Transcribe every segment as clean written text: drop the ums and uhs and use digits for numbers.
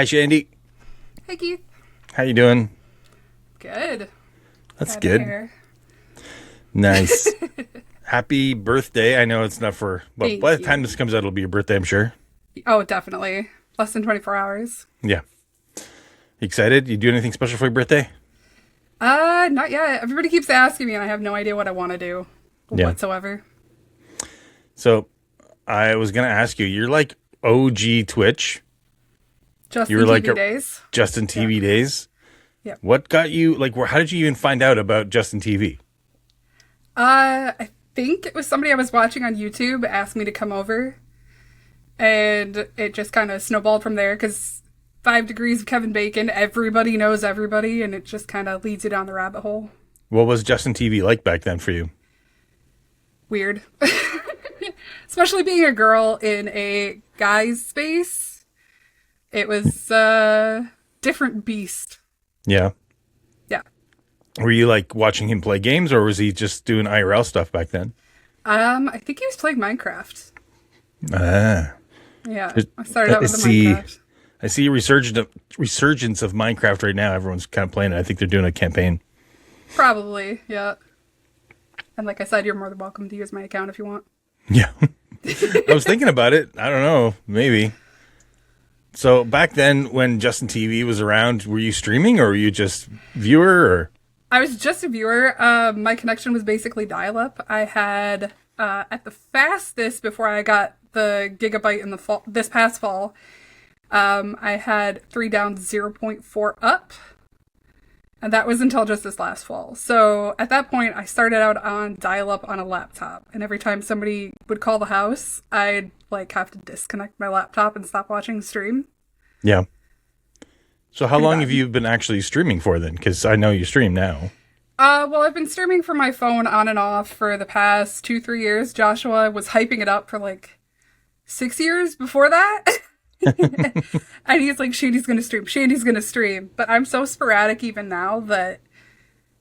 Hi, Shandee. Hey, Keith. How you doing? Good. That's Glad to good. hear. Nice. Happy birthday. I know it's not for, but Thank by the you. time this comes out, it'll be your birthday, I'm sure. Oh, definitely. Less than 24 hours. Yeah. You excited? You do anything special for your birthday? Not yet. Everybody keeps asking me, and I have no idea what I want to do Yeah. whatsoever. So I was going to ask you, you're like OG Twitch. Just You in were like TV days. Justin TV days. Yeah. What got you, like, how did you even find out about Justin TV? I think it was somebody I was watching on YouTube asked me to come over, and it just kind of snowballed from there, because 5 Degrees of Kevin Bacon, everybody knows everybody, and it just kind of leads you down the rabbit hole. What was Justin TV like back then for you? Weird. Especially being a girl in a guy's space. It was a different beast. Yeah. Yeah. Were you like watching him play games, or was he just doing IRL stuff back then? I think he was playing Minecraft. Ah. Yeah. I started out with the Minecraft. I see a resurgence of Minecraft right now. Everyone's kind of playing it. I think they're doing a campaign. Probably, yeah. And like I said, you're more than welcome to use my account if you want. Yeah. I was thinking about it. I don't know. Maybe. So back then when Justin TV was around, were you streaming or were you just viewer or? I was just a viewer. My connection was basically dial-up. I had, at the fastest before I got the gigabyte in the fall, this past fall, I had 3 down, 0.4 up. And that was until just this last fall. So at that point, I started out on dial-up on a laptop. And every time somebody would call the house, I'd like have to disconnect my laptop and stop watching the stream. Yeah. So how Pretty long bad. have you been actually streaming for then? Because I know you stream now. Well, I've been streaming from my phone on and off for the past 2-3 years. Joshua was hyping it up for like 6 years before that. And he's like, Shandee's gonna stream, Shandee's gonna stream. But I'm so sporadic even now that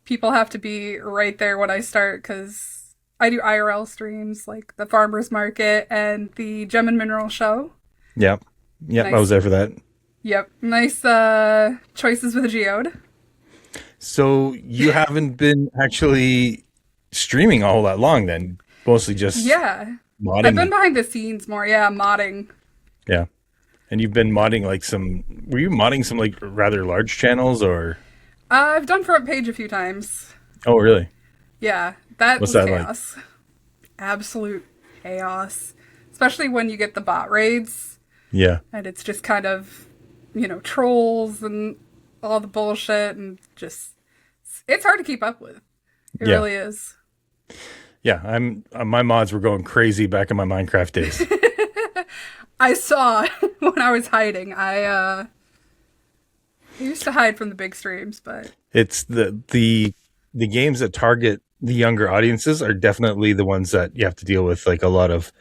people have to be right there when I start, because I do IRL streams like the farmer's market and the Gem and Mineral show. Yep. Yep. Nice. I was there for that. Yep. Nice choices with a geode. So you haven't been actually streaming a whole that long then? Mostly just Yeah. modding? I've been behind the scenes more. Yeah, modding. Yeah. And you've been modding like were you modding some like rather large channels or? I've done front page a few times. Oh, really? Yeah, that What's was that like? chaos. Absolute chaos. Especially when you get the bot raids Yeah. and it's just kind of, trolls and all the bullshit, and just, it's hard to keep up with. It Yeah. really is. Yeah. My mods were going crazy back in my Minecraft days. I saw when I was hiding. I used to hide from the big streams, but It's the games that target the younger audiences are definitely the ones that you have to deal with, like a lot of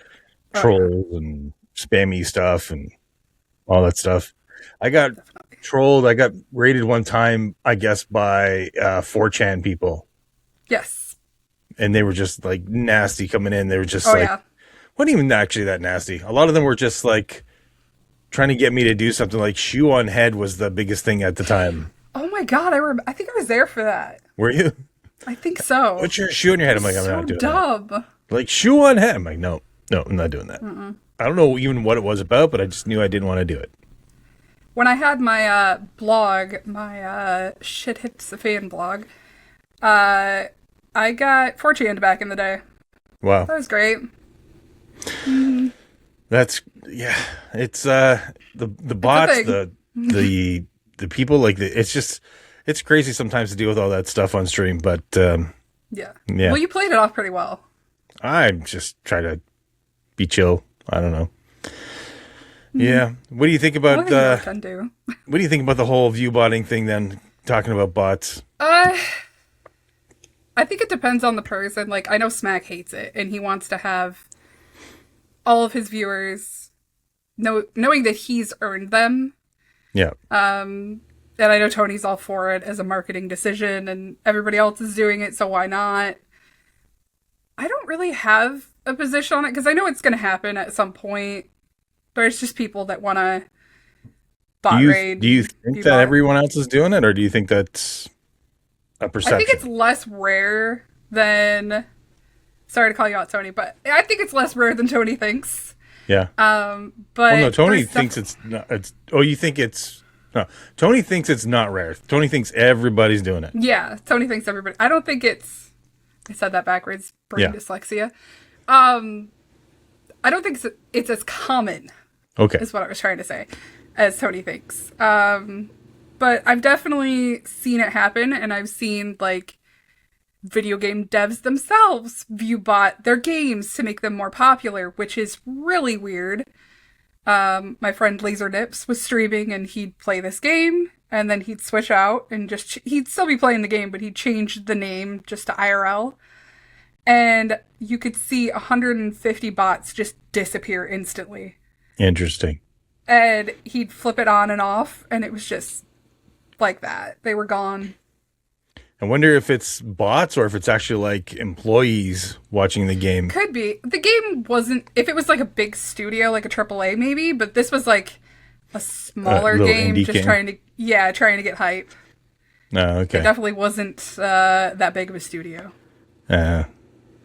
trolls and spammy stuff and all that stuff. I got trolled. I got raided one time, I guess, by 4chan people, yes. and they were just like nasty coming in. They were just Oh, like, yeah. wasn't even actually that nasty. A lot of them were just like trying to get me to do something. Like shoe on head was the biggest thing at the time. Oh my god, I think I was there for that. Were you? I think so. Put your shoe on your head. I'm like, I'm So not doing that. dumb. Like shoe on head. I'm like, no, I'm not doing that. I don't know even what it was about, but I just knew I didn't want to do it. When I had my blog, my Shit Hits the Fan blog, I got 4chan back in the day. Wow. That was great. That's it's the bots, thing. the people, like it's crazy sometimes to deal with all that stuff on stream, but Yeah. Yeah. Well, you played it off pretty well. I just try to be chill. I don't know. Yeah. What do you think about Can do. what do you think about the whole viewbotting thing then, talking about bots? I think it depends on the person. Like, I know Smack hates it, and he wants to have all of his viewers knowing that he's earned them. Yeah. And I know Tony's all for it as a marketing decision, and everybody else is doing it, so why not? I don't really have a position on it, because I know it's going to happen at some point. There's just people that want to bot Do you raid, think that Viewbot. everyone else is doing it, or do you think that's a I think it's perception? less rare than. Sorry to call you out, Tony, but I think it's less rare than Tony thinks. Yeah. Well, no, But Tony there's thinks it's not. It's oh, you think it's no. Tony thinks it's not rare. Tony thinks everybody's doing it. yeah, Tony thinks everybody. I don't think it's. I said that backwards. Brain Yeah. dyslexia. Um, I don't think it's as common, Okay. is what I was trying to say, as Tony thinks. But I've definitely seen it happen, and I've seen like video game devs themselves viewbot their games to make them more popular, which is really weird. My friend Laser Nips was streaming, and he'd play this game, and then he'd switch out and just he'd still be playing the game, but he'd change the name just to IRL, and you could see 150 bots just disappear instantly. Interesting. And he'd flip it on and off, and it was just like that. They were gone. I wonder if it's bots or if it's actually like employees watching the game. Could be. The game wasn't, if it was like a big studio, like a AAA maybe, but this was like a smaller little game, indie just game. trying to get hype. Oh, okay. It definitely wasn't that big of a studio. Uh,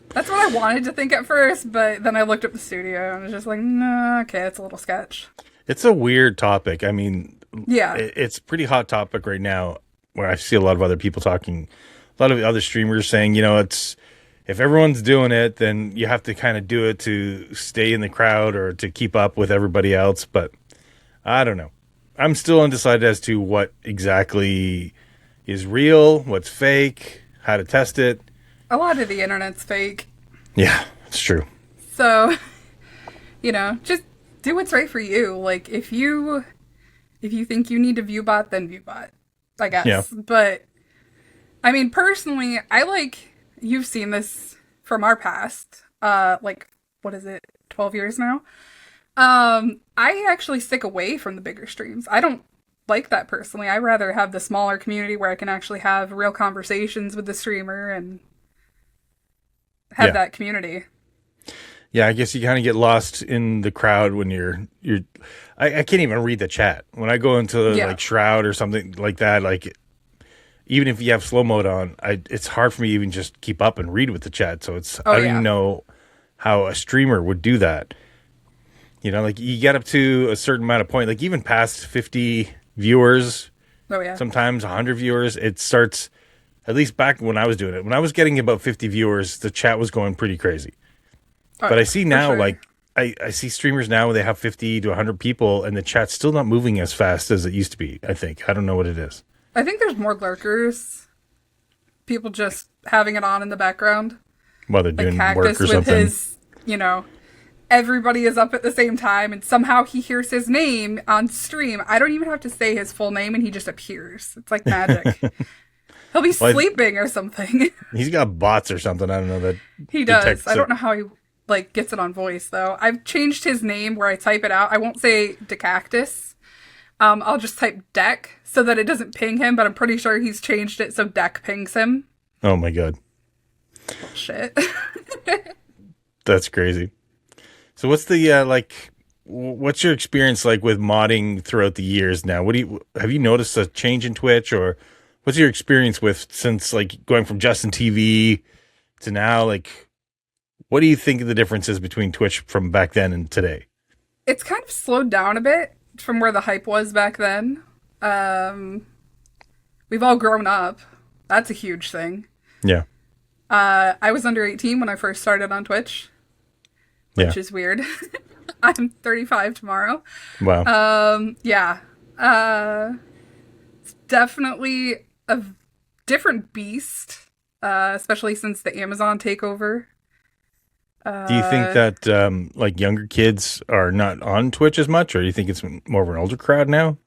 That's what I wanted to think at first, but then I looked up the studio and I was just like, nah, okay, it's a little sketch. it's a weird topic. I mean, Yeah. it's a pretty hot topic right now where I see a lot of other people talking, a lot of other streamers saying, it's if everyone's doing it, then you have to kind of do it to stay in the crowd or to keep up with everybody else. But I don't know. I'm still undecided as to what exactly is real, what's fake, how to test it. A lot of the internet's fake. Yeah, it's true. So, just do what's right for you. Like if you think you need to viewbot, then viewbot, I guess. Yeah. But I mean, personally, you've seen this from our past. What is it? 12 years now. I actually stick away from the bigger streams. I don't like that personally. I rather have the smaller community where I can actually have real conversations with the streamer and have Yeah. that community. Yeah, I guess you kind of get lost in the crowd when I can't even read the chat. When I go into Yeah. like Shroud or something like that, like even if you have slow mode on, it's hard for me to even just keep up and read with the chat. So I don't yeah. even know how a streamer would do that. Like you get up to a certain amount of point, like even past 50 viewers, Oh yeah. sometimes 100 viewers, it starts, at least back when I was doing it, when I was getting about 50 viewers, the chat was going pretty crazy. Oh, But I see for now, sure. like, I see streamers now where they have 50 to 100 people and the chat's still not moving as fast as it used to be, I think. I don't know what it is. I think there's more lurkers. People just having it on in the background. While they're Like doing work Cactus or with something. his, everybody is up at the same time and somehow he hears his name on stream. I don't even have to say his full name and he just appears. It's like magic. He'll be Well, sleeping or something. He's got bots or something. I don't know that. He does. detects I don't it. know how he gets it on voice though. I've changed his name where I type it out. I won't say Decactus. I'll just type Deck so that it doesn't ping him, but I'm pretty sure he's changed it so Deck pings him. Oh my God. Shit. That's crazy. So what's the, what's your experience like with modding throughout the years now? Have you noticed a change in Twitch, or what's your experience with since like going from Justin TV to now? Like, what do you think the difference is between Twitch from back then and today? It's kind of slowed down a bit from where the hype was back then. We've all grown up. That's a huge thing. Yeah. I was under 18 when I first started on Twitch, which is weird. I'm 35 tomorrow. Wow. Yeah. It's definitely a different beast, especially since the Amazon takeover. Do you think that like younger kids are not on Twitch as much, or do you think it's more of an older crowd now?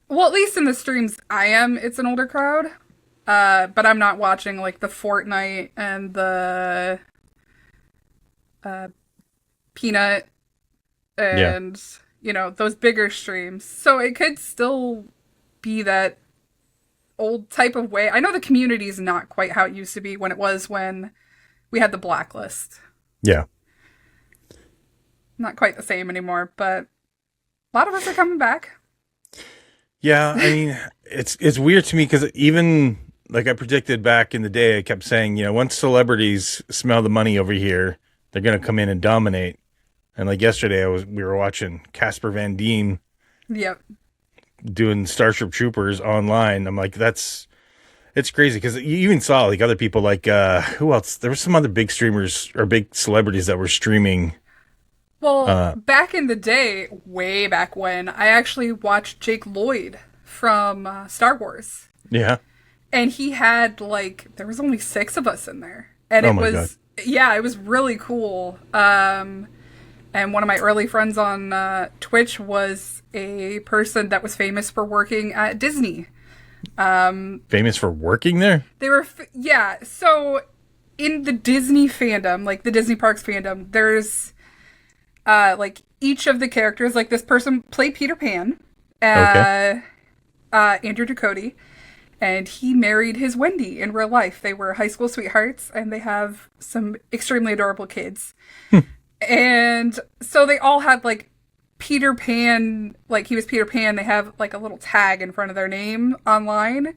Well, at least in the streams I am, it's an older crowd. But I'm not watching like the Fortnite and the Peanut and those bigger streams. So it could still be that old type of way. I know the community is not quite how it used to be when it was when we had the blacklist. Yeah. Not quite the same anymore, but a lot of us are coming back. Yeah, I mean, it's weird to me because even like I predicted back in the day, I kept saying, once celebrities smell the money over here, they're gonna come in and dominate. And like yesterday, we were watching Casper Van Dien Yep. doing Starship Troopers online. I'm like, it's crazy because you even saw like other people like who else? There were some other big streamers or big celebrities that were streaming. Well, back in the day, way back when, I actually watched Jake Lloyd from Star Wars. Yeah. And he had, like, there was only 6 of us in there. And Oh it my was, God. yeah, it was really cool. And one of my early friends on Twitch was a person that was famous for working at Disney. Famous for working there? They were, yeah, so in the Disney fandom, like the Disney Parks fandom, there's like each of the characters, like this person played Peter Pan, Okay. Andrew Ducody, and he married his Wendy in real life. They were high school sweethearts, and they have some extremely adorable kids. And so they all had like Peter Pan, like he was Peter Pan. They have like a little tag in front of their name online,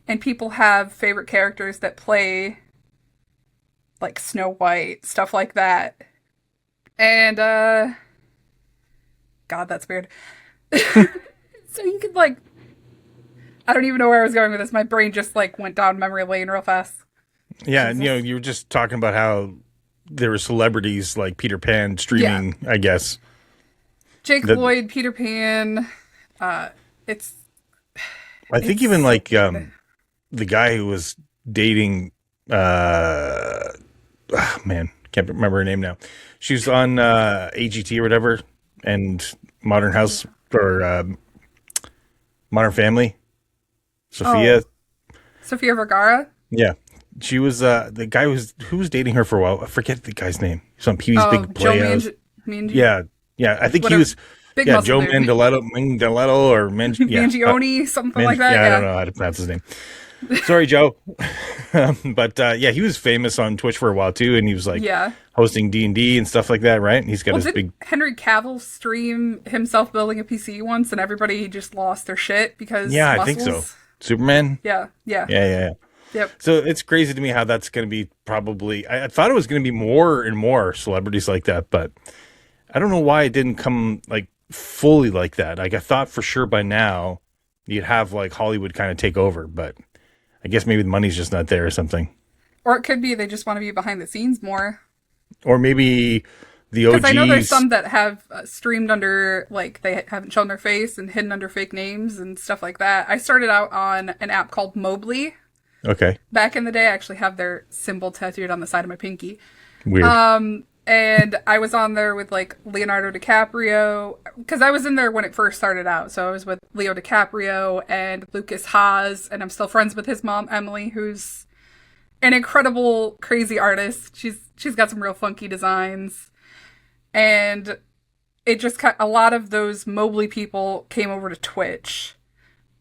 and people have favorite characters that play like Snow White, stuff like that. And God, that's weird. So you could like, I don't even know where I was going with this. My brain just like went down memory lane real fast. Yeah, and Jesus. you were just talking about how there were celebrities like Peter Pan streaming, I guess. Jake That- Lloyd, Peter Pan. It's I think It's even so like good. the guy who was dating man, can't remember her name now. She was on AGT or whatever and Modern House or Modern Family. Sophia. Sofia Vergara. Yeah. She was the guy who was dating her for a while. I forget the guy's name. He's on PB's Oh, Big Joe Playhouse. Mangione. Yeah. Yeah. I think he Whatever. was Big yeah, muscle Joe dude. Mandaletto or Mangione, something like that. yeah, I don't Yeah. know how to pronounce his name. Sorry, Joe. But yeah, he was famous on Twitch for a while too, and he was like Yeah. hosting D&D and stuff like that, right? And he's got Well, his did big Henry Cavill stream himself building a PC once, and everybody just lost their shit because yeah, I muscles? think so. Superman. Yeah. Yeah. Yeah. Yep. So it's crazy to me how that's going to be probably. I thought it was going to be more and more celebrities like that, but I don't know why it didn't come like fully like that. Like I thought for sure by now you'd have like Hollywood kind of take over, but I guess maybe the money's just not there or something. Or it could be they just want to be behind the scenes more. Or maybe the OGs. Because I know there's some that have streamed under, like, they haven't shown their face and hidden under fake names and stuff like that. I started out on an app called Mobly. Okay. Back in the day, I actually have their symbol tattooed on the side of my pinky. Weird. And I was on there with, like, Leonardo DiCaprio. Because I was in there when it first started out. So I was with Leo DiCaprio and Lucas Haas. And I'm still friends with his mom, Emily, who's an incredible, crazy artist. She's got some real funky designs. And it just a lot of those Mobley people came over to Twitch,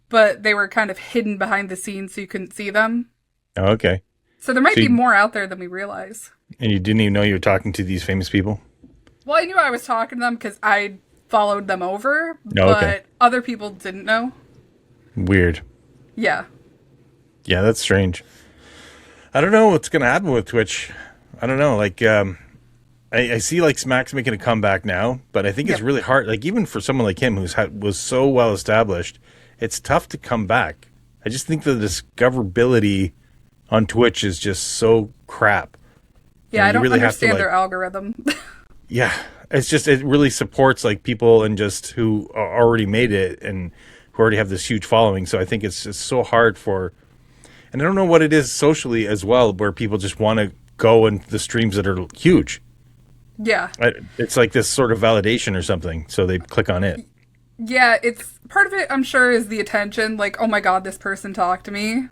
but they were kind of hidden behind the scenes so you couldn't see them. Oh, okay. So there might So be you- more out there than we realize. And you didn't even know you were talking to these famous people? Well, I knew I was talking to them because I followed them over, Oh, but okay. other people didn't know. Weird. Yeah. Yeah, that's strange. I don't know what's going to happen with Twitch. I don't know. Like, I see like Smack's making a comeback now, but I think it's Yep. really hard. Like, even for someone like him was so well established, it's tough to come back. I just think the discoverability on Twitch is just so crap. Yeah, You I don't really have to, understand like- their algorithm. Yeah, it's just it really supports like people and just who are already made it and who already have this huge following. So I think it's just so hard for, and I don't know what it is socially as well, where people just want to go into the streams that are huge. Yeah. It's like this sort of validation or something, so they click on it. Yeah, it's part of it, I'm sure, is the attention. Like, oh my god, this person talked to me.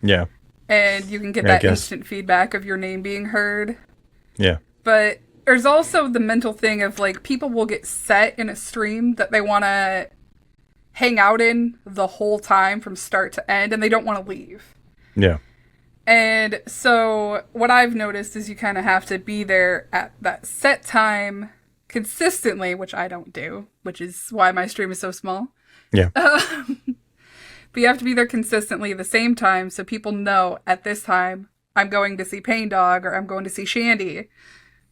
Yeah, And you can get Yeah, I that guess. instant feedback of your name being heard. yeah, But there's also the mental thing of, like, people will get set in a stream that they want to hang out in the whole time from start to end, and they don't want to leave. yeah, And so what I've noticed is you kind of have to be there at that set time consistently, which I don't do, which is why my stream is so small. yeah. But you have to be there consistently at the same time so people know at this time I'm going to see Paindog or I'm going to see Shandee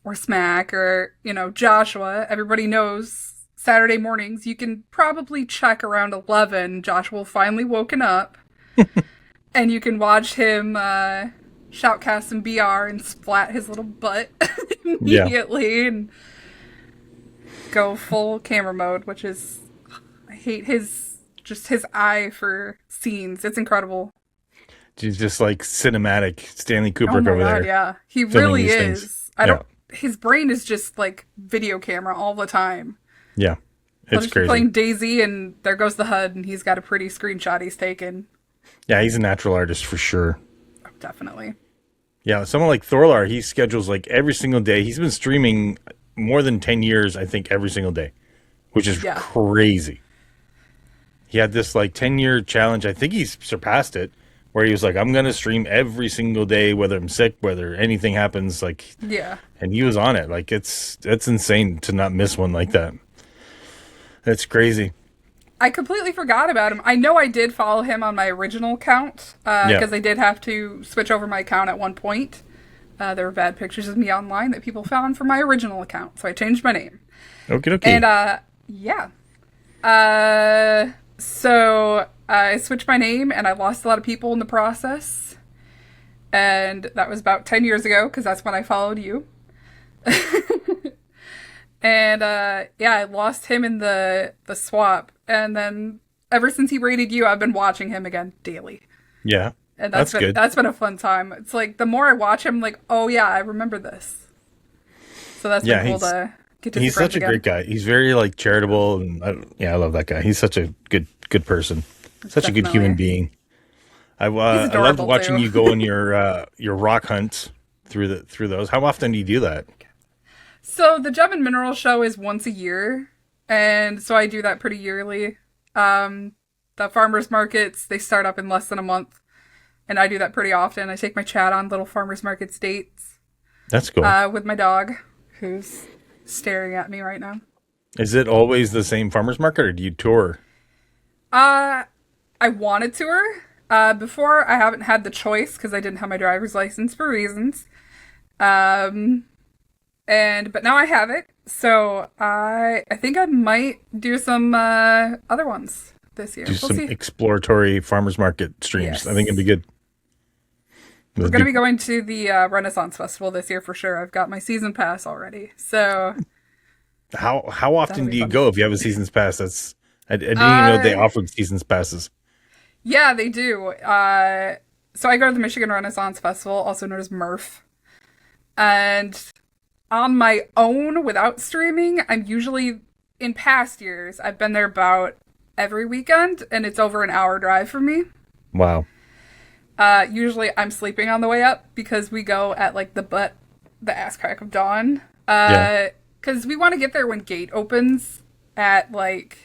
or Smack or, Joshua. Everybody knows Saturday mornings you can probably check around 11. Joshua will finally woken up and you can watch him shoutcast some BR and splat his little butt immediately and go full camera mode, which is, I hate his eye for scenes. It's incredible. He's just like cinematic Stanley Kubrick over God, there. yeah. He really is. Things. His brain is just like video camera all the time. Yeah. It's crazy. Playing Daisy and there goes the HUD and he's got a pretty screenshot he's taken. Yeah, he's a natural artist for sure. Oh, definitely. Yeah, someone like Thorlar, he schedules like every single day. He's been streaming more than 10 years, I think, every single day, which is crazy. He had this like 10-year challenge. I think he's surpassed it, where he was like, I'm going to stream every single day, whether I'm sick, whether anything happens. Like, yeah. And he was on it. Like, it's insane to not miss one like that. That's crazy. I completely forgot about him. I know I did follow him on my original account, because I did have to switch over my account at one point. There were bad pictures of me online that people found from my original account, so I changed my name. Okay. And, yeah. So I switched my name and I lost a lot of people in the process. And that was about 10 years ago because that's when I followed you. And I lost him in the swap. And then ever since he raided you, I've been watching him again daily. Yeah. And that's good. That's been a fun time. It's like the more I watch him, like, oh yeah, I remember this. So that's been cool to get to see. He's such a great guy. He's very like charitable, and I love that guy. He's such a good person, such a good human being. I loved watching you go on your rock hunt through those. How often do you do that? So the Gem and Mineral Show is once a year, and so I do that pretty yearly. The farmers markets, they start up in less than a month, and I do that pretty often. I take my chat on little farmers markets dates. That's cool. With my dog, who's staring at me right now. Is it always the same farmers market, or do you tour? I want to tour. Before, I haven't had the choice because I didn't have my driver's license for reasons. But now I have it, so I think I might do some other ones this year. Do some exploratory farmers market streams. Yes. I think it'd be good. We're going to be going to the Renaissance Festival this year for sure. I've got my season pass already. So how often do you go if you have a season's pass? I didn't even know they offered seasons passes. Yeah, they do. So I go to the Michigan Renaissance Festival, also known as MRF. And on my own, without streaming, I'm usually, in past years, I've been there about every weekend, and it's over an hour drive for me. Wow. Usually I'm sleeping on the way up because we go at like the ass crack of dawn. Because we want to get there when gate opens at like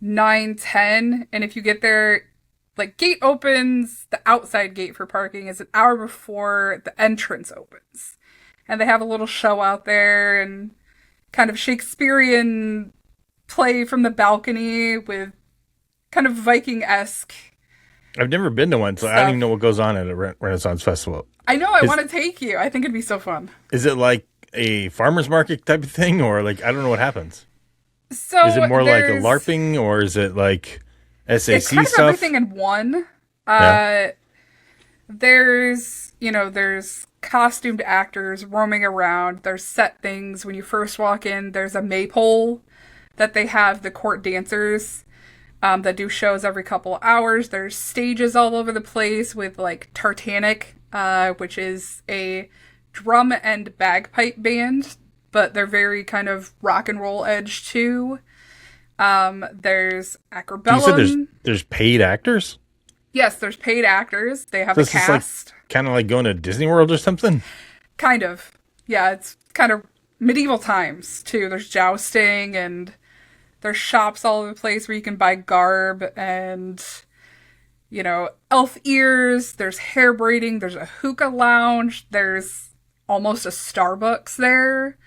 9:10, and if you get there, like gate opens, the outside gate for parking is an hour before the entrance opens. And they have a little show out there and kind of Shakespearean play from the balcony with kind of Viking-esque. I've never been to one, so I don't even know what goes on at a Renaissance Festival. I know, I want to take you. I think it'd be so fun. Is it like a farmer's market type of thing, or like, I don't know what happens? So is it more like a LARPing, or is it like SAC it's kind stuff? Of everything in one. There's costumed actors roaming around. There's set things. When you first walk in, there's a maypole that they have the court dancers that do shows every couple hours. There's stages all over the place with like Tartanic, which is a drum and bagpipe band, but they're very kind of rock and roll edge too. There's Acrobellum. You said there's paid actors? Yes, there's paid actors. They have a cast. Like, kind of like going to Disney World or something? Kind of. Yeah, it's kind of medieval times too. There's jousting and there's shops all over the place where you can buy garb and, elf ears. There's hair braiding. There's a hookah lounge. There's almost a Starbucks there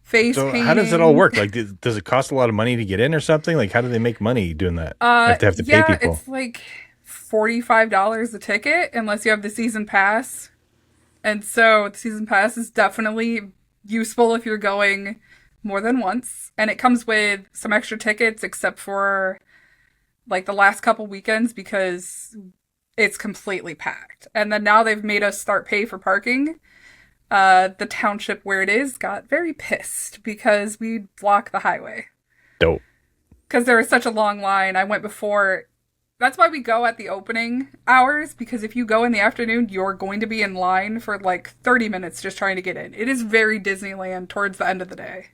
face So how does it all painting. work? Like, does it cost a lot of money to get in or something? Like, how do they make money doing that? If they have to pay Yeah, people. it's like $45 a ticket unless you have the season pass. And so the season pass is definitely useful if you're going more than once. And it comes with some extra tickets, except for like the last couple weekends because it's completely packed. And then now they've made us start pay for parking. The township where it is got very pissed because we block the highway. Dope. Because there was such a long line. I went before. That's why we go at the opening hours, because if you go in the afternoon, you're going to be in line for like 30 minutes just trying to get in. It is very Disneyland towards the end of the day.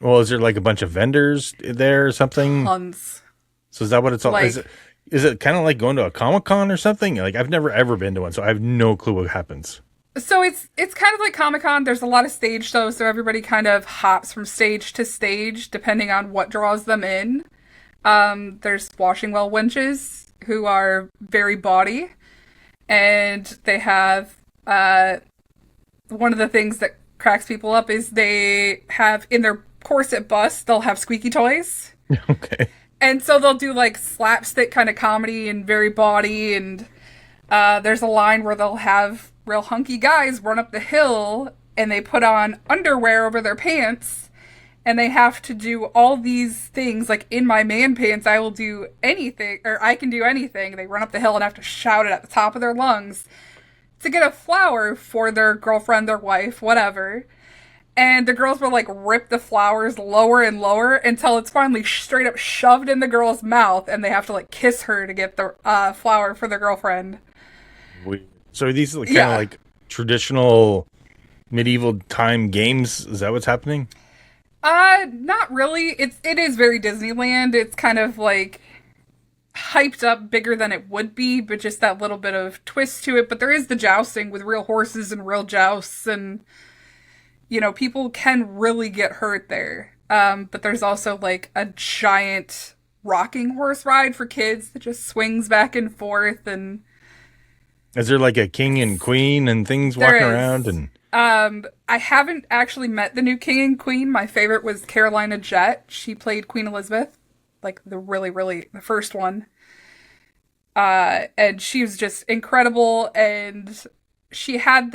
Well, is there like a bunch of vendors there or something? Tons. So is that what it's all? Like, Is it kind of like going to a Comic-Con or something? Like, I've never ever been to one, so I have no clue what happens. so it's kind of like Comic-Con. There's a lot of stage shows, so everybody kind of hops from stage to stage depending on what draws them in. There's washing well wenches who are very bawdy, and they have one of the things that cracks people up is they have in their corset bust they'll have squeaky toys, Okay. and so they'll do like slapstick kind of comedy and very bawdy, and there's a line where they'll have real hunky guys run up the hill and they put on underwear over their pants and they have to do all these things like in my man pants I will do anything or I can do anything. They run up the hill and have to shout it at the top of their lungs to get a flower for their girlfriend, their wife, whatever. And the girls will like rip the flowers lower and lower until it's finally straight up shoved in the girl's mouth and they have to like kiss her to get the flower for their girlfriend. So are these kind of Yeah. like traditional medieval time games? Is that what's happening? Not really. It is very Disneyland. It's kind of like hyped up bigger than it would be, but just that little bit of twist to it. But there is the jousting with real horses and real jousts, and people can really get hurt there. But there's also like a giant rocking horse ride for kids that just swings back and forth, and Is there like a king and queen and things there walking is. around? And I haven't actually met the new king and queen. My favorite was Carolina Jett. She played Queen Elizabeth, like the the first one. And she was just incredible. And she had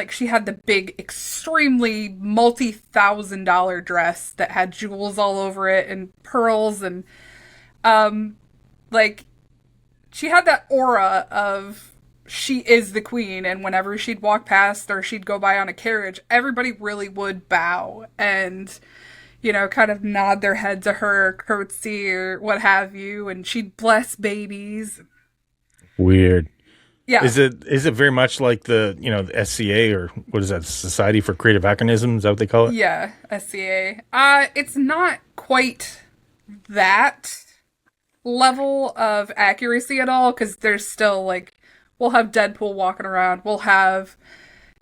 she had the big, extremely multi-$1,000 dress that had jewels all over it and pearls and, like, she had that aura of she is the queen, and whenever she'd walk past or she'd go by on a carriage, everybody really would bow and, kind of nod their head to her, curtsy or what have you, and she'd bless babies. weird. Yeah. Is it very much like the SCA, or what is that, Society for Creative Anachronism? Is that what they call it? Yeah, SCA. It's not quite that level of accuracy at all, because there's still like we'll have Deadpool walking around, we'll have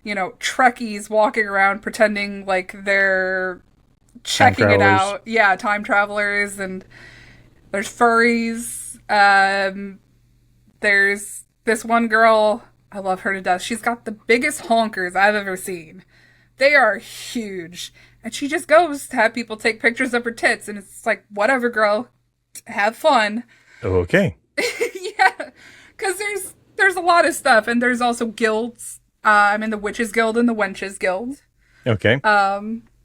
Trekkies walking around pretending like they're checking it out. Yeah, time travelers, and there's furries. There's this one girl, I love her to death. She's got the biggest honkers I've ever seen. They are huge, and she just goes to have people take pictures of her tits, and it's like, whatever, girl, have fun. Okay. Yeah, because there's a lot of stuff, and there's also guilds. I'm in the Witches Guild and the Wenches Guild, Okay.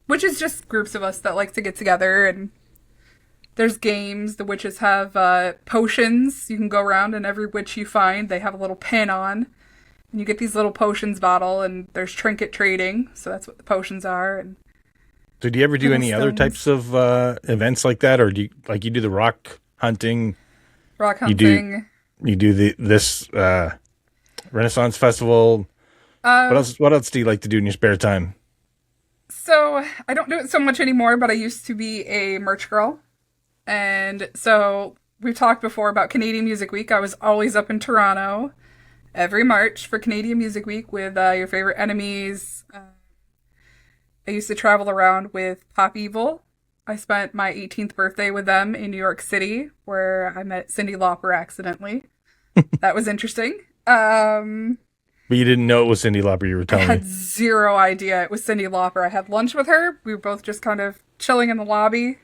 which is just groups of us that like to get together, and there's games. The witches have potions. You can go around, and every witch you find, they have a little pin on, and you get these little potions bottle, and there's trinket trading, so that's what the potions are. And So do you ever do little any other stones. types of events like that, or do you do the rock hunting? Rock You do- hunting. You do this Renaissance festival. What else do you like to do in your spare time? So I don't do it so much anymore, but I used to be a merch girl. And so we've talked before about Canadian Music Week. I was always up in Toronto every March for Canadian Music Week with your favorite enemies. I used to travel around with Pop Evil. I spent my 18th birthday with them in New York City, where I met Cyndi Lauper accidentally. That was interesting. But you didn't know it was Cyndi Lauper, you were I telling had me. zero idea it was Cyndi Lauper. I had lunch with her. We were both just kind of chilling in the lobby.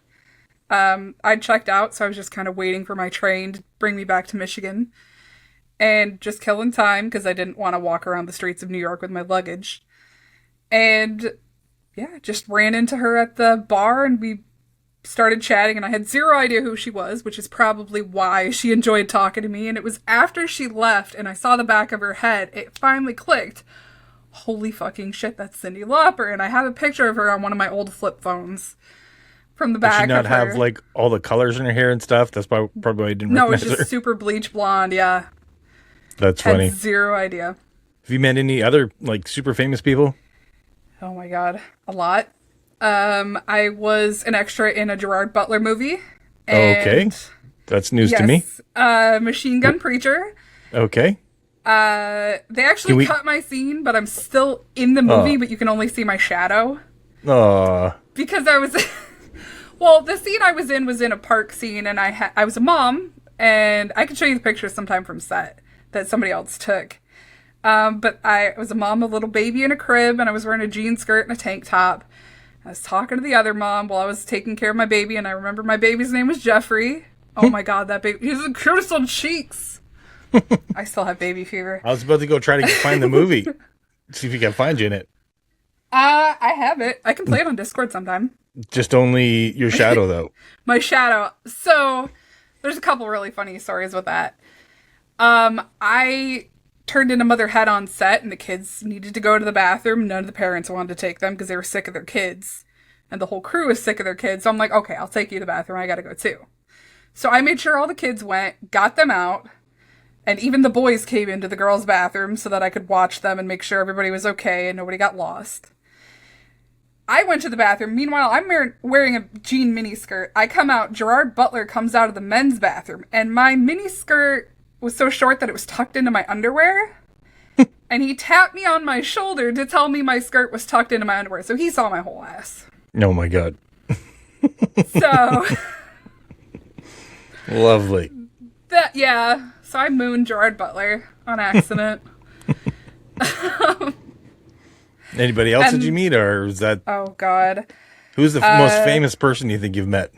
I'd checked out, so I was just kind of waiting for my train to bring me back to Michigan. And just killing time because I didn't want to walk around the streets of New York with my luggage. And yeah, just ran into her at the bar and we started chatting, and I had zero idea who she was, which is probably why she enjoyed talking to me. And it was after she left and I saw the back of her head, it finally clicked. Holy fucking shit, that's Cyndi Lauper. And I have a picture of her on one of my old flip phones from the back. Did she not of her. have like all the colors in her hair and stuff? That's probably why I didn't No, it recognize was just her. super bleach blonde, yeah. That's Had funny. zero idea. Have you met any other like super famous people? Oh my god, a lot. I was an extra in a Gerard Butler movie. Okay. That's news to me. Machine Gun Preacher. Okay. They actually cut my scene, but I'm still in the movie, but you can only see my shadow. Because I was... Well, the scene I was in a park scene, and I was a mom, and I can show you the pictures sometime from set that somebody else took. But I was a mom, a little baby in a crib, and I was wearing a jean skirt and a tank top. I was talking to the other mom while I was taking care of my baby, and I remember my baby's name was Jeffrey. Oh my god, that baby, he's the cutest little cheeks. I still have baby fever. I was about to go try to find the movie. See if you can find you in it. I have it. I can play it on Discord sometime. Just only your shadow, though. My shadow. So, there's a couple really funny stories with that. I turned into Mother Head on set, and the kids needed to go to the bathroom. None of the parents wanted to take them because they were sick of their kids. And the whole crew was sick of their kids. So I'm like, okay, I'll take you to the bathroom. I gotta go too. So I made sure all the kids went, got them out, and even the boys came into the girls' bathroom so that I could watch them and make sure everybody was okay and nobody got lost. I went to the bathroom. Meanwhile, I'm wearing a jean miniskirt. I come out. Gerard Butler comes out of the men's bathroom, and my miniskirt was so short that it was tucked into my underwear. And he tapped me on my shoulder to tell me my skirt was tucked into my underwear. So he saw my whole ass. Oh my god. So... Lovely. Yeah. So I mooned Gerard Butler on accident. Anybody else did you meet, or is that... Oh, God. Who's the most famous person you think you've met?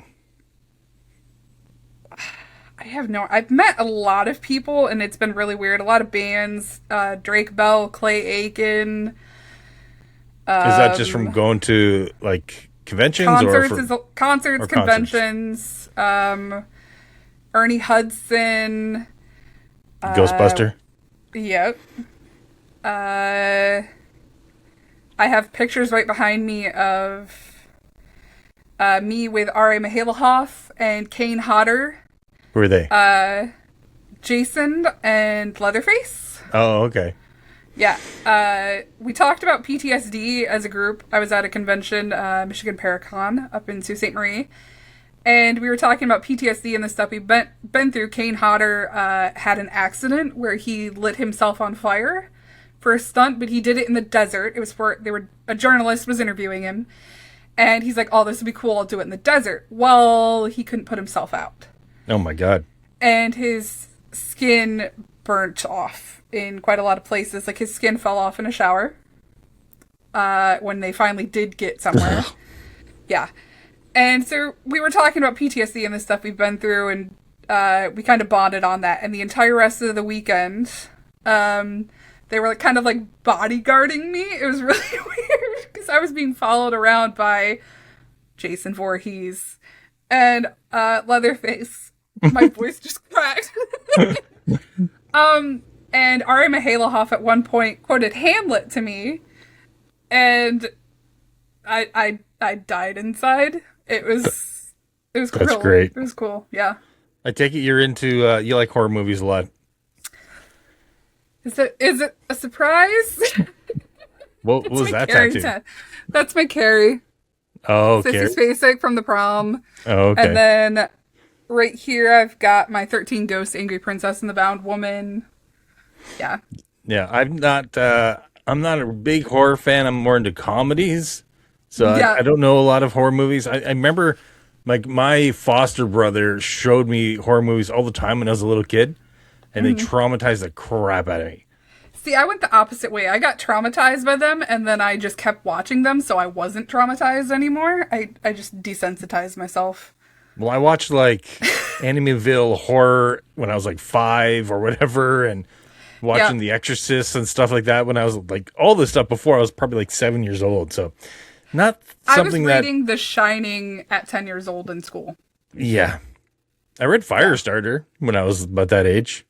I've met a lot of people, and it's been really weird. A lot of bands. Drake Bell, Clay Aiken. Is that just from going to, like, conventions? Concerts, conventions. Ernie Hudson. Ghostbuster? Yep. I have pictures right behind me of me with R.A. Mahalahoff and Kane Hodder. Who are they? Jason and Leatherface. Oh, okay. Yeah. We talked about PTSD as a group. I was at a convention, Michigan Paracon, up in Sault Ste. Marie. And we were talking about PTSD and the stuff we've been through. Kane Hodder had an accident where he lit himself on fire for a stunt, but he did it in the desert. It was a journalist was interviewing him, and he's like, "Oh, this would be cool. I'll do it in the desert." Well, he couldn't put himself out. Oh my god. And his skin burnt off in quite a lot of places. Like his skin fell off in a shower when they finally did get somewhere. Yeah. And so we were talking about PTSD and the stuff we've been through, and we kind of bonded on that. And the entire rest of the weekend, they were kind of like bodyguarding me. It was really weird because I was being followed around by Jason Voorhees and Leatherface. My voice just cracked. And R.A. Mahalahoff at one point quoted Hamlet to me, and I died inside. It was That's cool. great. It was cool. Yeah. I take it you're into you like horror movies a lot. Is it a surprise? What was that Carrie tattoo? That's my Carrie. Oh, Sissy Spacek from the prom. Oh, okay. And then right here I've got my 13 Ghosts, Angry Princess and the Bound Woman. Yeah. Yeah, I'm not a big horror fan. I'm more into comedies. So Yeah. I don't know a lot of horror movies. I remember like my foster brother showed me horror movies all the time when I was a little kid, and they traumatized the crap out of me. See, I went the opposite way. I got traumatized by them, and then I just kept watching them, so I wasn't traumatized anymore. I just desensitized myself. Well, I watched like Amityville horror when I was like 5 or whatever, and watching The Exorcist and stuff like that when I was like all this stuff before I was probably like 7 years old. So not something that... I was reading The Shining at 10 years old in school. Yeah. I read Firestarter when I was about that age.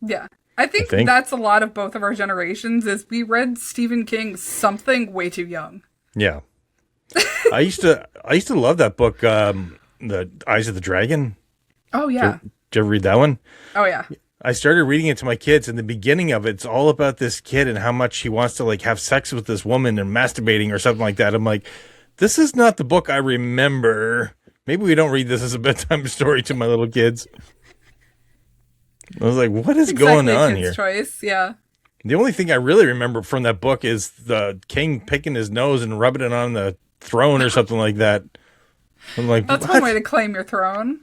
Yeah. I think that's a lot of both of our generations is we read Stephen King's Something way too young. Yeah. I used to love that book, The Eyes of the Dragon. Oh, yeah. Did you ever read that one? Oh, yeah. I started reading it to my kids, and the beginning of it's all about this kid and how much he wants to like have sex with this woman and masturbating or something like that. I'm like, this is not the book I remember. Maybe we don't read this as a bedtime story to my little kids. I was like, what is going on here? Choice, yeah. The only thing I really remember from that book is the king picking his nose and rubbing it on the throne or something like that. I'm like, that's one way to claim your throne.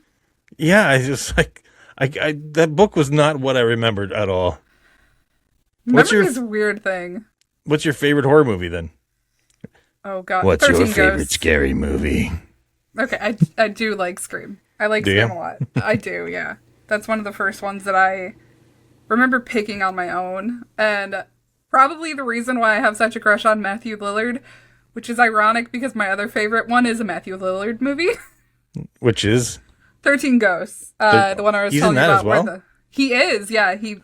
Yeah, I just like, I that book was not what I remembered at all. Memory is a weird thing. What's your favorite horror movie then? Oh God, what's your favorite scary movie? Okay, I do like Scream. I like Scream a lot. I do, yeah. That's one of the first ones that I remember picking on my own. And probably the reason why I have such a crush on Matthew Lillard, which is ironic because my other favorite one is a Matthew Lillard movie. Which is? 13 Ghosts. The one I was telling you about. As well? He is, yeah. He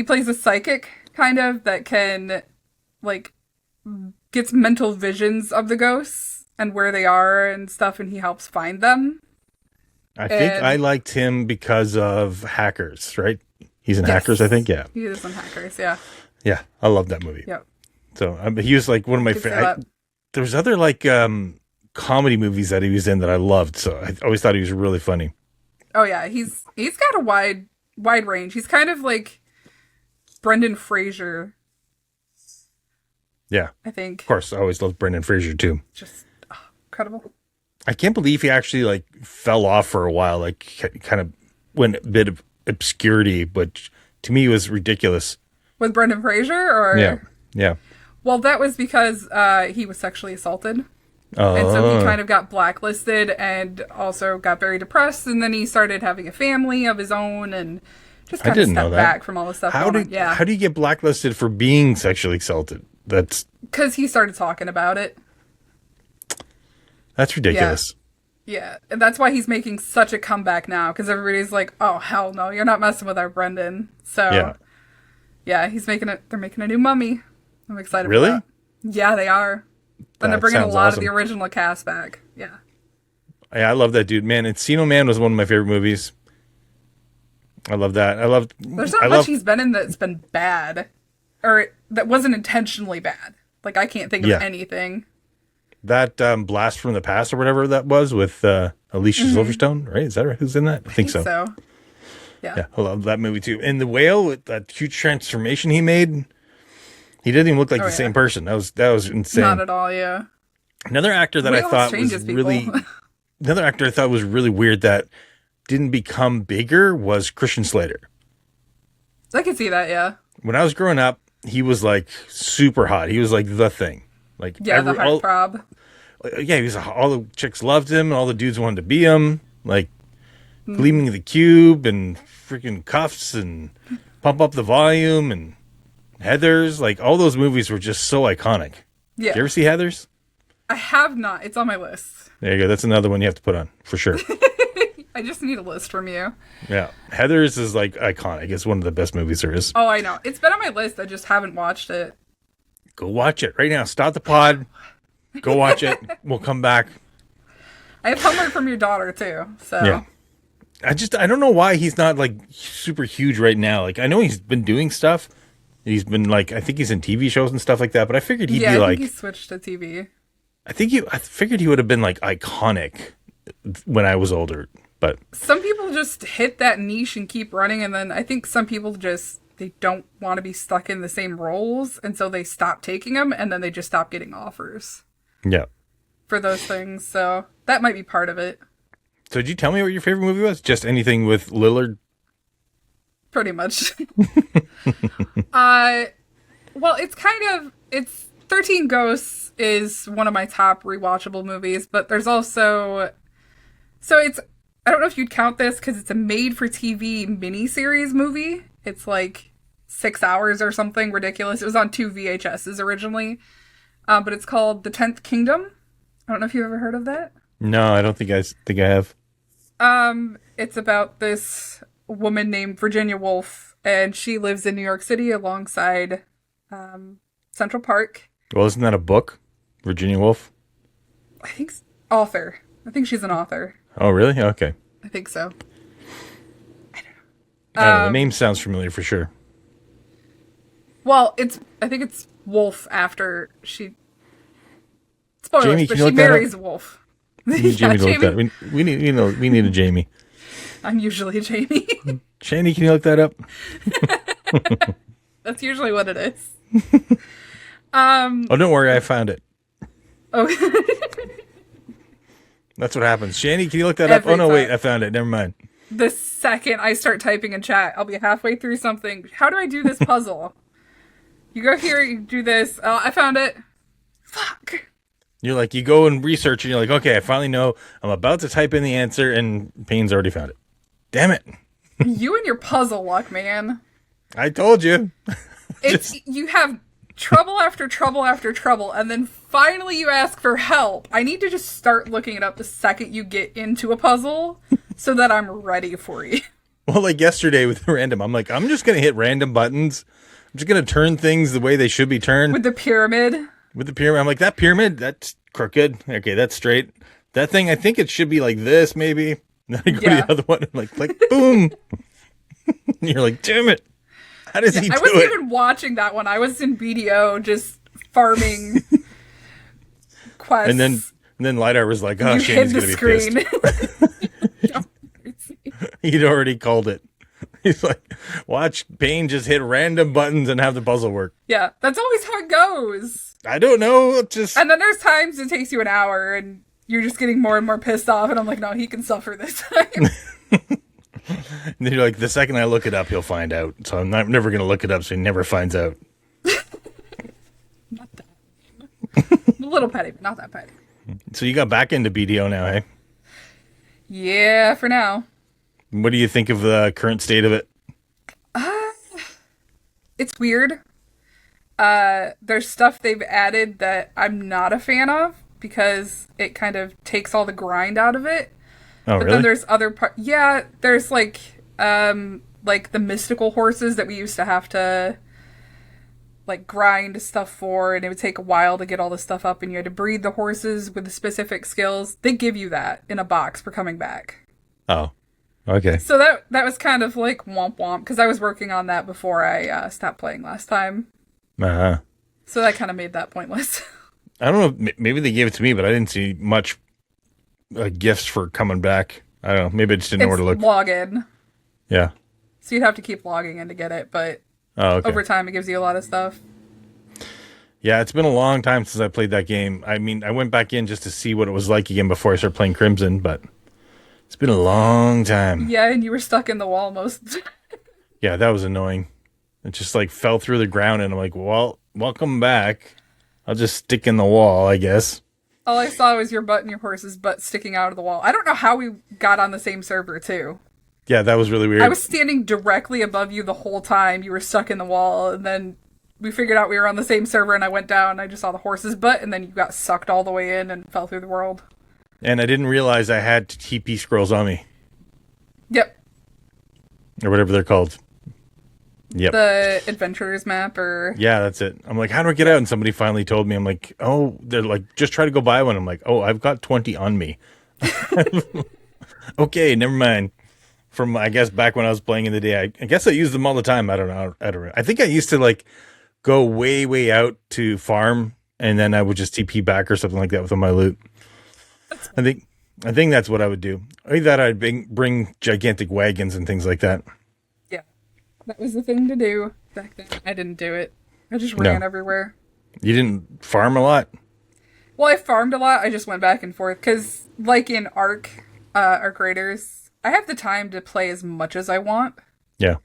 plays a psychic, kind of, that can, like, gets mental visions of the ghosts and where they are and stuff, and he helps find them. I think I liked him because of Hackers, right? He's in Hackers, I think, yeah. He is in Hackers, yeah. Yeah, I love that movie. Yep. So he was like one of my favorite. There was other like comedy movies that he was in that I loved, so I always thought he was really funny. Oh yeah, he's got a wide range. He's kind of like Brendan Fraser. Yeah, I think. Of course, I always loved Brendan Fraser too. Just incredible. I can't believe he actually like fell off for a while, like kind of went a bit of obscurity, but to me it was ridiculous. With Brendan Fraser, or yeah. Well, that was because he was sexually assaulted. Oh. And so he kind of got blacklisted and also got very depressed, and then he started having a family of his own and just kind of stepped back from all the stuff. How do you get blacklisted for being sexually assaulted? That's because he started talking about it. That's ridiculous. Yeah, and that's why he's making such a comeback now, because everybody's like, "Oh hell no, you're not messing with our Brendan." So yeah, they're making a new Mummy. I'm excited. Really? For that. Yeah, they are. And they're bringing a lot of the original cast back. Yeah. Yeah, I love that dude, man. Encino Man was one of my favorite movies. I love that. There's not much he's been in that's been bad, or that wasn't intentionally bad. Like I can't think of anything. That Blast from the Past or whatever that was with Alicia Silverstone, right? Is that right? Who's in that? I think so. Yeah, I love that movie too. And The Whale, with that huge transformation he made, he didn't even look like the same person. That was insane. Not at all. Yeah. Another actor that I thought was really, another actor I thought was really weird that didn't become bigger was Christian Slater. I can see that. Yeah. When I was growing up, he was like super hot. He was like the thing. Like the heartthrob. Yeah, he was. All the chicks loved him. And all the dudes wanted to be him. Like Gleaming of the Cube and freaking Cuffs and Pump Up the Volume and Heathers. Like all those movies were just so iconic. Yeah. Did you ever see Heathers? I have not. It's on my list. There you go. That's another one you have to put on for sure. I just need a list from you. Yeah. Heathers is like iconic. It's one of the best movies there is. Oh, I know. It's been on my list. I just haven't watched it. Go watch it right now. Stop the pod. Go watch it. We'll come back. I have homework from your daughter too. So yeah. I don't know why he's not like super huge right now. Like I know he's been doing stuff. He's been like, I think he's in TV shows and stuff like that, but I figured he'd be like, he switched to TV. I figured he would have been like iconic when I was older, but some people just hit that niche and keep running. And then I think some people they don't want to be stuck in the same roles. And so they stop taking them and then they just stop getting offers. Yeah. For those things. So that might be part of it. So did you tell me what your favorite movie was? Just anything with Lillard? Pretty much. Well, it's 13 Ghosts is one of my top rewatchable movies, but there's also, I don't know if you'd count this because it's a made-for-TV miniseries movie. It's like 6 hours or something ridiculous. It was on 2 VHSs originally, but it's called The 10th Kingdom. I don't know if you've ever heard of that. No, I don't think I have. It's about this woman named Virginia Woolf, and she lives in New York City alongside Central Park. Well, isn't that a book? Virginia Woolf? I think author. I think she's an author. Oh, really? Okay. I think so. I don't know. The name sounds familiar for sure. Well, I think it's Wolf after she... Spoilers, Jamie, but she marries Wolf. We need Jamie to look that. We need a Jamie. I'm usually a Jamie. Shandee, can you look that up? That's usually what it is. Oh, don't worry, I found it. Oh. That's what happens. Shandee, can you look that up? Oh, no, wait, I found it. Never mind. The second I start typing in chat, I'll be halfway through something. How do I do this puzzle? You go here, you do this. Oh, I found it. Fuck. You're like, you go and research, and you're like, okay, I finally know. I'm about to type in the answer, and Payne's already found it. Damn it. You and your puzzle luck, man. I told you. You have trouble after trouble after trouble, and then finally you ask for help. I need to just start looking it up the second you get into a puzzle so that I'm ready for you. Well, like yesterday with random, I'm like, I'm just going to hit random buttons. I'm just going to turn things the way they should be turned. With the pyramid? With the pyramid. I'm like, that pyramid, that's crooked. Okay, that's straight. That thing, I think it should be like this, maybe. And then I go to the other one and like, boom. And you're like, damn it. How does he do it? I wasn't even watching that one. I was in BDO just farming quests. And then Lidar was like, oh, Shane's going to be pissed. He'd already called it. He's like, watch Payne just hit random buttons and have the puzzle work. Yeah, that's always how it goes. I don't know. And then there's times it takes you an hour and you're just getting more and more pissed off. And I'm like, no, he can suffer this time. And then you're like, the second I look it up, he'll find out. So I'm never going to look it up so he never finds out. Not that. A little petty, but not that petty. So you got back into BDO now, hey? Yeah, for now. What do you think of the current state of it? It's weird. There's stuff they've added that I'm not a fan of because it kind of takes all the grind out of it. Oh, but really? then there's other parts. Yeah, there's like the mystical horses that we used to have to like grind stuff for, and it would take a while to get all the stuff up, and you had to breed the horses with the specific skills. They give you that in a box for coming back. Oh, okay. So that was kind of like womp womp because I was working on that before I stopped playing last time. Uh-huh. So that kind of made that pointless. I don't know. Maybe they gave it to me, but I didn't see much gifts for coming back. I don't know. Maybe I just didn't know where to look. Log in. Yeah. So you'd have to keep logging in to get it, but okay. Over time it gives you a lot of stuff. Yeah, it's been a long time since I played that game. I mean, I went back in just to see what it was like again before I started playing Crimson, but it's been a long time. Yeah, and you were stuck in the wall most. Yeah, that was annoying. It just like fell through the ground, and I'm like, well, welcome back. I'll just stick in the wall, I guess. All I saw was your butt and your horse's butt sticking out of the wall. I don't know how we got on the same server, too. Yeah, that was really weird. I was standing directly above you the whole time. You were stuck in the wall, and then we figured out we were on the same server, and I went down, and I just saw the horse's butt, and then you got sucked all the way in and fell through the world. And I didn't realize I had TP scrolls on me. Yep. Or whatever they're called. Yep. The adventurers map, or... Yeah, that's it. I'm like, how do I get out? And somebody finally told me. I'm like, oh, they're like, just try to go buy one. I'm like, oh, I've got 20 on me. Okay, never mind. From, I guess, back when I was playing in the day, I guess I used them all the time. I don't know. I think I used to, like, go way, way out to farm, and then I would just TP back or something like that with all my loot. I think that's what I would do. Either that, I'd bring gigantic wagons and things like that. That was the thing to do back then. I didn't do it. I just ran everywhere. You didn't farm a lot? Well, I farmed a lot. I just went back and forth. Because, like in Arc Raiders, I have the time to play as much as I want. Yeah.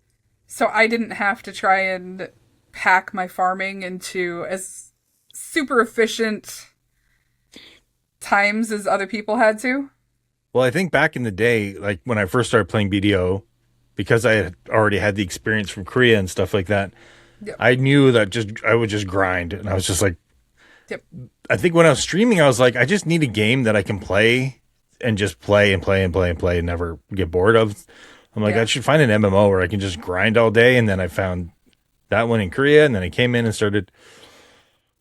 So I didn't have to try and pack my farming into as super efficient times as other people had to. Well, I think back in the day, like when I first started playing BDO, because I had already had the experience from Korea and stuff like that, Yep. I knew that I would just grind, and I was just like, Yep. I think when I was streaming, I was like, I just need a game that I can play and just play and play and play and play and never get bored of. I'm like, Yeah. I should find an MMO where I can just grind all day. And then I found that one in Korea, and then I came in and started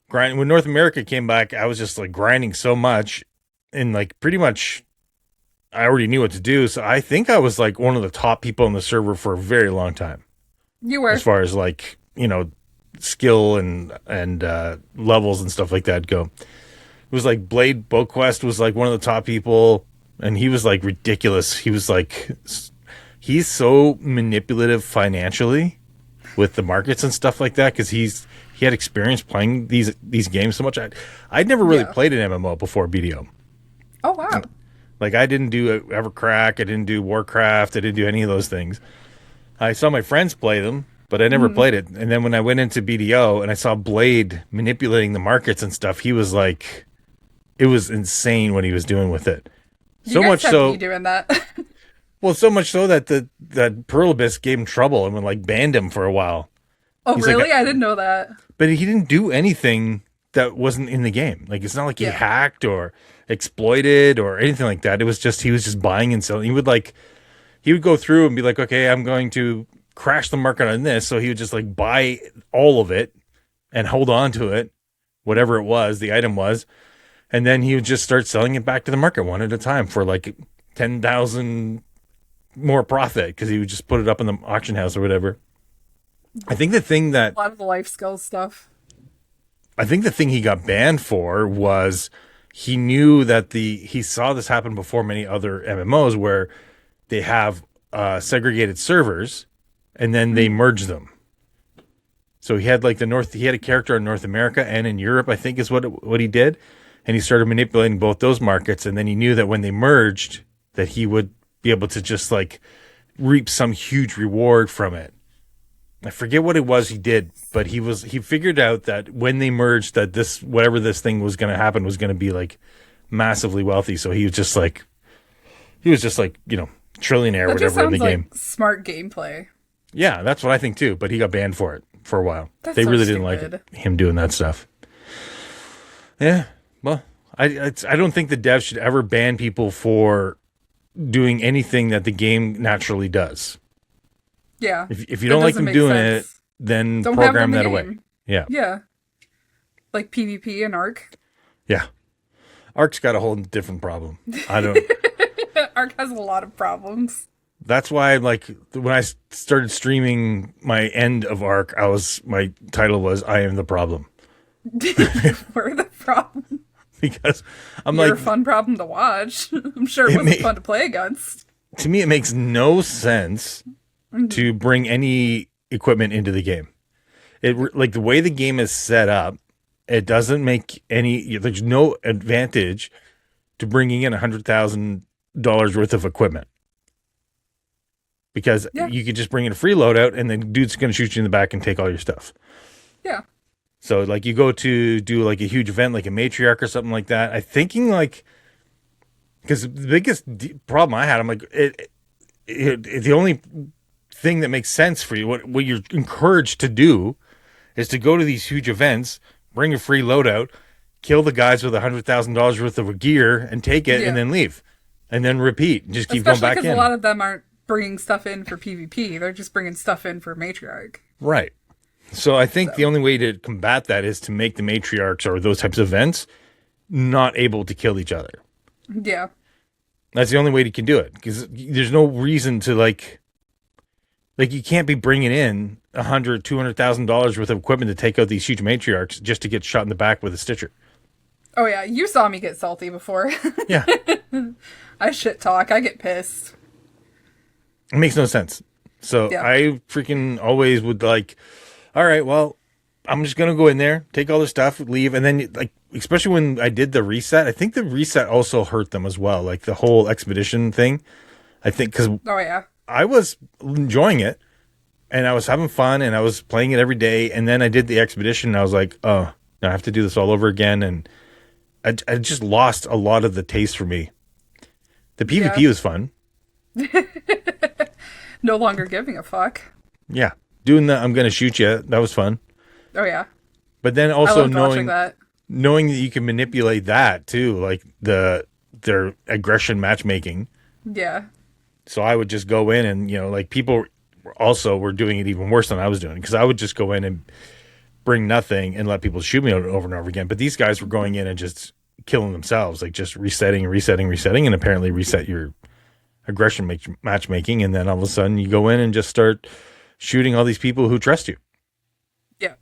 grinding. When North America came back, I was just like grinding so much, and like pretty much I already knew what to do. So I think I was like one of the top people on the server for a very long time, You were. as far as like, skill and levels and stuff like that go. It was like Blade Boquest was like one of the top people, and he was like ridiculous. He was like, he's so manipulative financially with the markets and stuff like that, because he had experience playing these games so much. I'd never really Yeah. played an MMO before BDO. Oh, wow. Like, I didn't do Evercrack, I didn't do Warcraft, I didn't do any of those things. I saw my friends play them, but I never played it. And then when I went into BDO and I saw Blade manipulating the markets and stuff, he was like, it was insane what he was doing with it. So You guys much have so, to be doing that. well, so much so that that Pearl Abyss gave him trouble and like banned him for a while. Oh, He's like, really? I didn't know that. But he didn't do anything that wasn't in the game. Like, it's not like he Yeah. hacked or exploited or anything like that. It was just, he was just buying and selling. He would go through and be like, okay, I'm going to crash the market on this. So he would just like buy all of it and hold on to it, whatever it was, the item was. And then he would just start selling it back to the market one at a time for like 10,000 more profit, because he would just put it up in the auction house or whatever. I think the thing A lot of the life skills stuff. he got banned for was he knew that he saw this happen before many other MMOs where they have segregated servers and then they merge them. So he had like he had a character in North America and in Europe, I think is what he did. And he started manipulating both those markets. And then he knew that when they merged, that he would be able to just like reap some huge reward from it. I forget what it was he did, but he figured out that when they merged, that whatever this thing was going to happen was going to be like massively wealthy. So he was just like, trillionaire, That whatever just in sounds the game. like smart gameplay. Yeah, that's what I think too. But he got banned for it for a while. That's They so really didn't stupid. like him doing that stuff. Yeah, well, I don't think the devs should ever ban people for doing anything that the game naturally does. Yeah. If you That don't like doesn't them make doing sense. it, then Don't have program them that in the away. game. Yeah, Yeah. Like PvP and Arc. yeah. Ark's got a whole different problem. I don't. Arc has a lot of problems. That's why, like, when I started streaming my end of Arc, my title was "I am the problem," We're the problem. because I'm You're like, a fun problem to watch. I'm sure it It wasn't may- fun to play against. to me, it makes no sense to bring any equipment into the game. Like the way the game is set up, it doesn't make any. There's no advantage to bringing in $100,000 worth of equipment, because Yeah. you could just bring in a free loadout and then dude's going to shoot you in the back and take all your stuff. Yeah. So like you go to do like a huge event like a matriarch or something like that. I'm thinking like, because the biggest problem I had, I'm like, the only thing that makes sense for you, what you're encouraged to do, is to go to these huge events, bring a free loadout, kill the guys with $100,000 worth of gear, and take it, Yeah. and then leave, and then repeat, and just keep Especially going back because in. a lot of them aren't bringing stuff in for PvP. They're just bringing stuff in for Matriarch. Right. So I think the only way to combat that is to make the matriarchs or those types of events not able to kill each other. Yeah. That's the only way you can do it, because there's no reason to like you can't be bringing in $200,000 worth of equipment to take out these huge matriarchs just to get shot in the back with a stitcher. Oh, yeah. You saw me get salty before. Yeah, I shit talk. I get pissed. it makes no sense. So Yeah. I freaking always would like, all right, well, I'm just gonna go in there, take all the stuff, leave, and then like, especially when I did the reset, I think the reset also hurt them as well, like the whole expedition thing. I think because Oh, yeah. I was enjoying it, and I was having fun, and I was playing it every day. And then I did the expedition, and I was like, oh, now I have to do this all over again. And I just lost a lot of the taste for me. The PvP was fun. No longer giving a fuck. Yeah. Doing the I'm going to shoot you, that was fun. Oh, yeah. But then I also loved watching that. knowing that you can manipulate that too, like their aggression matchmaking. Yeah. So I would just go in and, like people also were doing it even worse than I was doing, because I would just go in and bring nothing and let people shoot me over and over again. But these guys were going in and just killing themselves, like just resetting, and apparently reset your aggression matchmaking. And then all of a sudden you go in and just start shooting all these people who trust you. Yeah.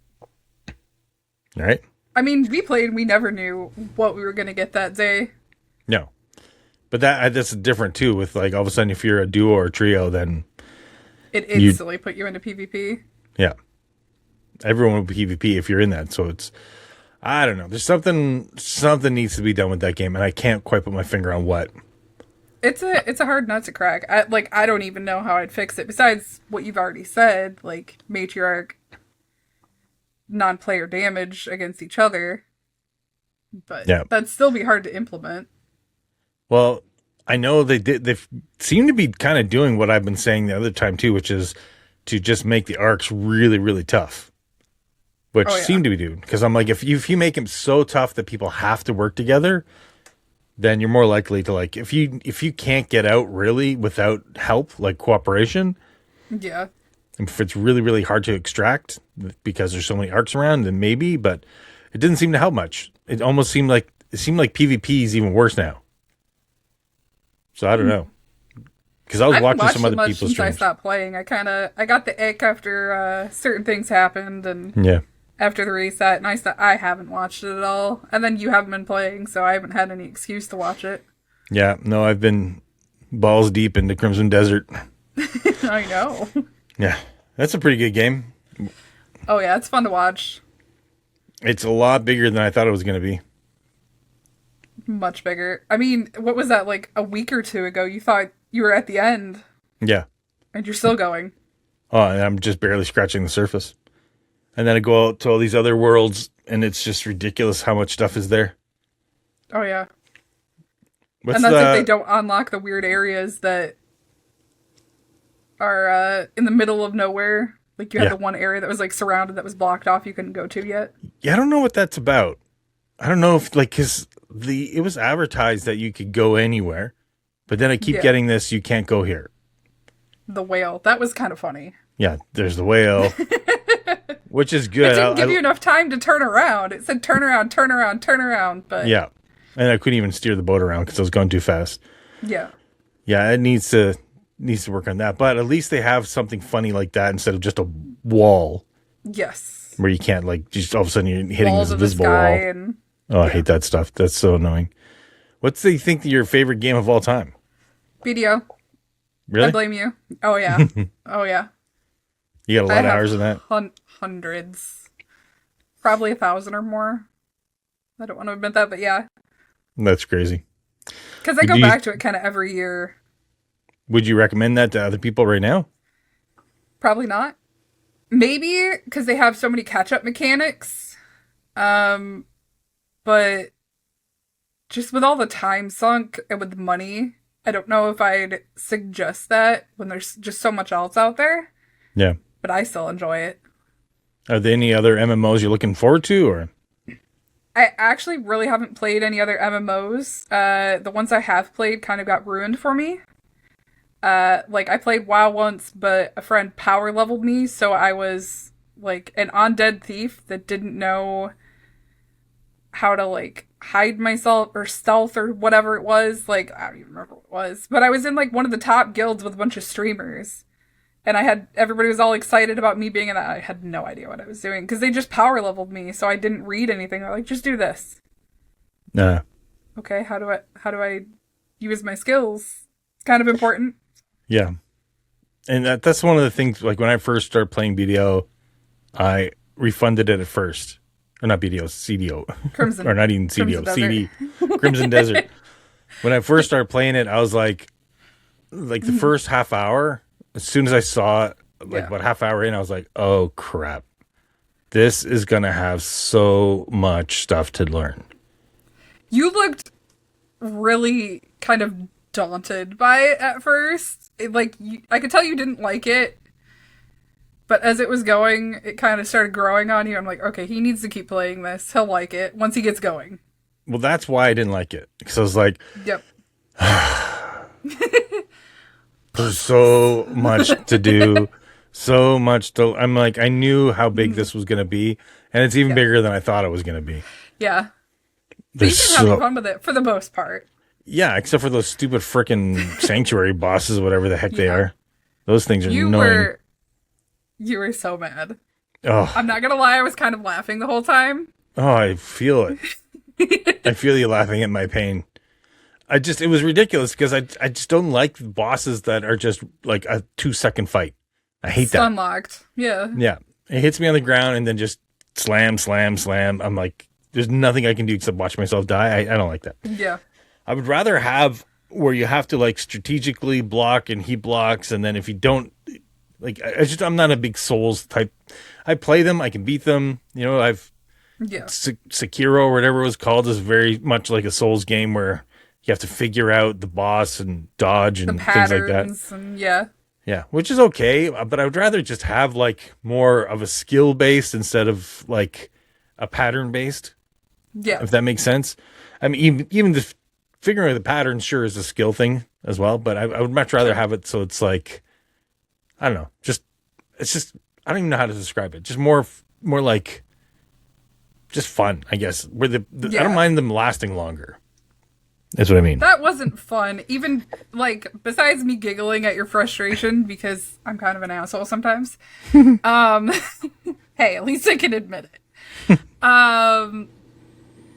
All right. I mean, we never knew what we were going to get that day. No. But that's different too, with like all of a sudden if you're a duo or a trio, then it instantly put you into PvP. Yeah. Everyone will be PvP if you're in that. So I don't know. There's something needs to be done with that game, and I can't quite put my finger on what. It's a hard nut to crack. I don't even know how I'd fix it. Besides what you've already said, like matriarch, non-player damage against each other. But that'd still be hard to implement. Well, I know they seem to be kind of doing what I've been saying the other time too, which is to just make the arcs really, really tough. Which seem to be doing, because I'm like, if you make them so tough that people have to work together, then you're more likely to, like, if you can't get out really without help, like cooperation. Yeah. If it's really, really hard to extract because there's so many arcs around, then maybe, but it didn't seem to help much. It almost seemed like PvP is even worse now. So I don't know. Because I was watching some other people's streams. Since I stopped playing, I got the ick after certain things happened, and after the reset, and I haven't watched it at all. And then you haven't been playing, so I haven't had any excuse to watch it. Yeah, no, I've been balls deep into Crimson Desert. I know. Yeah, that's a pretty good game. Oh yeah, it's fun to watch. It's a lot bigger than I thought it was going to be. Much bigger. I mean, what was that, like a week or two ago? You thought you were at the end. Yeah. And you're still going. Oh, and I'm just barely scratching the surface. And then I go out to all these other worlds, and it's just ridiculous how much stuff is there. Oh, yeah. And that's if they don't unlock the weird areas that are in the middle of nowhere. Like, you had the one area that was, like, surrounded that was blocked off you couldn't go to yet. Yeah, I don't know what that's about. I don't know if, like, because it was advertised that you could go anywhere, but then I keep getting this, you can't go here. The whale. That was kind of funny. Yeah, there's the whale, which is good. It didn't give you enough time to turn around. It said turn around, turn around, turn around, but... Yeah, and I couldn't even steer the boat around because I was going too fast. Yeah. Yeah, it needs to work on that, but at least they have something funny like that instead of just a wall. Yes. Where you can't, like, just all of a sudden you're hitting this invisible wall. I hate that stuff. That's so annoying. What's do you think your favorite game of all time? Video. Really? I blame you. Oh, yeah. Oh, yeah. You got a lot of hours in that? Hundreds. Probably 1,000 or more. I don't want to admit that, but yeah. That's crazy. Because I go back to it kind of every year. Would you recommend that to other people right now? Probably not. Maybe because they have so many catch-up mechanics. But just with all the time sunk and with the money, I don't know if I'd suggest that when there's just so much else out there. Yeah. But I still enjoy it. Are there any other MMOs you're looking forward to, or? I actually really haven't played any other MMOs. The ones I have played kind of got ruined for me. Like, I played WoW once, but a friend power leveled me, so I was, like, an undead thief that didn't know how to, like, hide myself or stealth or whatever it was. Like, I don't even remember what it was. But I was in, like, one of the top guilds with a bunch of streamers. And everybody was all excited about me being in that. I had no idea what I was doing because they just power leveled me, so I didn't read anything. They're like, just do this. Nah. Okay, how do I use my skills? It's kind of important. Yeah. And that's one of the things, like, when I first started playing BDO, I refunded it at first. Or not BDO, CDO. Crimson. Or not even CDO, CD. Crimson Desert. When I first started playing it, I was like the first half hour, as soon as I saw like about half hour in, I was like, oh crap, this is gonna have so much stuff to learn. You looked really kind of daunted by it at first. I could tell you didn't like it, but as it was going, it kind of started growing on you. I'm like, okay, he needs to keep playing this. He'll like it once he gets going. Well, that's why I didn't like it, because I was like, Yep. there's so much to do, so much to. I'm like, I knew how big this was gonna be, and it's even bigger than I thought it was gonna be. Yeah. But you've been having fun with it for the most part. Yeah, except for those stupid frickin' sanctuary bosses, whatever the heck they are. Those things are annoying. You were so mad. Oh. I'm not gonna lie, I was kind of laughing the whole time. Oh, I feel it. I feel you laughing at my pain. It was ridiculous because I just don't like bosses that are just like a 2-second fight. I hate that. Unlocked. Yeah. Yeah. It hits me on the ground and then just slam, slam, slam. I'm like, there's nothing I can do except watch myself die. I don't like that. Yeah. I would rather have where you have to like strategically block and he blocks. And then if you don't, like, I'm not a big Souls type. I play them. I can beat them. You know, Sekiro or whatever it was called is very much like a Souls game where you have to figure out the boss and dodge and things like that. And yeah, which is okay, but I would rather just have like more of a skill based instead of like a pattern based. Yeah, if that makes sense. I mean, even the figuring out the pattern sure is a skill thing as well, but I would much rather have it so it's like, I don't know, it's just I don't even know how to describe it. Just more like just fun, I guess. Where I don't mind them lasting longer. That's what I mean. That wasn't fun. Even, like, besides me giggling at your frustration, because I'm kind of an asshole sometimes. Hey, at least I can admit it.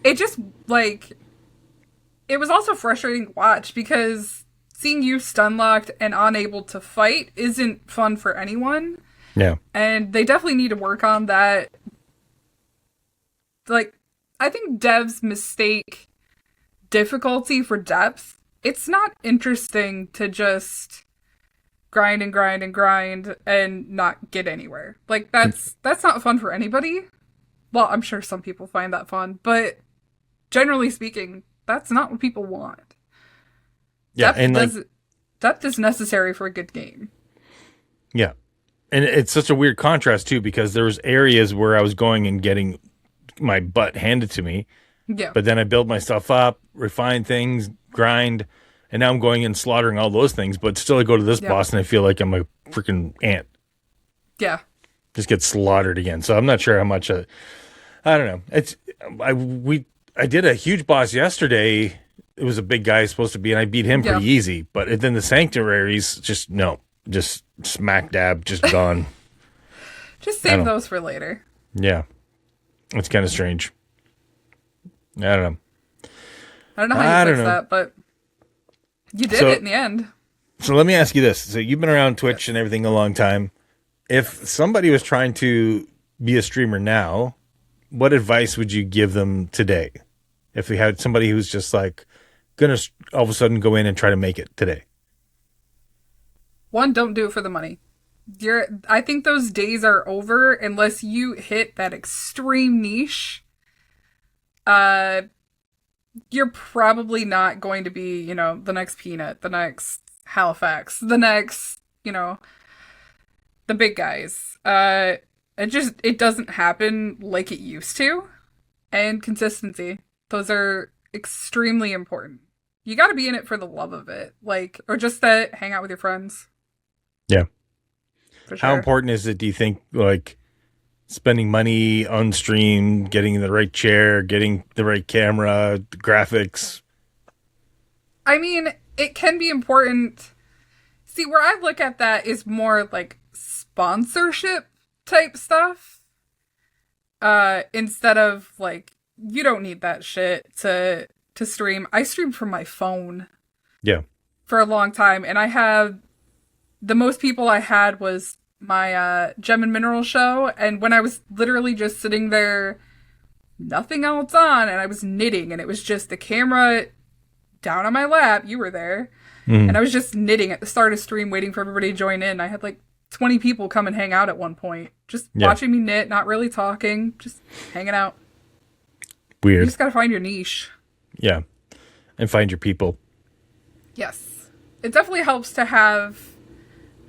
It just, like, it was also frustrating to watch because seeing you stun locked and unable to fight isn't fun for anyone. Yeah. And they definitely need to work on that. Like, I think devs mistake difficulty for depth. It's not interesting to just grind and grind and grind and not get anywhere. Like that's not fun for anybody. Well, I'm sure some people find that fun, but generally speaking, that's not what people want. Yeah, depth is necessary for a good game. Yeah. And it's such a weird contrast too, because there was areas where I was going and getting my butt handed to me. Yeah. But then I build my stuff up, refine things, grind, and now I'm going and slaughtering all those things. But still, I go to this boss and I feel like I'm a freaking ant. Yeah. Just get slaughtered again. So I'm not sure how much. I don't know. I did a huge boss yesterday. It was a big guy supposed to be, and I beat him pretty easy. But then the sanctuaries, just smack dab, just gone. Just save those for later. Yeah, it's kind of strange. I don't know. I don't know how you fix that, but you did it in the end. So let me ask you this. So you've been around Twitch and everything a long time. If somebody was trying to be a streamer now, what advice would you give them today? If we had somebody who's just like going to all of a sudden go in and try to make it today. One, don't do it for the money. I think those days are over unless you hit that extreme niche. You're probably not going to be, the next Peanut, the next Halifax, the next, the big guys. It doesn't happen like it used to. And consistency. Those are extremely important. You got to be in it for the love of it, or just to hang out with your friends. Yeah. For sure. How important is it, do you think, spending money on stream, getting the right chair, getting the right camera, the graphics? I mean, it can be important. See, where I look at that is more like sponsorship type stuff. Instead of you don't need that shit to stream. I stream from my phone. Yeah. For a long time, and the most people I had was my Gem and Mineral show, and when I was literally just sitting there, nothing else on, and I was knitting, and it was just the camera down on my lap, you were there, and I was just knitting at the start of stream, waiting for everybody to join in. I had 20 people come and hang out at one point. Just Yeah. watching me knit, not really talking, just hanging out. You Weird. just gotta find your niche. Yeah. And find your people. Yes. It definitely helps to have,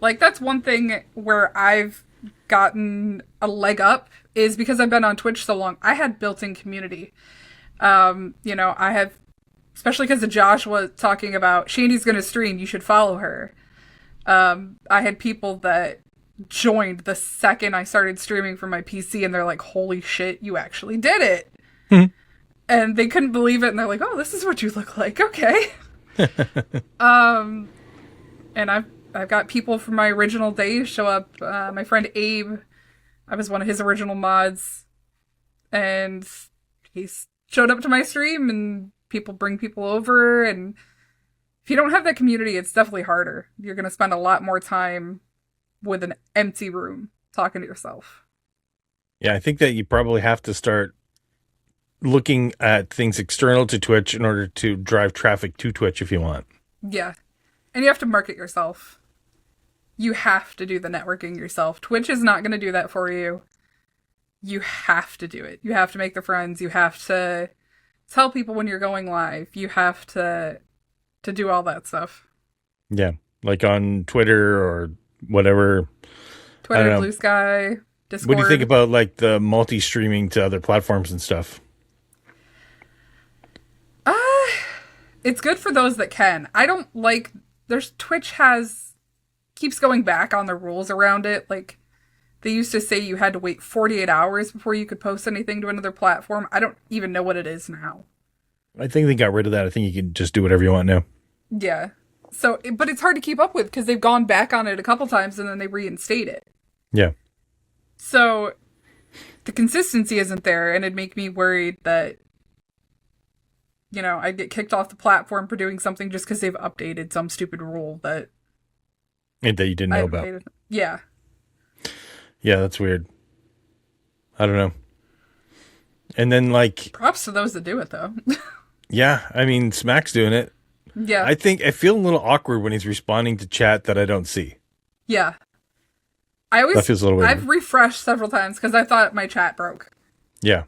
like, that's one thing where I've gotten a leg up is because I've been on Twitch so long. I had built-in community. I have, especially because of Joshua talking about Shandee's going to stream, you should follow her. I had people that joined the second I started streaming from my PC, and they're like, holy shit, you actually did it. And they couldn't believe it, and they're like, oh, this is what you look like. Okay. And I've got people from my original days show up. My friend Abe, I was one of his original mods, and he showed up to my stream, and people bring people over, and if you don't have that community, it's definitely harder. You're going to spend a lot more time with an empty room talking to yourself. Yeah, I think that you probably have to start looking at things external to Twitch in order to drive traffic to Twitch if you want. Yeah. And you have to market yourself. You have to do the networking yourself. Twitch is not going to do that for you. You have to do it. You have to make the friends. You have to tell people when you're going live. You have to do all that stuff. Yeah, like on Twitter or whatever. Twitter, Blue Sky, Discord. What do you think about like the multi-streaming to other platforms and stuff? It's good for those that can. I don't like. Twitch keeps going back on the rules around it. Like, they used to say you had to wait 48 hours before you could post anything to another platform. I don't even know what it is now. I think they got rid of that. I think you can just do whatever you want now. Yeah. So, but it's hard to keep up with because they've gone back on it a couple times and then they reinstate it. Yeah. So the consistency isn't there, and it'd make me worried that, I'd get kicked off the platform for doing something just because they've updated some stupid rule that you didn't know about. Yeah. Yeah, that's weird. I don't know. And then, like... Props to those that do it, though. Yeah, I mean, Smack's doing it. Yeah. I feel a little awkward when he's responding to chat that I don't see. Yeah. That feels a little weird. I've refreshed several times because I thought my chat broke. Yeah.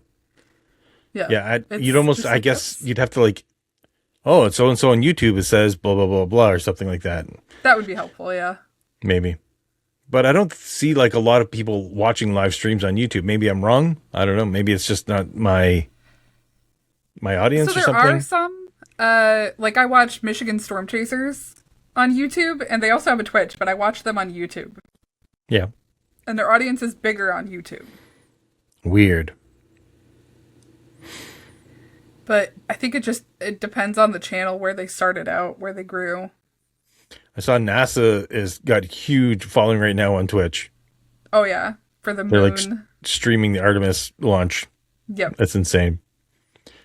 Yeah. Yeah, you'd almost, I guess, you'd have to like, oh, it's so-and-so on YouTube, it says blah, blah, blah, blah, or something like that. That would be helpful, yeah. Maybe. But I don't see like a lot of people watching live streams on YouTube. Maybe I'm wrong. I don't know. Maybe it's just not my audience or something. So there are some, like I watch Michigan Storm Chasers on YouTube, and they also have a Twitch, but I watch them on YouTube. Yeah. And their audience is bigger on YouTube. Weird. But I think it depends on the channel where they started out, where they grew. I saw NASA has got huge following right now on Twitch. Oh yeah, for the moon. They're like streaming the Artemis launch. Yep. That's insane.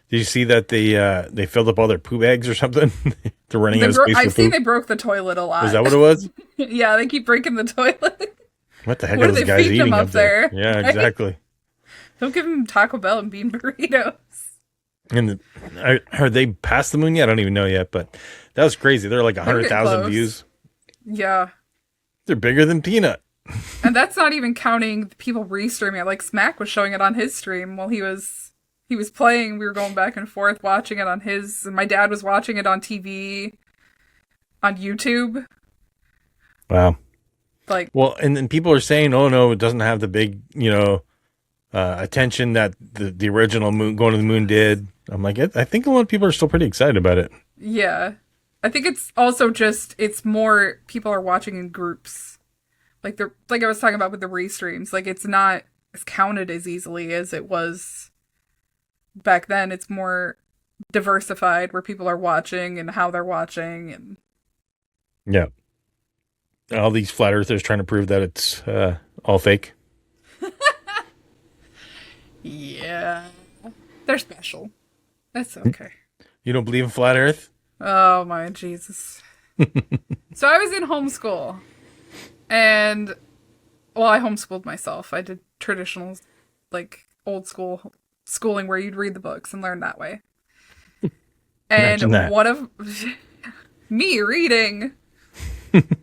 Did you see that they filled up all their poo bags or something? They're running out of space. I've seen they broke the toilet a lot. Is that what it was? Yeah, they keep breaking the toilet. What the heck are those guys eating up there? Yeah, exactly. Don't give them Taco Bell and bean burritos. And are they past the moon yet? I don't even know yet, but that was crazy. They're like 100,000 views. Yeah. They're bigger than Peanut. And that's not even counting the people restreaming it. Like Smack was showing it on his stream while he was playing. We were going back and forth watching it on his, and my dad was watching it on TV, on YouTube. Wow. Like, well, and then people are saying, oh no, it doesn't have the big, attention that the original moon going to the moon did. I'm like, I think a lot of people are still pretty excited about it. Yeah. I think it's also just, it's more people are watching in groups. Like I was talking about with the restreams, like it's not as counted as easily as it was back then. It's more diversified where people are watching and how they're watching. And yeah. All these flat earthers trying to prove that it's all fake. Yeah. They're special. That's okay. You don't believe in flat earth? Oh my Jesus. So I was in homeschool. And, well, I homeschooled myself. I did traditional, like, old school schooling where you'd read the books and learn that way. And one of me reading.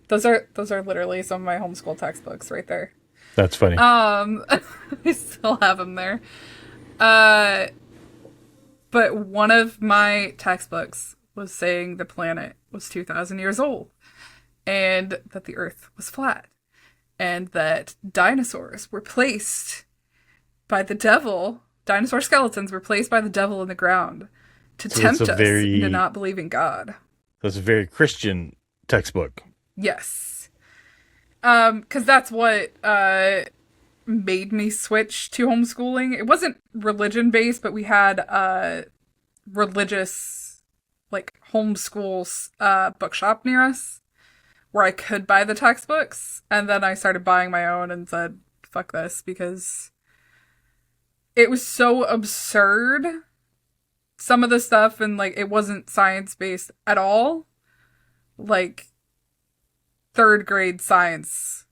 Those are literally some of my homeschool textbooks right there. That's funny. I still have them there. Uh, but one of my textbooks was saying the planet was 2,000 years old and that the Earth was flat and that dinosaurs were placed by the devil. Dinosaur skeletons were placed by the devil in the ground to So tempt us into not believing God. that's a very Christian textbook. Yes. Because that's what made me switch to homeschooling. It wasn't religion based, but we had religious like homeschool bookshop near us where I could buy the textbooks, and then I started buying my own and said, "Fuck this," because it was so absurd. Some of the stuff, and like it wasn't science based at all. Like third grade science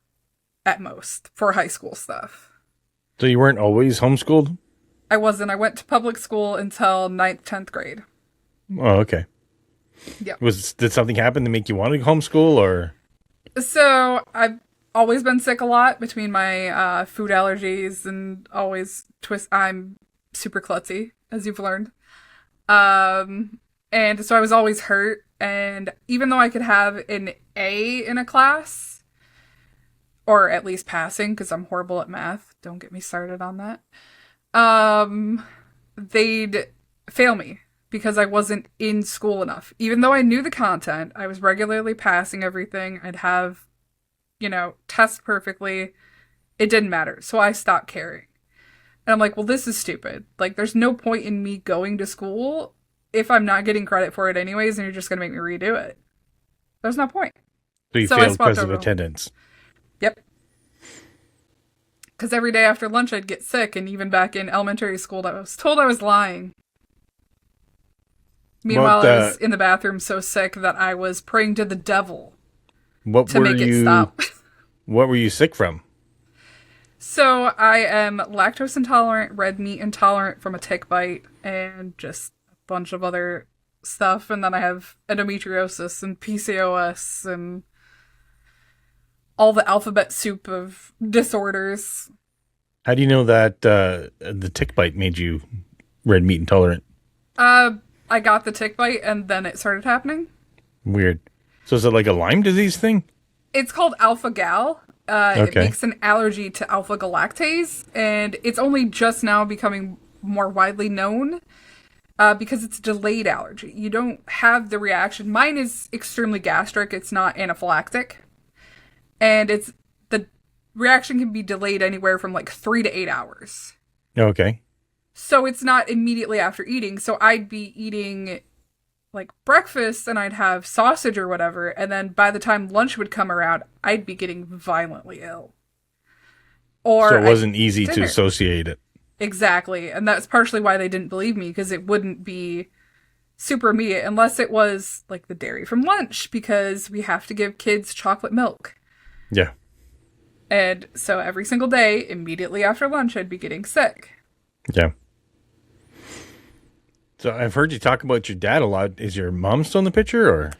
at most for high school stuff. So you weren't always homeschooled? I wasn't. I went to public school until 9th, 10th grade. Oh, okay. Yeah. Did something happen to make you want to homeschool, or? So I've always been sick a lot between my food allergies and always I'm super klutzy, as you've learned. And so I was always hurt. And even though I could have an A in a class, or at least passing, because I'm horrible at math, don't get me started on that, they'd fail me because I wasn't in school enough. Even though I knew the content, I was regularly passing everything. I'd have, test perfectly. It didn't matter. So I stopped caring. And I'm like, well, this is stupid. Like, there's no point in me going to school if I'm not getting credit for it anyways, and you're just going to make me redo it. There's no point. So you failed because of attendance. Yep. Because every day after lunch I'd get sick, and even back in elementary school I was told I was lying. Meanwhile, I was in the bathroom so sick that I was praying to the devil to make it stop. What were you sick from? So I am lactose intolerant, red meat intolerant from a tick bite, and just a bunch of other stuff. And then I have endometriosis and PCOS and all the alphabet soup of disorders. How do you know that the tick bite made you red meat intolerant? I got the tick bite and then it started happening. Weird. So is it like a Lyme disease thing? It's called alpha-gal. Okay. It makes an allergy to alpha-galactase, and it's only just now becoming more widely known because it's a delayed allergy. You don't have the reaction. Mine is extremely gastric. It's not anaphylactic. And the reaction can be delayed anywhere from like 3 to 8 hours. Okay. So it's not immediately after eating. So I'd be eating like breakfast and I'd have sausage or whatever. And then by the time lunch would come around, I'd be getting violently ill. Or so it wasn't easy to associate it. Exactly. And that's partially why they didn't believe me, because it wouldn't be super immediate unless it was like the dairy from lunch, because we have to give kids chocolate milk. Yeah. And so every single day, immediately after lunch, I'd be getting sick. Yeah. So I've heard you talk about your dad a lot. Is your mom still in the picture, or?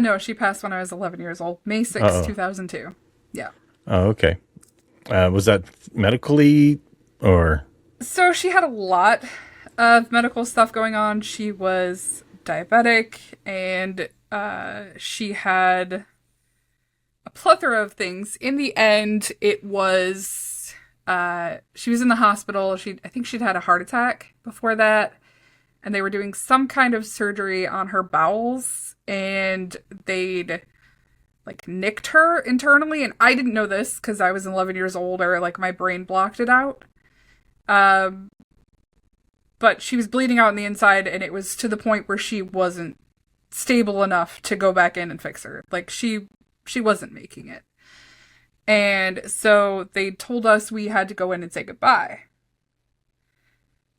No, she passed when I was 11 years old. May 6th, 2002. Yeah. Oh, okay. Was that medically, or? So she had a lot of medical stuff going on. She was diabetic, and she had a plethora of things. In the end, it was she was in the hospital. I think she'd had a heart attack before that, and they were doing some kind of surgery on her bowels, and they'd like nicked her internally, and I didn't know this because I was 11 years old, or like my brain blocked it out. But she was bleeding out on the inside, and it was to the point where she wasn't stable enough to go back in and fix her. Like she wasn't making it. And so they told us we had to go in and say goodbye.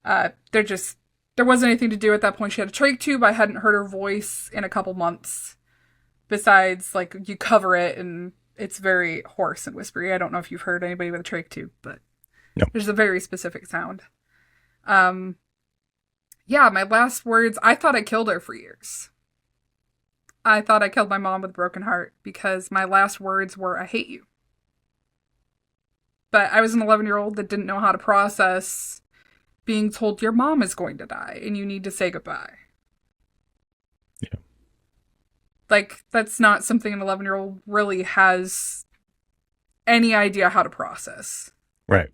There wasn't anything to do at that point. She had a trach tube. I hadn't heard her voice in a couple months. Besides, like, you cover it and it's very hoarse and whispery. I don't know if you've heard anybody with a trach tube, but no. There's a very specific sound. Yeah, my last words, I thought I killed her for years. I thought I killed my mom with a broken heart because my last words were, I hate you. But I was an 11-year-old that didn't know how to process being told your mom is going to die and you need to say goodbye. Yeah. Like, that's not something an 11-year-old really has any idea how to process. Right.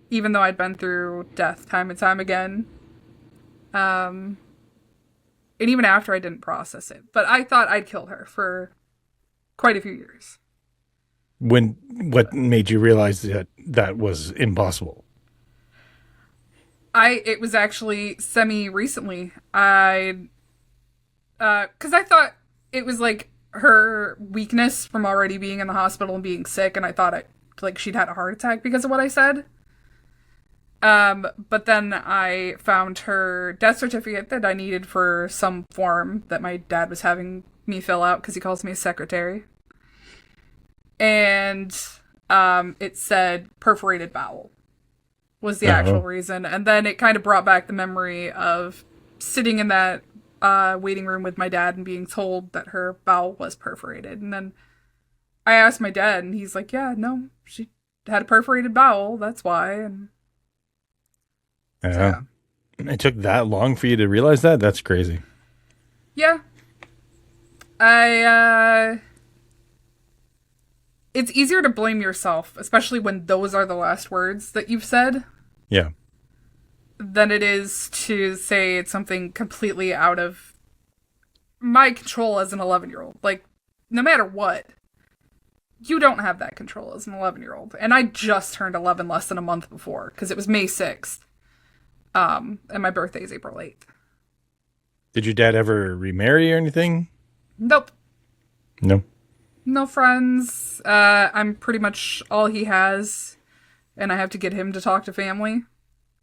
Even though I'd been through death time and time again. And even after I didn't process it. But I thought I'd killed her for quite a few years. What made you realize that that was impossible? It was actually semi-recently. Because I thought it was like her weakness from already being in the hospital and being sick, and I thought she'd had a heart attack because of what I said. But then I found her death certificate that I needed for some form that my dad was having me fill out because he calls me a secretary. And it said perforated bowel was the actual reason. And then it kind of brought back the memory of sitting in that waiting room with my dad and being told that her bowel was perforated. And then I asked my dad, and he's like, yeah, no, she had a perforated bowel. That's why. And yeah. It took that long for you to realize that? That's crazy. Yeah. It's easier to blame yourself, especially when those are the last words that you've said. Yeah. Than it is to say it's something completely out of my control as an 11-year-old. Like, no matter what, you don't have that control as an 11-year-old. And I just turned 11 less than a month before, because it was May 6th. And my birthday is April 8th. Did your dad ever remarry or anything? Nope. No. No friends. I'm pretty much all he has, and I have to get him to talk to family,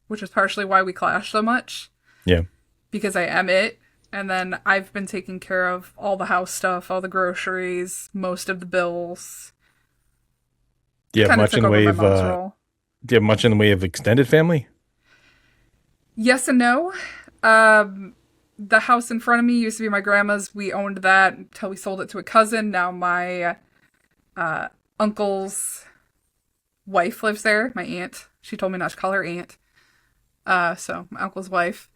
which is partially why we clash so much. Yeah. Because I am it, and then I've been taking care of all the house stuff, all the groceries, most of the bills. Do you have much in the way of do you have much in the way of extended family? Yes and no. The house in front of me used to be my grandma's. We owned that until we sold it to a cousin. Now my uncle's wife lives there. My aunt. She told me not to call her aunt. So my uncle's wife.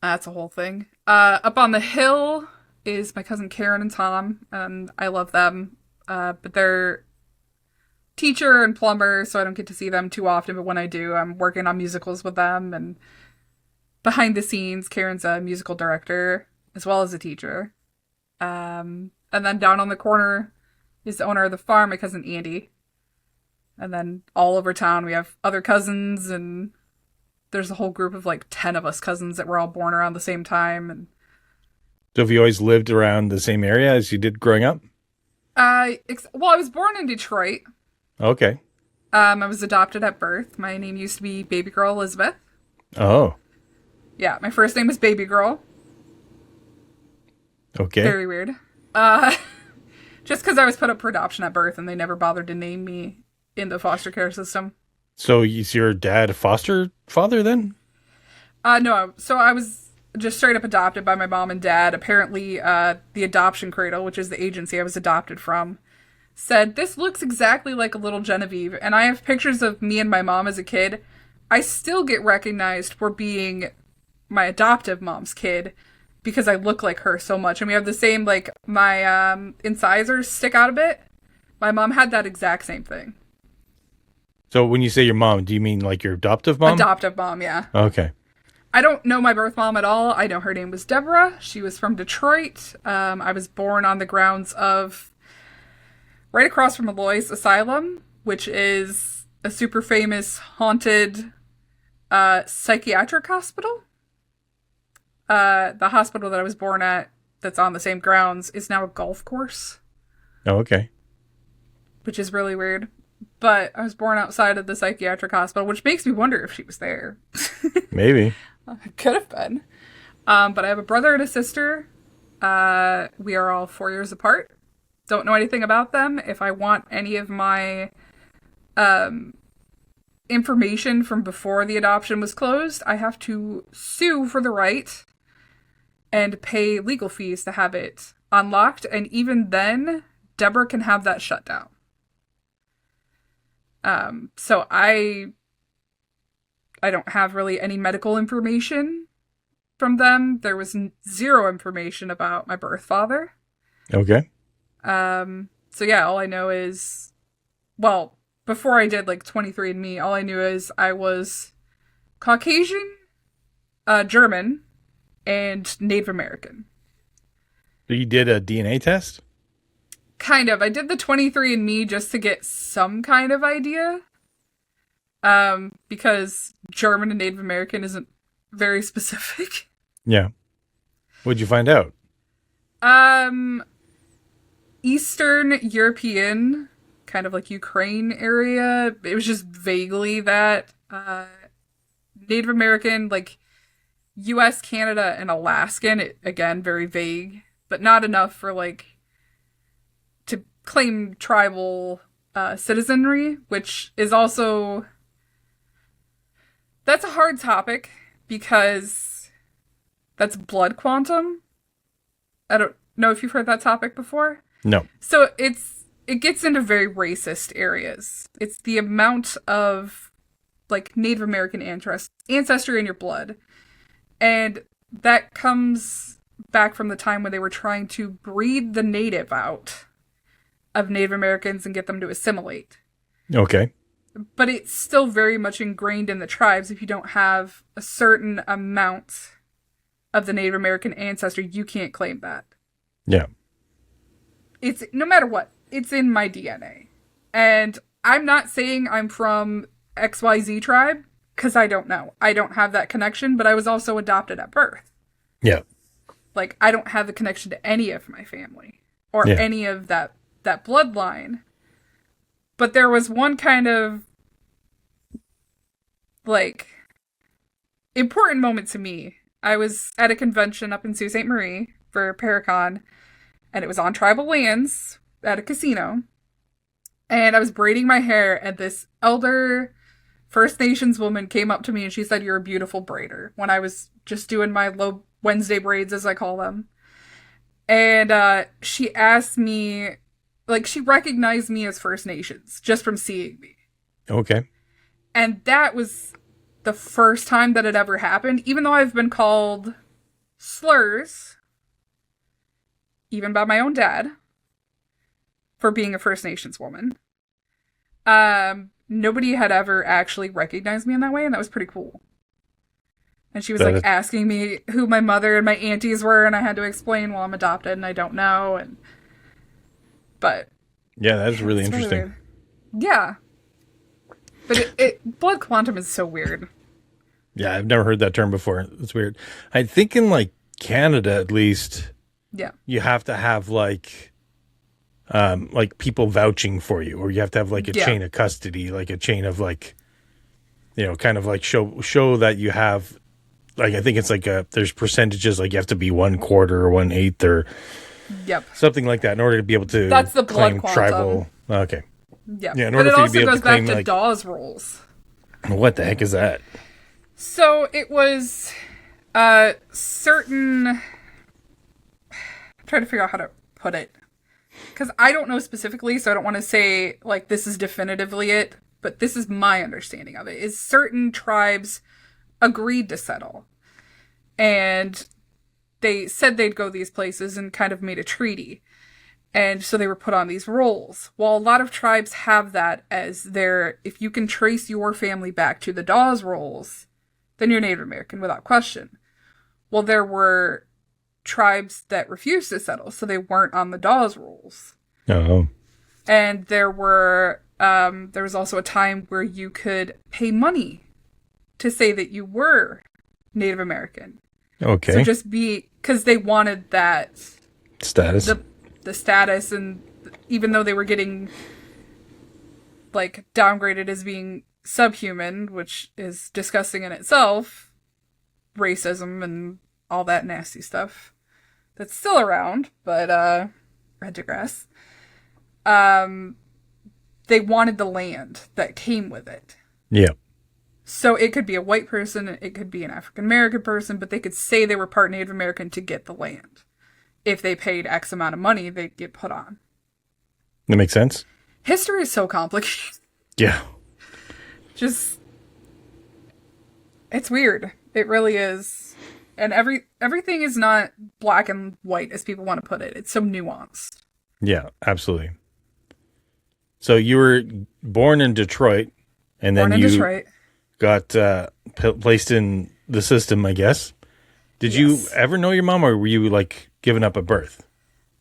That's a whole thing. Up on the hill is my cousin Karen and Tom, and I love them. But they're teacher and plumber, so I don't get to see them too often. But when I do, I'm working on musicals with them, and behind the scenes, Karen's a musical director as well as a teacher. And then down on the corner is the owner of the farm, my cousin Andy. And then all over town, we have other cousins, and there's a whole group of like 10 of us cousins that were all born around the same time. And so have you always lived around the same area as you did growing up? I was born in Detroit. Okay. I was adopted at birth. My name used to be Baby Girl Elizabeth. Oh. Yeah, my first name was Baby Girl. Okay. Very weird. Just because I was put up for adoption at birth and they never bothered to name me in the foster care system. So is your dad a foster father then? No. So I was just straight up adopted by my mom and dad. Apparently, the Adoption Cradle, which is the agency I was adopted from, said, this looks exactly like a little Genevieve. And I have pictures of me and my mom as a kid. I still get recognized for being my adoptive mom's kid because I look like her so much. And we have the same, like, my incisors stick out a bit. My mom had that exact same thing. So when you say your mom, do you mean like your adoptive mom? Adoptive mom, yeah. Okay. I don't know my birth mom at all. I know her name was Deborah. She was from Detroit. I was born on the grounds of right across from Aloy's Asylum, which is a super famous haunted psychiatric hospital. The hospital that I was born at that's on the same grounds is now a golf course. Oh, okay. Which is really weird. But I was born outside of the psychiatric hospital, which makes me wonder if she was there. Maybe. Could have been. But I have a brother and a sister. We are all 4 years apart. Don't know anything about them. If I want any of my information from before the adoption was closed, I have to sue for the right and pay legal fees to have it unlocked, and even then, Deborah can have that shut down. So I don't have really any medical information from them. There was zero information about my birth father. Okay. So yeah, all I know is, well, before I did like 23andMe, all I knew is I was Caucasian, German, and Native American. So you did a DNA test? Kind of. I did the 23andMe just to get some kind of idea. Because German and Native American isn't very specific. Yeah. What'd you find out? Eastern European, kind of like Ukraine area. It was just vaguely that. Native American, like US, Canada, and Alaskan. It, again, very vague, but not enough for like to claim tribal citizenry, which is also, that's a hard topic because that's blood quantum. I don't know if you've heard that topic before. No. So it gets into very racist areas. It's the amount of like Native American ancestry in your blood. And that comes back from the time when they were trying to breed the native out of Native Americans and get them to assimilate. Okay. But it's still very much ingrained in the tribes. If you don't have a certain amount of the Native American ancestry, you can't claim that. Yeah. It's, no matter what, it's in my DNA. And I'm not saying I'm from XYZ tribe, because I don't know. I don't have that connection, but I was also adopted at birth. Yeah. Like, I don't have a connection to any of my family or any of that bloodline. But there was one kind of, like, important moment to me. I was at a convention up in Sault Ste. Marie for Paracon, and it was on tribal lands at a casino. And I was braiding my hair, and this elder First Nations woman came up to me and she said, "You're a beautiful braider," when I was just doing my low Wednesday braids, as I call them. And she asked me, like, she recognized me as First Nations just from seeing me. Okay. And that was the first time that it ever happened, even though I've been called slurs, even by my own dad, for being a First Nations woman. Nobody had ever actually recognized me in that way, and that was pretty cool. And she was like asking me who my mother and my aunties were, and I had to explain, well, I'm adopted and I don't know. But yeah, that's really interesting. Really, yeah. But blood quantum is so weird. Yeah, I've never heard that term before. It's weird. I think in like Canada, at least, you have to have like people vouching for you, or you have to have like a chain of custody, like a chain of like, kind of like show that you have, like, I think it's like there's percentages, like you have to be 1/4 or 1/8 or something like that in order to be able to that's the claim blood tribal. Okay. Yeah. Yeah. In but order it for you to also be able goes to claim back to like Dawes rules. What the heck is that? So it was certain. I'm trying to figure out how to put it, because I don't know specifically, so I don't want to say like this is definitively it, but this is my understanding of it. Is certain tribes agreed to settle, and they said they'd go these places and kind of made a treaty. And so they were put on these rolls. Well, a lot of tribes have that as their, if you can trace your family back to the Dawes rolls, then you're Native American without question. Well, there were tribes that refused to settle, so they weren't on the Dawes rolls. Oh. And there was also a time where you could pay money to say that you were Native American. Okay. So just because they wanted that status. The status, and even though they were getting like downgraded as being subhuman, which is disgusting in itself, racism and all that nasty stuff that's still around, but I digress. They wanted the land that came with it. Yeah. So it could be a white person, it could be an African American person, but they could say they were part Native American to get the land. if they paid X amount of money, they'd get put on. That makes sense. History is so complicated. Yeah. Just, it's weird. It really is. And everything is not black and white as people want to put it. It's so nuanced. Yeah, absolutely. So you were born in Detroit, and then you got placed in the system, I guess. Did you ever know your mom, or were you like given up at birth?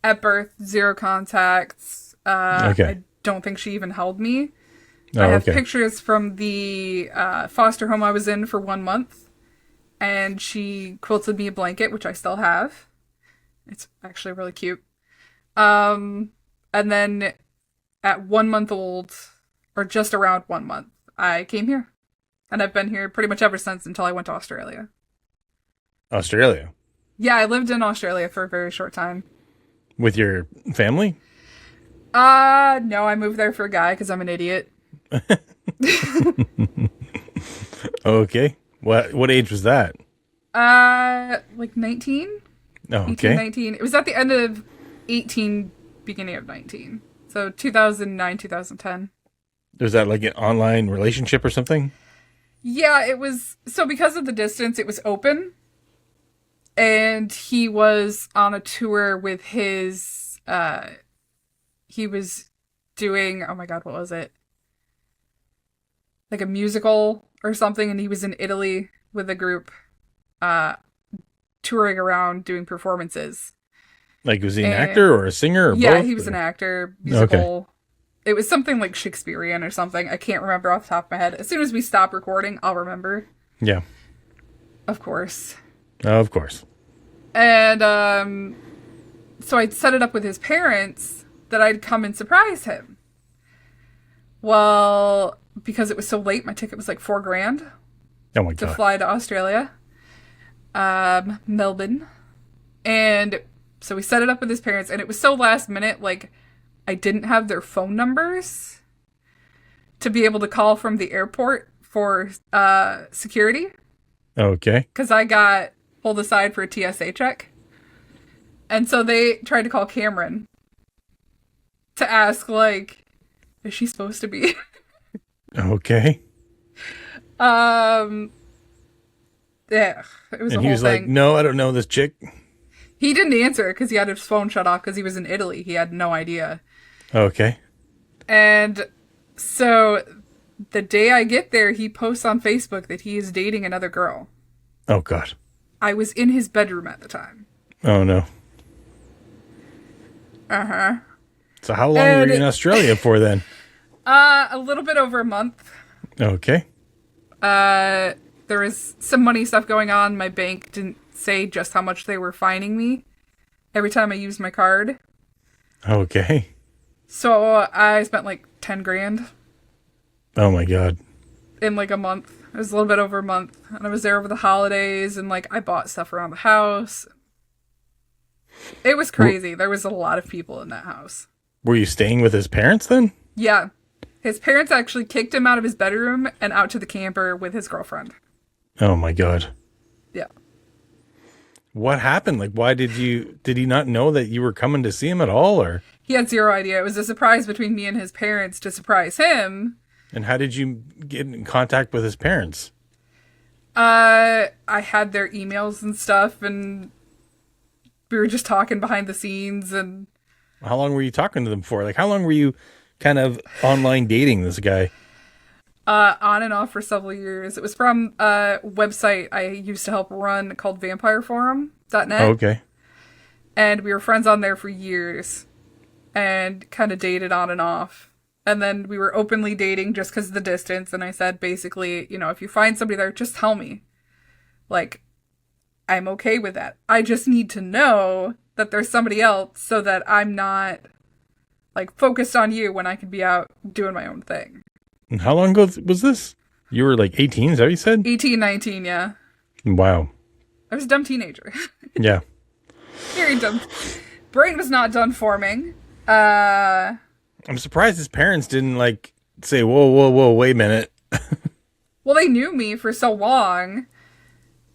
At birth, zero contacts. Okay. I don't think she even held me. I have pictures from the foster home I was in for 1 month, and she quilted me a blanket, which I still have. It's actually really cute. And then at 1 month old, or just around 1 month, I came here. And I've been here pretty much ever since until I went to Australia. Australia? Yeah, I lived in Australia for a very short time. With your family? No, I moved there for a guy because I'm an idiot. Okay. What age was that? Like 19? Oh, okay. 18, 19. It was at the end of 18, beginning of 19. So 2009, 2010. Was that like an online relationship or something? Yeah, it was. So because of the distance, it was open. And he was on a tour with his, he was doing, oh my God, what was it? Like a musical or something. And he was in Italy with a group, touring around doing performances. Like, was he an actor or a singer or yeah, both? He was an actor, musical. Okay. It was something like Shakespearean or something. I can't remember off the top of my head. As soon as we stop recording, I'll remember. Yeah. Of course. Of course. And so I'd set it up with his parents that I'd come and surprise him. Well, because it was so late, my ticket was like $4,000. Oh my God. To fly to Australia. Melbourne. And so we set it up with his parents, and it was so last minute, like, I didn't have their phone numbers to be able to call from the airport for security. Okay. Because I got pulled aside for a TSA check. And so they tried to call Cameron to ask, like, is she supposed to be? Okay. Yeah, it was a whole thing. And he was like, no, I don't know this chick. He didn't answer because he had his phone shut off because he was in Italy. He had no idea. Okay. And so the day I get there, he posts on Facebook that he is dating another girl. Oh, God. I was in his bedroom at the time. Oh, no. Uh-huh. So how long were you in Australia for then? A little bit over a month. Okay. There was some money stuff going on. My bank didn't say just how much they were fining me every time I used my card. Okay. So I spent like $10,000. Oh my God. In like a month. It was a little bit over a month. And I was there over the holidays, and like I bought stuff around the house. It was crazy. There was a lot of people in that house. Were you staying with his parents then? Yeah. His parents actually kicked him out of his bedroom and out to the camper with his girlfriend. Oh my God. Yeah. What happened? Like, why did he not know that you were coming to see him at all, or? He had zero idea. It was a surprise between me and his parents to surprise him. And how did you get in contact with his parents? I had their emails and stuff, and we were just talking behind the scenes. And how long were you talking to them for? Like, how long were you kind of online dating this guy? On and off for several years. It was from a website I used to help run called vampireforum.net. Oh, okay. And we were friends on there for years and kind of dated on and off. And then we were openly dating just because of the distance. And I said, basically, you know, if you find somebody there, just tell me. Like, I'm okay with that. I just need to know that there's somebody else so that I'm not, like, focused on you when I could be out doing my own thing. And how long ago was this? You were like 18, is that what you said? 18, 19, yeah. Wow. I was a dumb teenager. Yeah. Very dumb. Brain was not done forming. I'm surprised his parents didn't, like, say, whoa, wait a minute. Well, they knew me for so long.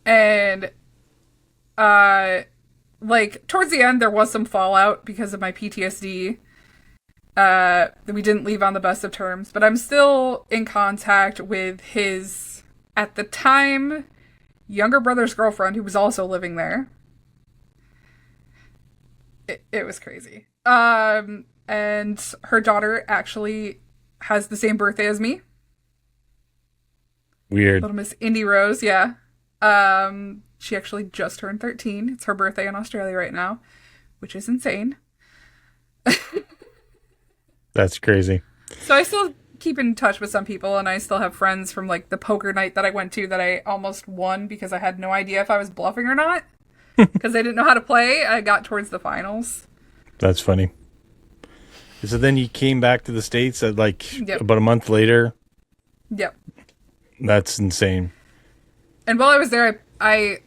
And like, towards the end, there was some fallout because of my PTSD. We didn't leave on the best of terms, but I'm still in contact with his, at the time, younger brother's girlfriend, who was also living there. It was crazy. And her daughter actually has the same birthday as me. Weird. Little Miss Indy Rose, yeah. She actually just turned 13. It's her birthday in Australia right now, which is insane. That's crazy. So I still keep in touch with some people, and I still have friends from, like, the poker night that I went to that I almost won because I had no idea if I was bluffing or not. Because I didn't know how to play. I got towards the finals. That's funny. So then you came back to the States at, like, Yep. about a month later? Yep. That's insane. And while I was there, I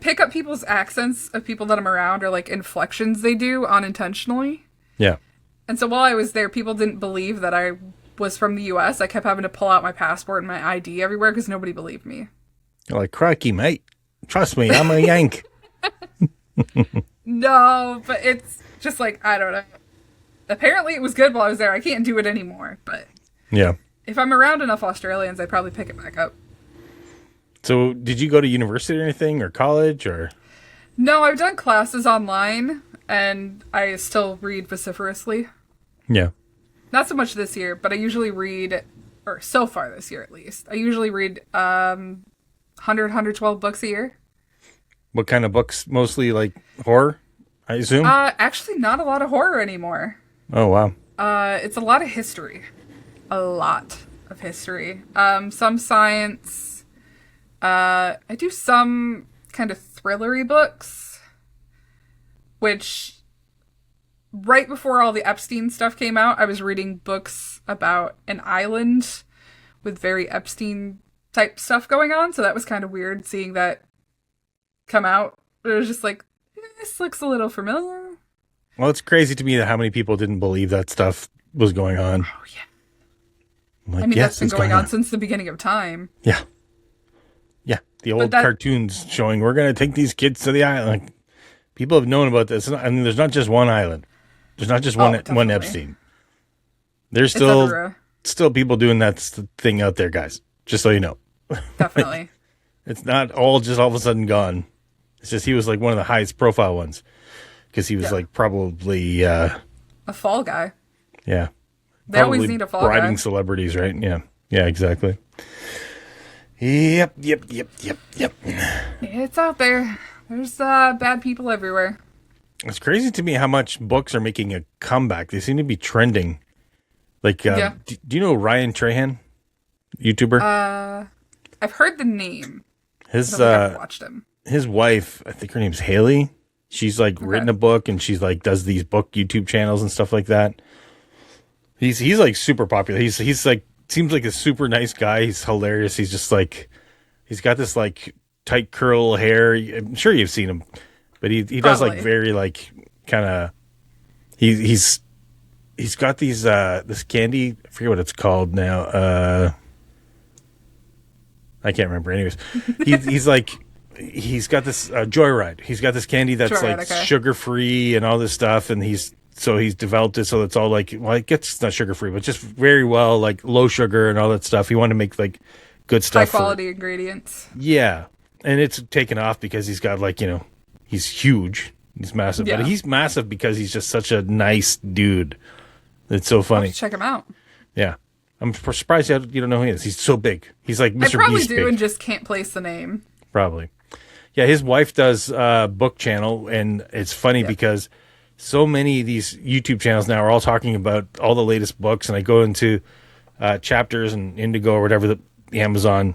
pick up people's accents of people that I'm around, or, like, inflections they do unintentionally. Yeah. And so while I was there, people didn't believe that I was from the U.S. I kept having to pull out my passport and my ID everywhere because nobody believed me. You're like, crikey, mate. Trust me, I'm a Yank. No, but it's just like, I don't know. Apparently it was good while I was there. I can't do it anymore, but Yeah. if I'm around enough Australians, I'd probably pick it back up. So did you go to university or anything, or college, or? No, I've done classes online, and I still read vociferously. Yeah. Not so much this year, but I usually read, or so far this year at least, I usually read 112 books a year. What kind of books? Mostly like horror, I assume? Actually not a lot of horror anymore. Oh, wow. It's a lot of history. A lot of history. Some science. I do some kind of thrillery books, which right before all the Epstein stuff came out, I was reading books about an island with very Epstein type stuff going on. So that was kind of weird seeing that come out. But it was just like, this looks a little familiar. Well, it's crazy to me that how many people didn't believe that stuff was going on. Oh, yeah. Like, I mean, yes, that's been it's going on since the beginning of time. Yeah. Yeah. The old cartoons showing we're going to take these kids to the island. Like, people have known about this. I mean, there's not just one island. There's not just one definitely. Epstein. There's It's still people doing that thing out there, guys. Just so you know. definitely. It's not all just all of a sudden gone. It's just he was like one of the highest profile ones because he was like probably a fall guy. Yeah. They always need a fall guy. Bribing celebrities, right? Yeah. Yeah, exactly. Yep. It's out there. There's bad people everywhere. It's crazy to me how much books are making a comeback. They seem to be trending. Like, do you know Ryan Trahan, YouTuber? I've heard the name. I don't think I've watched him. His wife, I think her name's Haley. She's like written a book, and she's like does these book YouTube channels and stuff like that. He's like super popular. He's like seems like a super nice guy. He's hilarious. He's just like he's got this like tight curl hair. I'm sure you've seen him, but he does like very like kind of he's got these this candy. I forget what it's called now. I can't remember. Anyways, he's got this Joyride. He's got this candy that's sugar free and all this stuff, and he's developed it so it's all like, well, it's not sugar free, but just very well like low sugar and all that stuff. He wanted to make like good stuff, high quality ingredients. Yeah, and it's taken off because he's got like he's huge, he's massive, but he's massive because he's just such a nice dude. It's so funny. Check him out. Yeah. I'm surprised you don't know who he is. He's so big. He's like Mr. Beast. I probably do big. and just can't place the name. Probably. Yeah, his wife does a book channel, and it's funny because so many of these YouTube channels now are all talking about all the latest books, and I go into Chapters and Indigo or whatever the Amazon,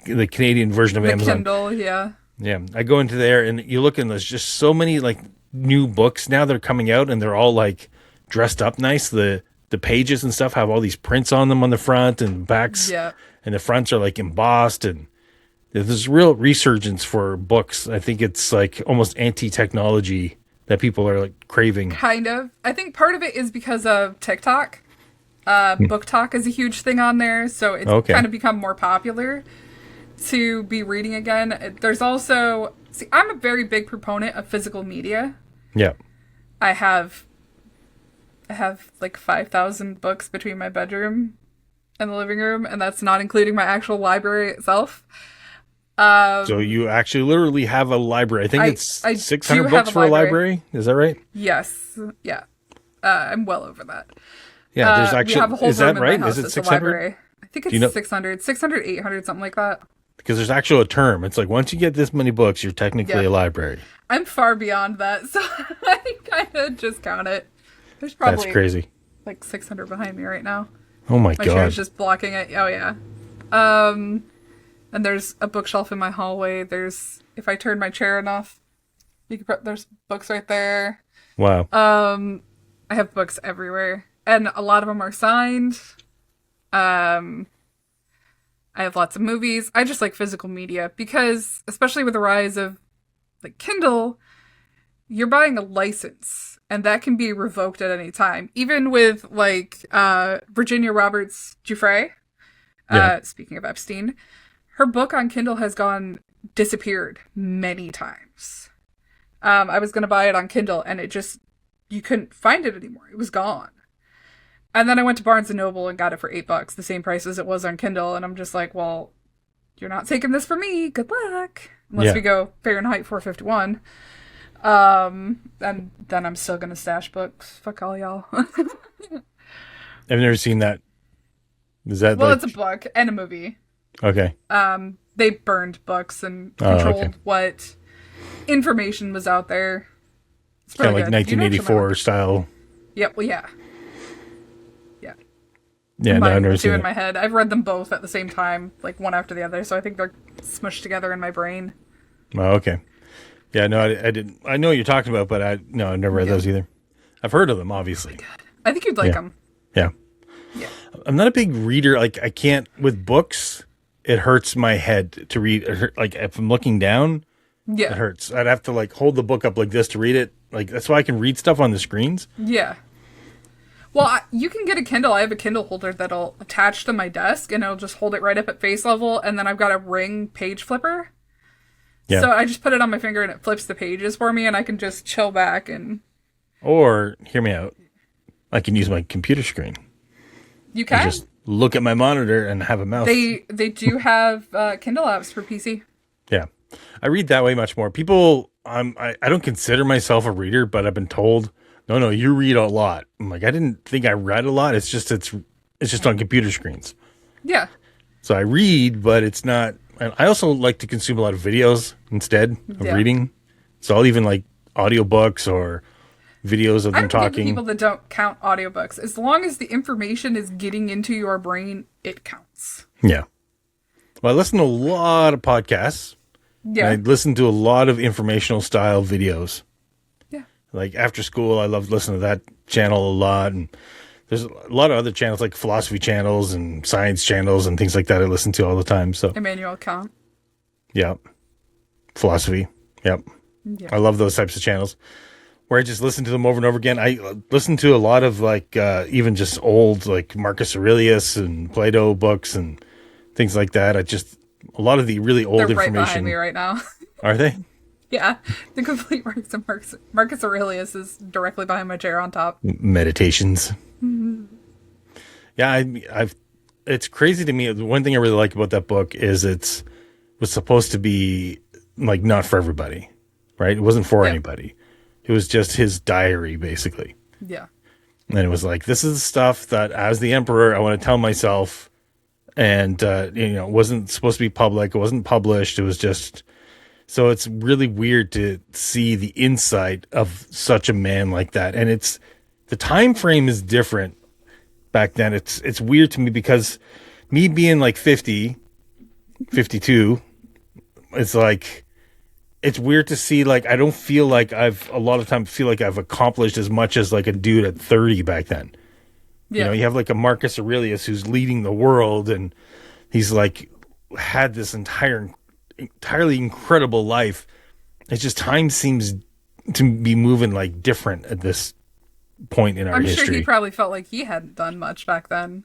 the Canadian version of Amazon. Kindle, yeah. Yeah, I go into there, and you look, and there's just so many like new books now that are coming out, and they're all like dressed up nice. The pages and stuff have all these prints on them on the front and backs, and the fronts are like embossed, and there's real resurgence for books. I think it's like almost anti-technology that people are like craving. Kind of. I think part of it is because of TikTok. Book talk is a huge thing on there, so it's kind of become more popular to be reading again. There's also See, I'm a very big proponent of physical media. Yeah. I have like 5,000 books between my bedroom and the living room, and that's not including my actual library itself. So you actually literally have a library. I think it's I 600 do books have a for a library. library. Is that right? Yes. Yeah. I'm well over that. Yeah, there's We have a actually, whole is that room in right? my Is house it that's a 600? library. I think Do you it's know? 600, 800, something like that. Because there's actually a term. It's like once you get this many books, you're technically Yeah. a library. I'm far beyond that, so I kind of just count it. There's That's probably crazy. like 600 behind me right now. Oh my My God. chair's just blocking it. Oh yeah. And there's a bookshelf in my hallway. There's, if I turn my chair enough, there's books right there. Wow. I have books everywhere, and a lot of them are signed. I have lots of movies. I just like physical media because, especially with the rise of like Kindle, you're buying a license, and that can be revoked at any time. Even with like Virginia Roberts Giuffre, Yeah. speaking of Epstein, her book on Kindle has disappeared many times. I was gonna buy it on Kindle, and you couldn't find it anymore. It was gone. And then I went to Barnes and Noble and got it for $8, the same price as it was on Kindle. And I'm just like, well, you're not taking this from me. Good luck. Unless we go Fahrenheit 451. And then I'm still gonna stash books. Fuck all y'all. I've never seen that. Is that Well, like... it's a book and a movie. Okay. They burned books and Oh, controlled okay. what information was out there. It's Kind of pretty like good. You know what you're 1984 about. style. Yeah, well, yeah. Yeah. Yeah, no, I've Combined never the two seen in it. my head. I've read them both at the same time, like one after the other, so I think they're smushed together in my brain. Oh, okay. Yeah, no, I didn't. I know what you're talking about, but I've never read those either. I've heard of them, obviously. I think you'd like them. Yeah. Yeah. I'm not a big reader. Like, I can't, with books, it hurts my head to read. Like, if I'm looking down, Yeah. it hurts. I'd have to, like, hold the book up like this to read it. Like, that's why I can read stuff on the screens. Yeah. Well, you can get a Kindle. I have a Kindle holder that'll attach to my desk, and it'll just hold it right up at face level, and then I've got a Ring page flipper. Yeah. So I just put it on my finger, and it flips the pages for me, and I can just chill back and... Or, hear me out, I can use my computer screen. You can? And just look at my monitor and have a mouse. They do have Kindle apps for PC. Yeah. I read that way much more. People, I don't consider myself a reader, but I've been told, no, you read a lot. I'm like, I didn't think I read a lot. It's just on computer screens. Yeah. So I read, but it's not. And I also like to consume a lot of videos instead of reading. So I'll even like audiobooks or videos of them I'm big talking. people that don't count audiobooks. As long as the information is getting into your brain, it counts. Yeah. Well, I listen to a lot of podcasts. Yeah. I listen to a lot of informational style videos. Yeah. Like after school, I love listening to that channel a lot. And there's a lot of other channels like philosophy channels and science channels and things like that I listen to all the time. So Immanuel Kant. yeah. Philosophy. Yep. Yeah. I love those types of channels where I just listen to them over and over again. I listen to a lot of like even just old like Marcus Aurelius and Plato books and things like that. A lot of the really old They're right information. behind me right now. Are they? Yeah. The complete works of Marcus Aurelius is directly behind my chair on top. Meditations. Yeah, it's crazy to me. The one thing I really like about that book is was supposed to be like not for everybody, right? It wasn't for anybody. It was just his diary, basically. Yeah. And it was like, this is the stuff that as the emperor, I want to tell myself. And, it wasn't supposed to be public. It wasn't published. It was just, so it's really weird to see the insight of such a man like that. And the time frame is different back then. It's weird to me because me being like 50, 52, it's like, it's weird to see, like, I don't feel like a lot of times feel like I've accomplished as much as like a dude at 30 back then. Yeah. You have like a Marcus Aurelius who's leading the world and he's like had this entirely incredible life. It's just time seems to be moving like different at this point in our history. I'm sure he probably felt like he hadn't done much back then.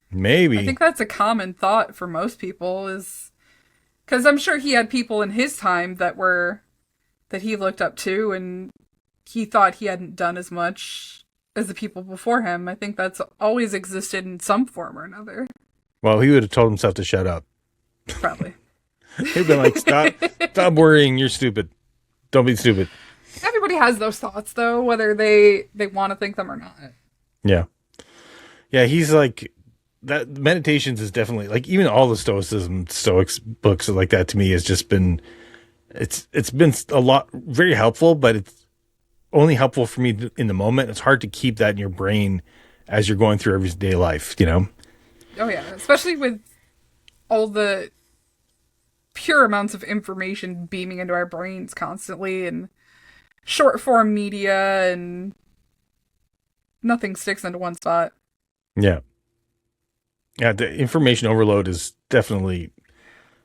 Maybe. I think that's a common thought for most people is because I'm sure he had people in his time that were that he looked up to, and he thought he hadn't done as much as the people before him. I think that's always existed in some form or another. Well, he would have told himself to shut up. Probably. He'd been like, stop worrying. You're stupid. Don't be stupid. Everybody has those thoughts, though, whether they want to think them or not. Yeah. Yeah, he's like, that meditations is definitely, like, even all the Stoics books like that to me has just been, it's been a lot, very helpful, but it's only helpful for me in the moment. It's hard to keep that in your brain as you're going through everyday life, you know? Oh, yeah. Especially with all the pure amounts of information beaming into our brains constantly, and short form media, and nothing sticks into one spot. Yeah. Yeah, the information overload is definitely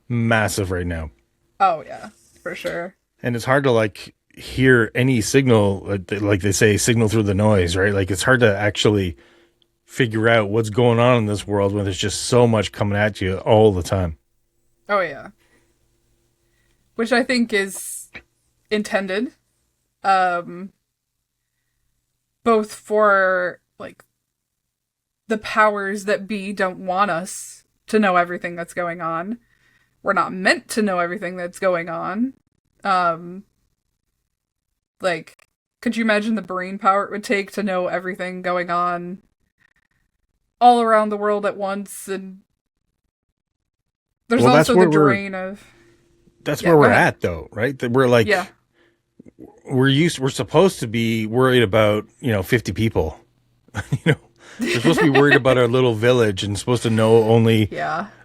massive right now. Oh, yeah, for sure. And it's hard to, like, hear any signal, like they say, signal through the noise, right? Like, it's hard to actually figure out what's going on in this world when there's just so much coming at you all the time. Oh, yeah. Which I think is intended, both for, like, the powers that be don't want us to know everything that's going on. We're not meant to know everything that's going on. Like, could you imagine the brain power it would take to know everything going on all around the world at once? And there's also the drain of... That's where we're at, though, right? That we're like... Yeah. We're supposed to be worried about, 50 people. We're supposed to be worried about our little village and supposed to know only,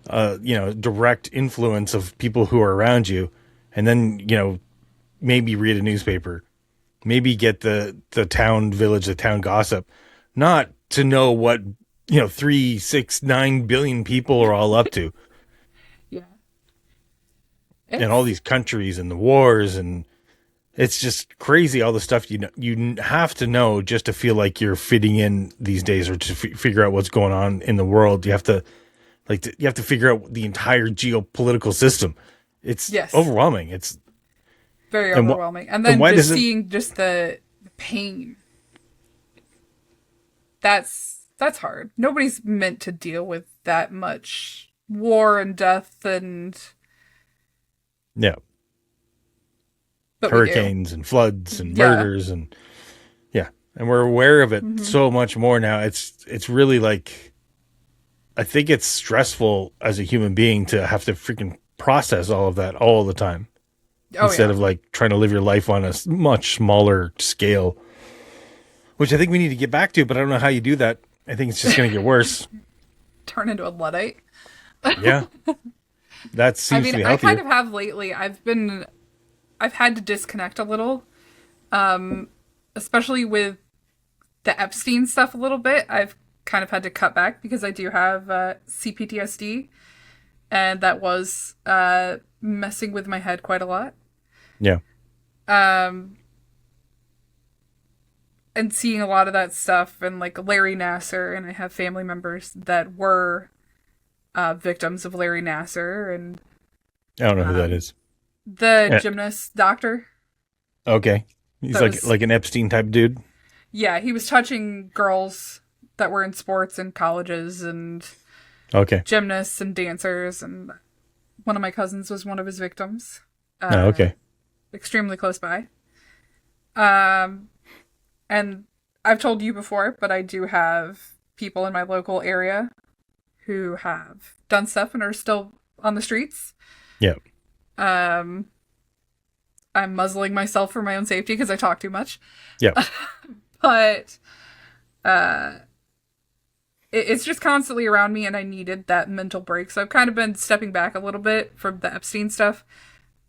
direct influence of people who are around you. And then, maybe read a newspaper, maybe get the town village, the town gossip, not to know what, 3, 6, 9 billion people are all up to. Yeah. And all these countries and the wars, and it's just crazy, all the stuff you have to know just to feel like you're fitting in these days, or to figure out what's going on in the world. You have to figure out the entire geopolitical system. It's overwhelming. It's very overwhelming. And then just seeing just the pain. That's hard. Nobody's meant to deal with that much war and death and... Yeah. But hurricanes and floods and murders and we're aware of it so much more now. It's really like, I think it's stressful as a human being to have to freaking process all of that all the time instead of like trying to live your life on a much smaller scale, which I think we need to get back to, but I don't know how you do that. I think it's just going to get worse. Turn into a Luddite. Yeah. That seems to be healthier. I kind of have lately. I've had to disconnect a little, especially with the Epstein stuff a little bit. I've kind of had to cut back because I do have CPTSD, and that was messing with my head quite a lot. Yeah. And seeing a lot of that stuff, and like Larry Nassar, and I have family members that were victims of Larry Nassar, and I don't know who that is. The gymnast doctor. Okay. He's like an Epstein type dude. Yeah, he was touching girls that were in sports and colleges and gymnasts and dancers, and one of my cousins was one of his victims. Extremely close by. And I've told you before, but I do have people in my local area who have done stuff and are still on the streets. Yeah. I'm muzzling myself for my own safety because I talk too much. Yeah. But it's just constantly around me, and I needed that mental break. So I've kind of been stepping back a little bit from the Epstein stuff.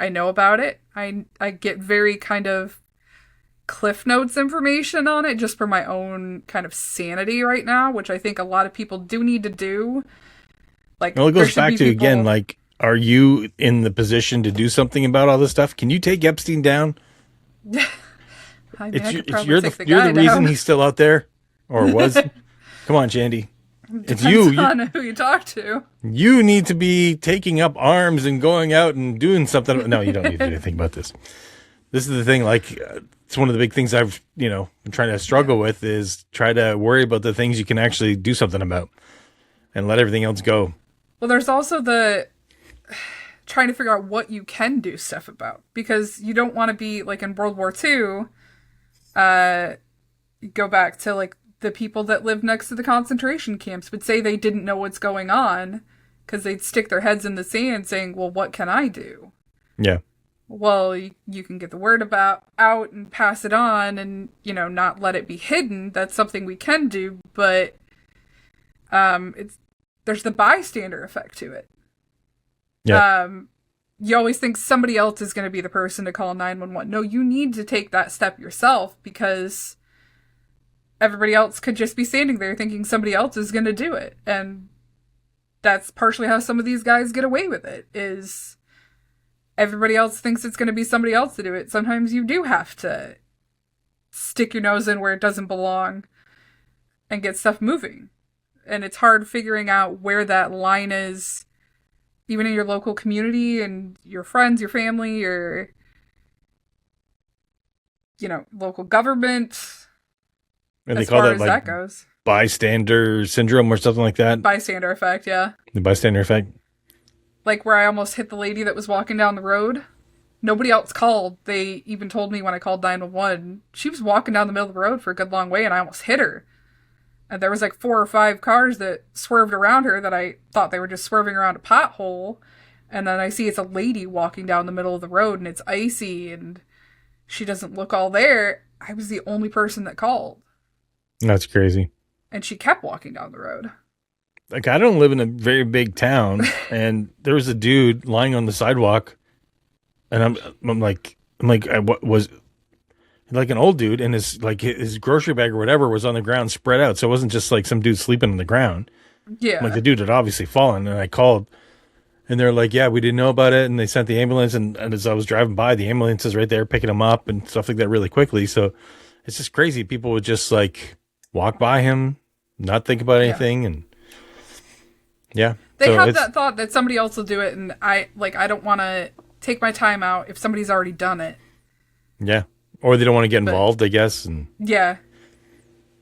I know about it. I get very kind of Cliff Notes information on it just for my own kind of sanity right now, which I think a lot of people do need to do. Like, well, it goes back to, again, like, are you in the position to do something about all this stuff? Can you take Epstein down? I mean, you're the reason he's still out there, or was. Come on, Shandee. It's you. Who you talk to. You need to be taking up arms and going out and doing something. No, you don't need to do anything about this. This is the thing, like, it's one of the big things I've, been trying to struggle with is try to worry about the things you can actually do something about and let everything else go. Well, there's also the trying to figure out what you can do stuff about, because you don't want to be like in World War II, go back to like the people that lived next to the concentration camps would say they didn't know what's going on because they'd stick their heads in the sand saying, well, what can I do? Yeah. Well, you can get the word about out and pass it on and, not let it be hidden. That's something we can do, but there's the bystander effect to it. Yeah. You always think somebody else is going to be the person to call 911. No, you need to take that step yourself, because everybody else could just be standing there thinking somebody else is going to do it. And that's partially how some of these guys get away with it, is everybody else thinks it's going to be somebody else to do it. Sometimes you do have to stick your nose in where it doesn't belong and get stuff moving. And it's hard figuring out where that line is, even in your local community and your friends, your family, your, local government. And they call that like goes. Bystander syndrome or something like that. Bystander effect, yeah. The bystander effect. Like where I almost hit the lady that was walking down the road. Nobody else called. They even told me when I called 911. She was walking down the middle of the road for a good long way and I almost hit her. And there was like 4 or 5 cars that swerved around her that I thought they were just swerving around a pothole. And then I see it's a lady walking down the middle of the road and it's icy and she doesn't look all there. I was the only person that called. That's crazy. And she kept walking down the road. Like, I don't live in a very big town, and there was a dude lying on the sidewalk, and I'm like, what was like an old dude, and his grocery bag or whatever was on the ground spread out, so it wasn't just like some dude sleeping on the ground. Yeah, like the dude had obviously fallen, and I called, and they're like, yeah, we didn't know about it, and they sent the ambulance, and as I was driving by, the ambulance is right there picking him up and stuff like that really quickly. So it's just crazy. People would just like walk by him, not think about anything, and yeah. They have that thought that somebody else will do it, and I don't want to take my time out if somebody's already done it. Yeah. Or they don't want to get involved, I guess. And yeah.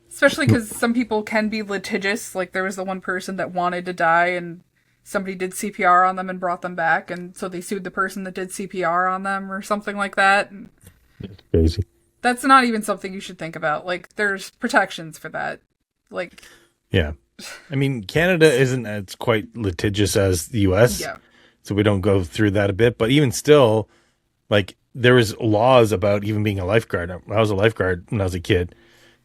Especially because some people can be litigious. Like, there was the one person that wanted to die, and somebody did CPR on them and brought them back, and so they sued the person that did CPR on them or something like that. And it's crazy. That's not even something you should think about. Like, there's protections for that. Like... Yeah. I mean, Canada isn't as quite litigious as the U.S., so we don't go through that a bit. But even still, like, there was laws about even being a lifeguard. I was a lifeguard when I was a kid,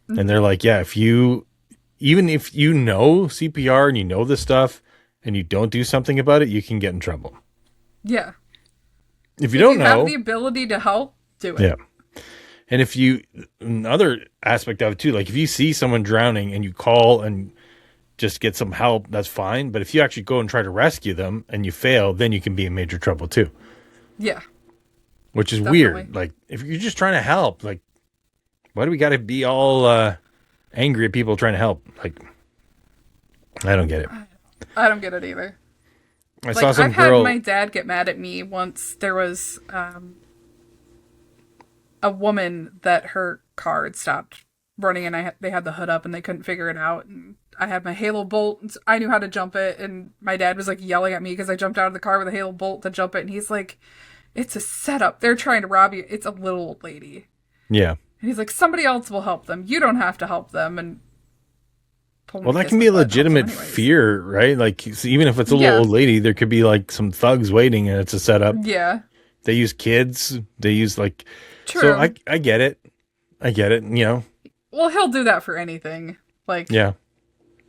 and they're like, yeah, even if you know CPR and you know this stuff and you don't do something about it, you can get in trouble. Yeah. If you don't know, have the ability to help, do it. Yeah. And if you, another aspect of it too, like if you see someone drowning and you call and just get some help, that's fine. But if you actually go and try to rescue them and you fail, then you can be in major trouble too. Yeah. Which is weird. Like, if you're just trying to help, like, why do we got to be all angry at people trying to help? Like, I don't get it. I don't get it either. I saw some girl. Had my dad get mad at me once. There was a woman that her car had stopped running, and they had the hood up, and they couldn't figure it out. And I had my Halo bolt. And I knew how to jump it, and my dad was like yelling at me because I jumped out of the car with a Halo bolt to jump it, and he's like, "It's a setup. They're trying to rob you. It's a little old lady." Yeah. And he's like, "Somebody else will help them. You don't have to help them." And well, that can be a legitimate fear, right? Like, so even if it's a little old lady, there could be like some thugs waiting, and it's a setup. Yeah. They use kids. They use like. True. So I get it. I get it. You know. Well, he'll do that for anything. Like. Yeah.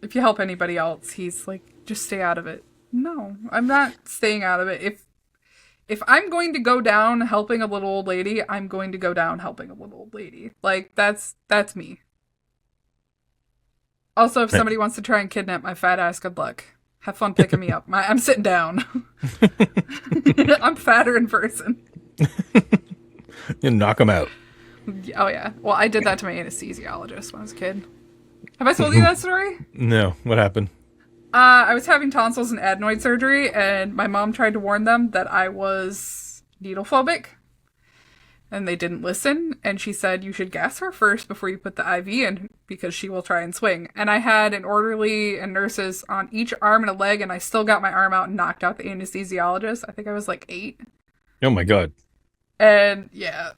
If you help anybody else, he's like, just stay out of it. No, I'm not staying out of it. If I'm going to go down helping a little old lady, I'm going to go down helping a little old lady. Like, that's me. Also, if somebody wants to try and kidnap my fat ass, good luck. Have fun picking me up. I'm sitting down. I'm fatter in person. You knock them out. Oh, yeah. Well, I did that to my anesthesiologist when I was a kid. Have I told you that story? No. What happened? I was having tonsils and adenoid surgery, and my mom tried to warn them that I was needle phobic. and they didn't listen. And she said, you should gas her first before you put the IV in because she will try and swing. And I had an orderly and nurses on each arm and a leg, and I still got my arm out and knocked out the anesthesiologist. I think I was like 8. Oh my God. And yeah.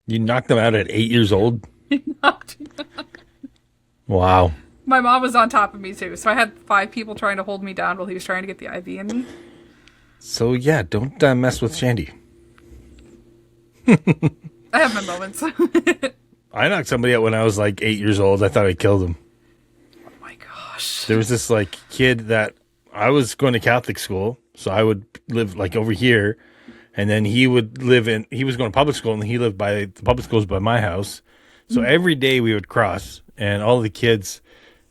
You knocked them out at 8 years old? He knocked me out. Wow. My mom was on top of me too. So I had 5 people trying to hold me down while he was trying to get the IV in me. So yeah, don't mess with Shandee. I have my moments. I knocked somebody out when I was like 8 years old. I thought I killed him. Oh my gosh. There was this like kid that I was going to Catholic school, so I would live like over here, and then he was going to public school, and he lived by the public schools by my house. So every day we would cross, and all the kids,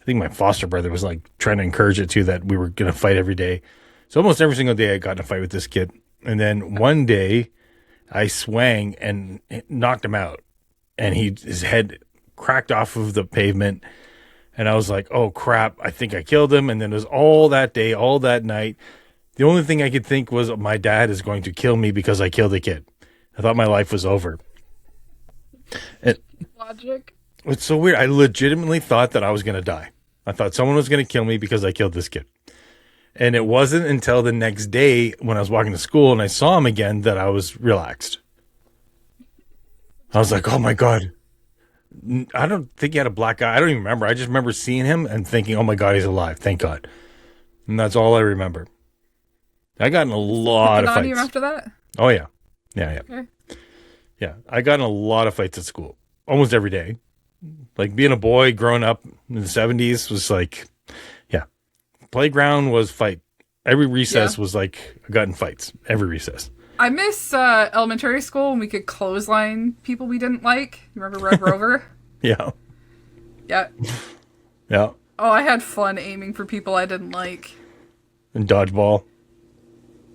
I think my foster brother was like trying to encourage it too, that we were going to fight every day. So almost every single day I got in a fight with this kid. And then one day I swang and knocked him out, and his head cracked off of the pavement. And I was like, oh crap, I think I killed him. And then it was all that day, all that night. The only thing I could think was my dad is going to kill me because I killed a kid. I thought my life was over. And Logic. it's so weird. I legitimately thought that I was going to die. I thought someone was going to kill me because I killed this kid. And it wasn't until the next day when I was walking to school and I saw him again that I was relaxed. I was like, oh my God. I don't think he had a black eye. I don't even remember. I just remember seeing him and thinking, oh my God, he's alive. Thank God. And that's all I remember. I got in a lot of On fights. you after that? Oh, yeah. Yeah. Okay. Yeah. I got in a lot of fights at school. Almost every day. Like being a boy growing up in the 70s was like, yeah. Playground was fight. Every recess was like, I got in fights. Every recess. I miss elementary school when we could clothesline people we didn't like. You remember Red Rover? Yeah. Yeah. Yeah. Oh, I had fun aiming for people I didn't like. And dodgeball.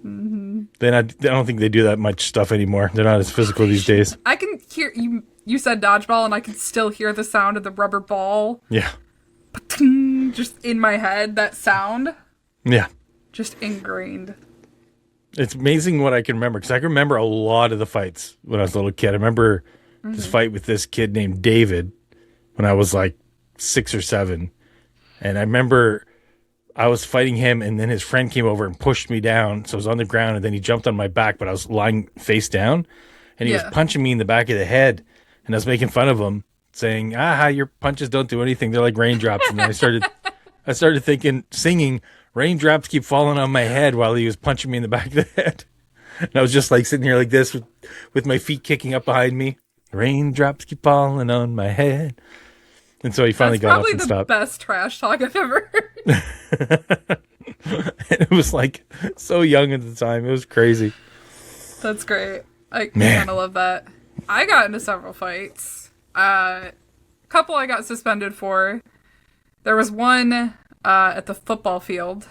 Mm-hmm. I don't think they do that much stuff anymore. They're not as physical these days. I can hear you. You said dodgeball, and I can still hear the sound of the rubber ball. Yeah. Just in my head, that sound. Yeah. Just ingrained. It's amazing what I can remember, because I can remember a lot of the fights when I was a little kid. I remember this fight with this kid named David when I was like 6 or 7. And I remember I was fighting him, and then his friend came over and pushed me down. So I was on the ground, and then he jumped on my back, but I was lying face down. And he was punching me in the back of the head, and I was making fun of him, saying, your punches don't do anything. They're like raindrops. And then I started singing, raindrops keep falling on my head, while he was punching me in the back of the head. And I was just like sitting here like this with my feet kicking up behind me. Raindrops keep falling on my head. And so he finally got up and stopped. That's probably the best trash talk I've ever heard. It was like so young at the time. It was crazy. That's great. I kind of love that. I got into several fights. A couple I got suspended for. There was one at the football field.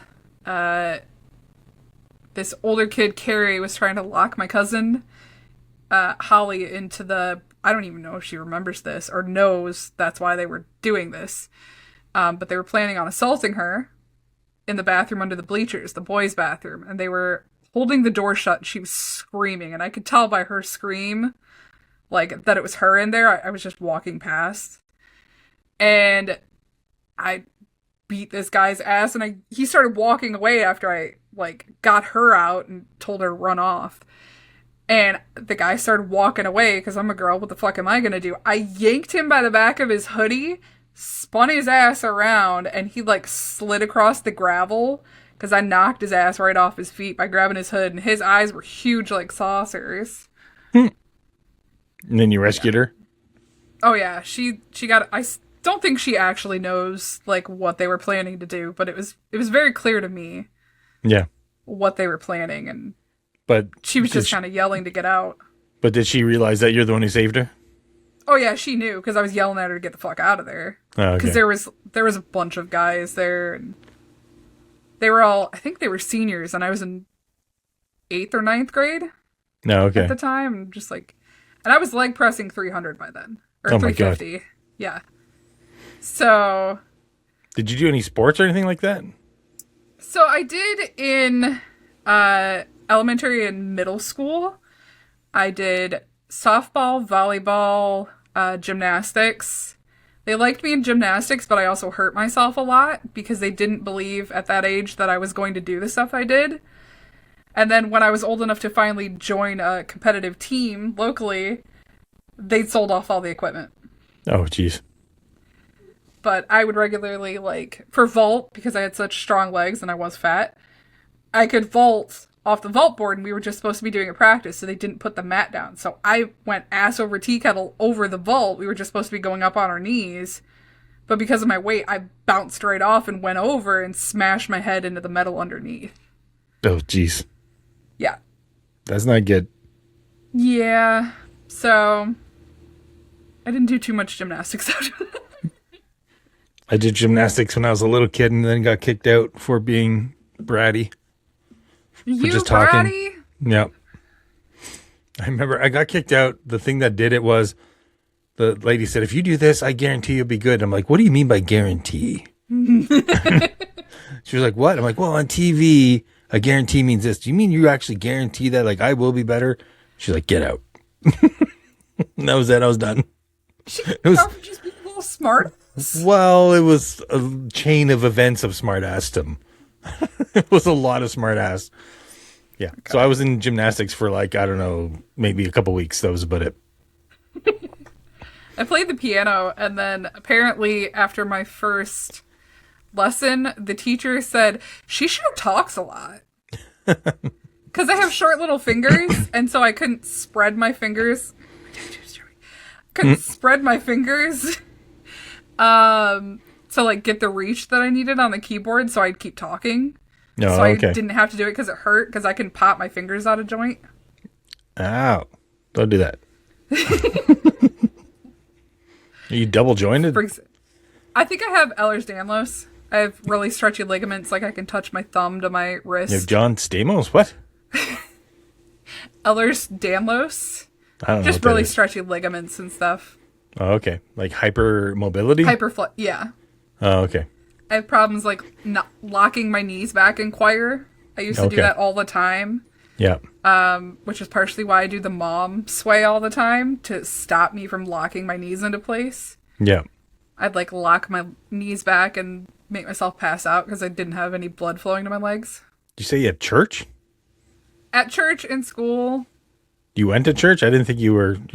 This older kid, Carrie, was trying to lock my cousin, Holly, into the... I don't even know if she remembers this or knows that's why they were doing this. But they were planning on assaulting her in the bathroom under the bleachers, the boys' bathroom. And they were holding the door shut, and she was screaming. And I could tell by her scream, like, that it was her in there. I was just walking past. And I beat this guy's ass, and he started walking away after I, like, got her out and told her to run off. And the guy started walking away because I'm a girl. What the fuck am I going to do? I yanked him by the back of his hoodie, spun his ass around, and he like slid across the gravel because I knocked his ass right off his feet by grabbing his hood. And his eyes were huge like saucers. And then you rescued her? Oh, yeah. She got... I don't think she actually knows like what they were planning to do, but it was very clear to me. Yeah. What they were planning, and... But she was just kind of yelling to get out. But did she realize that you're the one who saved her? Oh yeah, she knew because I was yelling at her to get the fuck out of there. Because there was a bunch of guys there, and they were all, I think they were seniors, and I was in 8th or 9th grade. No, okay. At the time, just like, and I was leg pressing 300 by then, or 350. My God. Yeah. So. Did you do any sports or anything like that? So I did in elementary and middle school. I did softball, volleyball, gymnastics. They liked me in gymnastics, but I also hurt myself a lot because they didn't believe at that age that I was going to do the stuff I did. And then when I was old enough to finally join a competitive team locally, they'd sold off all the equipment. Oh, jeez. But I would regularly, like, for vault, because I had such strong legs and I was fat, I could vault off the vault board, and we were just supposed to be doing a practice, so they didn't put the mat down. So I went ass over tea kettle over the vault. We were just supposed to be going up on our knees. But because of my weight, I bounced right off and went over and smashed my head into the metal underneath. Oh, jeez. Yeah. That's not good. Yeah. So I didn't do too much gymnastics after that. I did gymnastics when I was a little kid and then got kicked out for being bratty. You just bratty? talking. Yep. I remember I got kicked out. The thing that did it was the lady said, if you do this, I guarantee you'll be good. I'm like, what do you mean by guarantee? She was like, what? I'm like, well, on TV, a guarantee means this. Do you mean you actually guarantee that, like, I will be better? She's like, get out. And that was it. I was done. It was just being a little smart. Well, it was a chain of events of smartassdom. It was a lot of smartass. Yeah. Okay. So I was in gymnastics for, like, I don't know, maybe a couple weeks. That was about it. I played the piano, and then apparently after my first lesson, the teacher said, she sure talks a lot. Because I have short little fingers, and so I couldn't spread my fingers. Spread my fingers to, like, get the reach that I needed on the keyboard, so I'd keep talking. Oh, so I okay. didn't have to do it because it hurt, because I can pop my fingers out of joint. Ow. Don't do that. Are you double jointed? I think I have Ehlers-Danlos. I have really stretchy ligaments, like I can touch my thumb to my wrist. You have John Stamos? What? Ehlers-Danlos? I don't know. Just really stretchy ligaments and stuff. Oh, okay. Like hypermobility? Yeah. Oh, okay. I have problems like not locking my knees back in choir. I used to do that all the time. Yeah. Which is partially why I do the mom sway all the time, to stop me from locking my knees into place. Yeah. I'd like lock my knees back and make myself pass out because I didn't have any blood flowing to my legs. Did you say you had church? At church, in school. You went to church? I didn't think you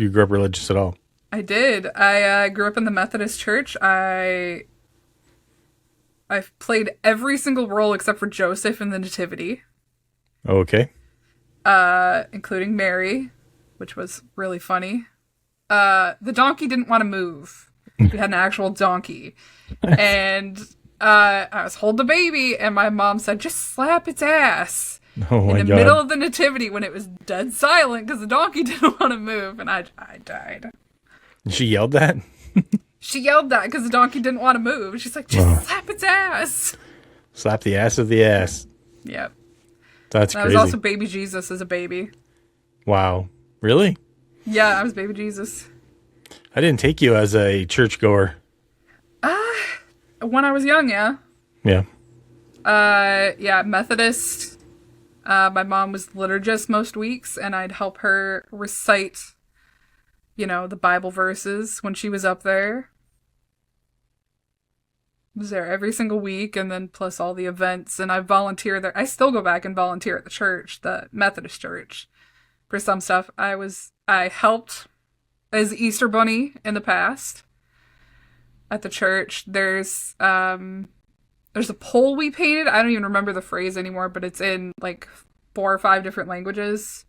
grew up religious at all. I did. I grew up in the Methodist church. I've played every single role except for Joseph in the Nativity. Okay. Including Mary, which was really funny. The donkey didn't want to move. We had an actual donkey. And I was holding the baby, and my mom said, just slap its ass. Oh my God. In the middle of the Nativity when it was dead silent because the donkey didn't want to move, and I died. She yelled that? She yelled that because the donkey didn't want to move. She's like, just slap its ass. Slap the ass of the ass. Yep. That's crazy. I was also baby Jesus as a baby. Wow. Really? Yeah, I was baby Jesus. I didn't take you as a churchgoer. When I was young, yeah. Yeah. Yeah, Methodist. My mom was liturgist most weeks, and I'd help her recite, the Bible verses when she was up there. I was there every single week, and then plus all the events, and I volunteer there. I still go back and volunteer at the church, the Methodist church, for some stuff. I helped as Easter Bunny in the past at the church. There's a pole we painted. I don't even remember the phrase anymore, but it's in like 4 or 5 different languages.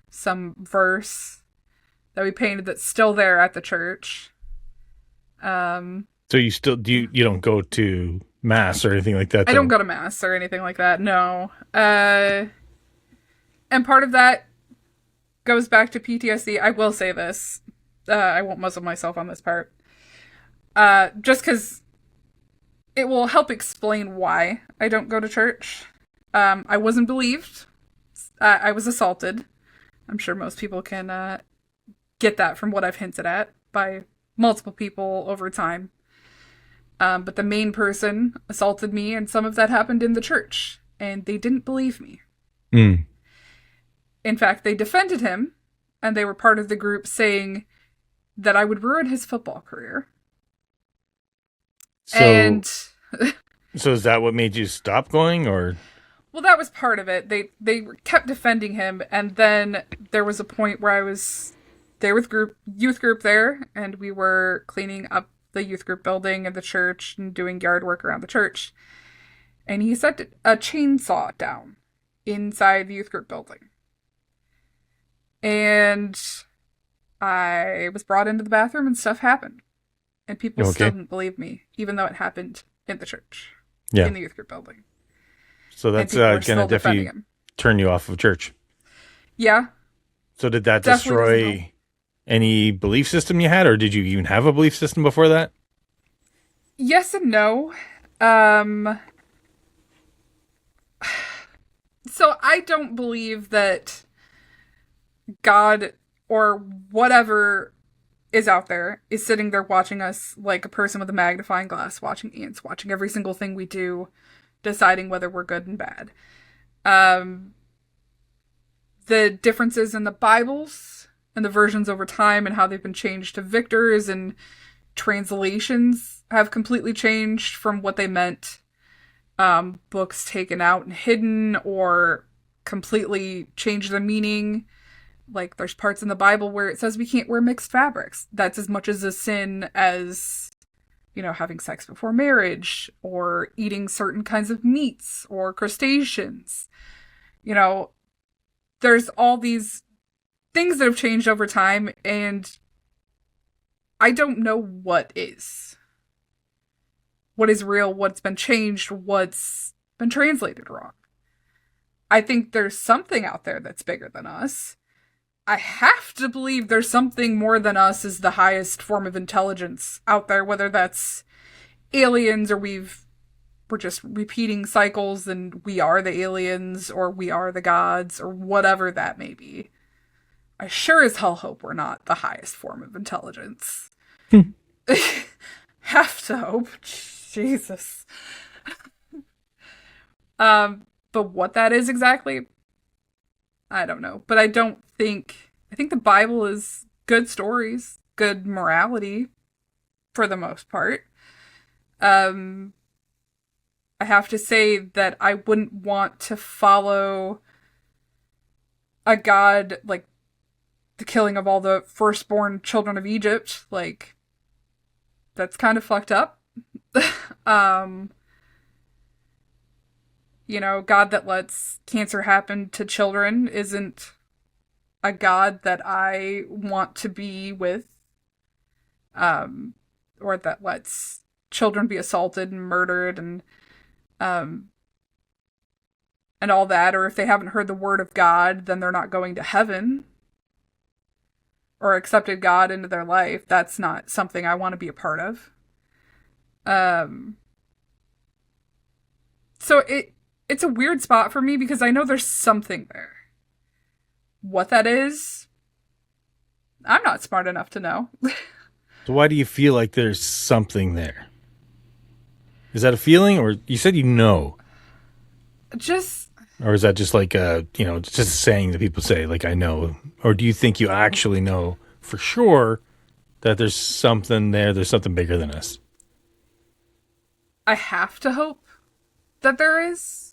Some verse that we painted that's still there at the church. So you still you don't go to mass or anything like that? I don't go to mass or anything like that. No. And part of that goes back to PTSD. I will say this. I won't muzzle myself on this part. Just because it will help explain why I don't go to church. I wasn't believed. I was assaulted. I'm sure most people can get that from what I've hinted at by multiple people over time. But the main person assaulted me, and some of that happened in the church, and they didn't believe me. Mm. In fact, they defended him and they were part of the group saying that I would ruin his football career. So, And so is that what made you stop going, or? well, that was part of it. They kept defending him, and then there was a point where I was there with youth group there, and we were cleaning up the youth group building and the church and doing yard work around the church. And he set a chainsaw down inside the youth group building. And I was brought into the bathroom and stuff happened. And people still didn't believe me, even though it happened in the church, in the youth group building. So that's going to definitely turn you off of church. Yeah. So did that destroy any belief system you had, or did you even have a belief system before that? Yes and no. So I don't believe that God or whatever is out there is sitting there watching us like a person with a magnifying glass, watching ants, watching every single thing we do, deciding whether we're good and bad. The differences in the Bibles and the versions over time and how they've been changed to victors and translations have completely changed from what they meant. Books taken out and hidden or completely changed the meaning. Like, there's parts in the Bible where it says we can't wear mixed fabrics. That's as much as a sin as, having sex before marriage or eating certain kinds of meats or crustaceans. There's all these things that have changed over time, and I don't know what is. What is real, what's been changed, what's been translated wrong. I think there's something out there that's bigger than us. I have to believe there's something more than us is the highest form of intelligence out there, whether that's aliens or we're just repeating cycles and we are the aliens or we are the gods or whatever that may be. I sure as hell hope we're not the highest form of intelligence. Have to hope. Jesus. But what that is exactly, I don't know. But I think the Bible is good stories, good morality, for the most part. I have to say that I wouldn't want to follow a god like the killing of all the firstborn children of Egypt. Like, that's kind of fucked up. God that lets cancer happen to children isn't a God that I want to be with. Or that lets children be assaulted and murdered and all that. Or if they haven't heard the word of God, then they're not going to heaven or accepted God into their life. That's not something I want to be a part of. So it's a weird spot for me because I know there's something there. What that is, I'm not smart enough to know. So why do you feel like there's something there? Is that a feeling, or you said or is that just like just a saying that people say, like, I know, or do you think you actually know for sure that there's something there, there's something bigger than us? I have to hope that there is.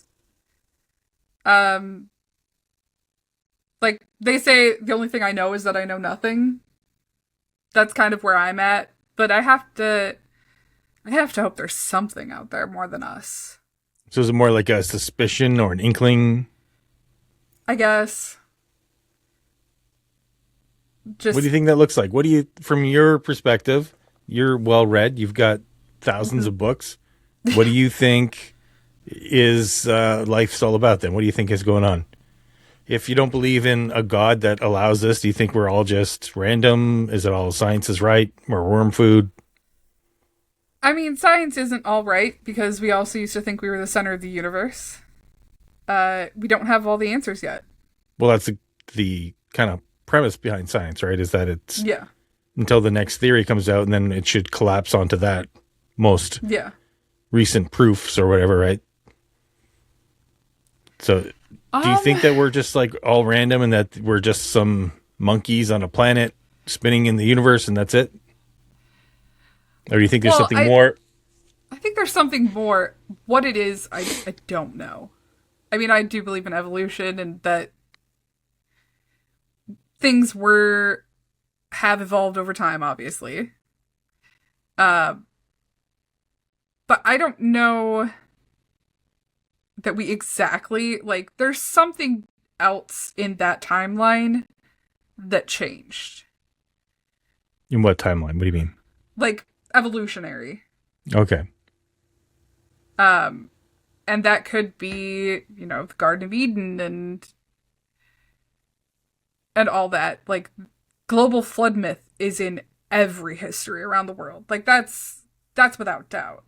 Like, they say the only thing I know is that I know nothing. That's kind of where I'm at. But I have to hope there's something out there more than us. So is it more like a suspicion or an inkling? I guess. What do you think that looks like? From your perspective, you're well read, you've got thousands of books. What do you think is life's all about then? What do you think is going on? If you don't believe in a God that allows this, do you think we're all just random? Is it all science is right? We're worm food? I mean, science isn't all right because we also used to think we were the center of the universe. We don't have all the answers yet. Well, that's the kind of premise behind science, right? Is that it's until the next theory comes out, and then it should collapse onto that most recent proofs or whatever, right? So do you think that we're just like all random and that we're just some monkeys on a planet spinning in the universe and that's it? Or do you think there's something more? I think there's something more. What it is, I don't know. I mean, I do believe in evolution and that things have evolved over time, obviously. But I don't know that we exactly, like, there's something else in that timeline that changed. In what timeline? What do you mean? Like, evolutionary. Okay. And that could be, the Garden of Eden and all that. Like, global flood myth is in every history around the world. Like, that's without doubt.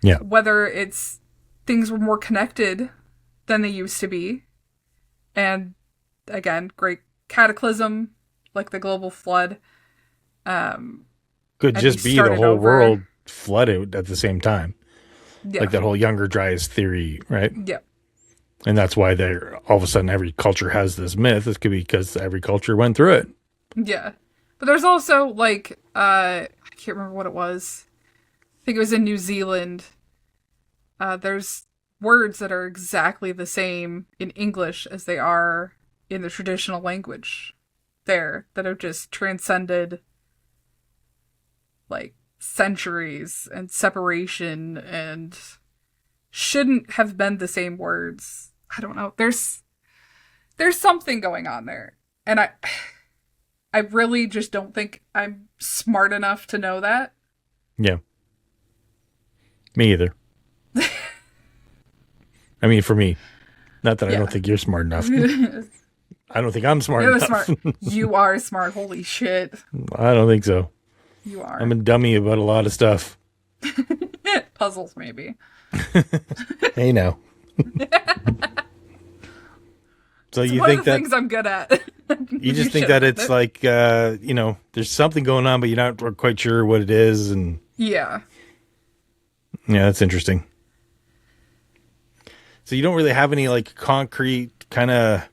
Yeah. Whether it's things were more connected than they used to be. And again, great cataclysm, like the global flood. Could just be the whole world flooded at the same time. Yeah. Like that whole Younger Dryas theory, right? Yeah. And that's why all of a sudden every culture has this myth. It could be because every culture went through it. Yeah. But there's also, like, I can't remember what it was. I think it was in New Zealand. There's words that are exactly the same in English as they are in the traditional language there that have just transcended, like, centuries and separation and shouldn't have been the same words. I don't know. There's something going on there. And I really just don't think I'm smart enough to know that. Yeah. Me either. I mean, for me. Not that I don't think you're smart enough. I don't think I'm smart enough. Smart. You are smart. Holy shit. I don't think so. You are. I'm a dummy about a lot of stuff. Puzzles, maybe. Hey, now. So it's you one think of the that things I'm good at. You just think that it's like, there's something going on, but you're not quite sure what it is. And yeah, that's interesting. So you don't really have any like concrete kind of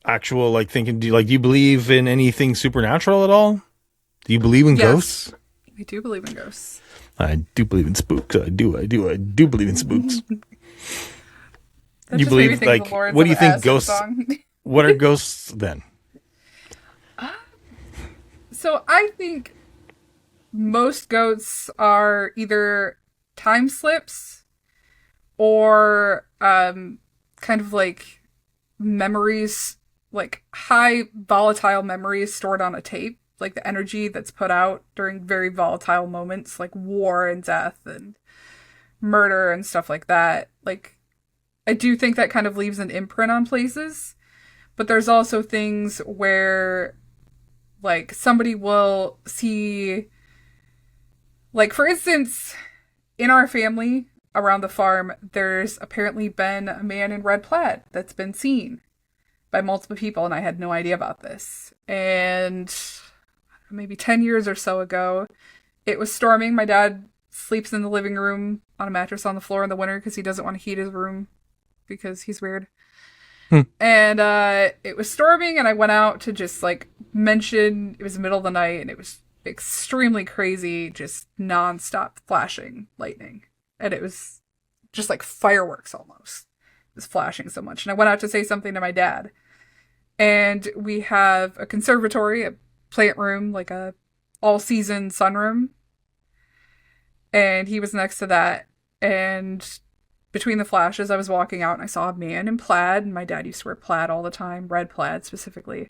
actual like thinking. Do you believe in anything supernatural at all? Do you believe in ghosts? I do believe in ghosts. I do believe in spooks. I do believe in spooks. That You believe like what do you think ghosts? What are ghosts then? So I think most ghosts are either time slips or kind of like memories, like high volatile memories stored on a tape, like the energy that's put out during very volatile moments like war and death and murder and stuff like that. Like, I do think that kind of leaves an imprint on places. But there's also things where, like, somebody will see, like, for instance, in our family around the farm, there's apparently been a man in red plaid that's been seen by multiple people, and I had no idea about this. And maybe 10 years or so ago, it was storming. My dad sleeps in the living room on a mattress on the floor in the winter because he doesn't want to heat his room because he's weird. And it was storming, and I went out to just like mention, it was the middle of the night, and it was extremely crazy, just nonstop flashing lightning. And it was just like fireworks almost. It was flashing so much. And I went out to say something to my dad. And we have a conservatory, a plant room, like a all-season sunroom. And he was next to that. And between the flashes, I was walking out and I saw a man in plaid. And my dad used to wear plaid all the time, red plaid specifically.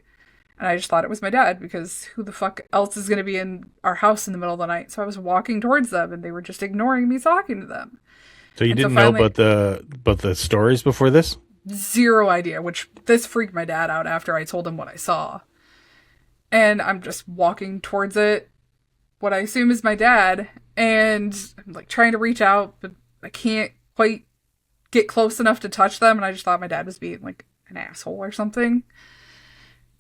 And I just thought it was my dad because who the fuck else is going to be in our house in the middle of the night? So I was walking towards them and they were just ignoring me talking to them. So you didn't know about the stories before this? Zero idea, which this freaked my dad out after I told him what I saw. And I'm just walking towards it, what I assume is my dad, and I'm like trying to reach out, but I can't quite get close enough to touch them, and I just thought my dad was being like an asshole or something.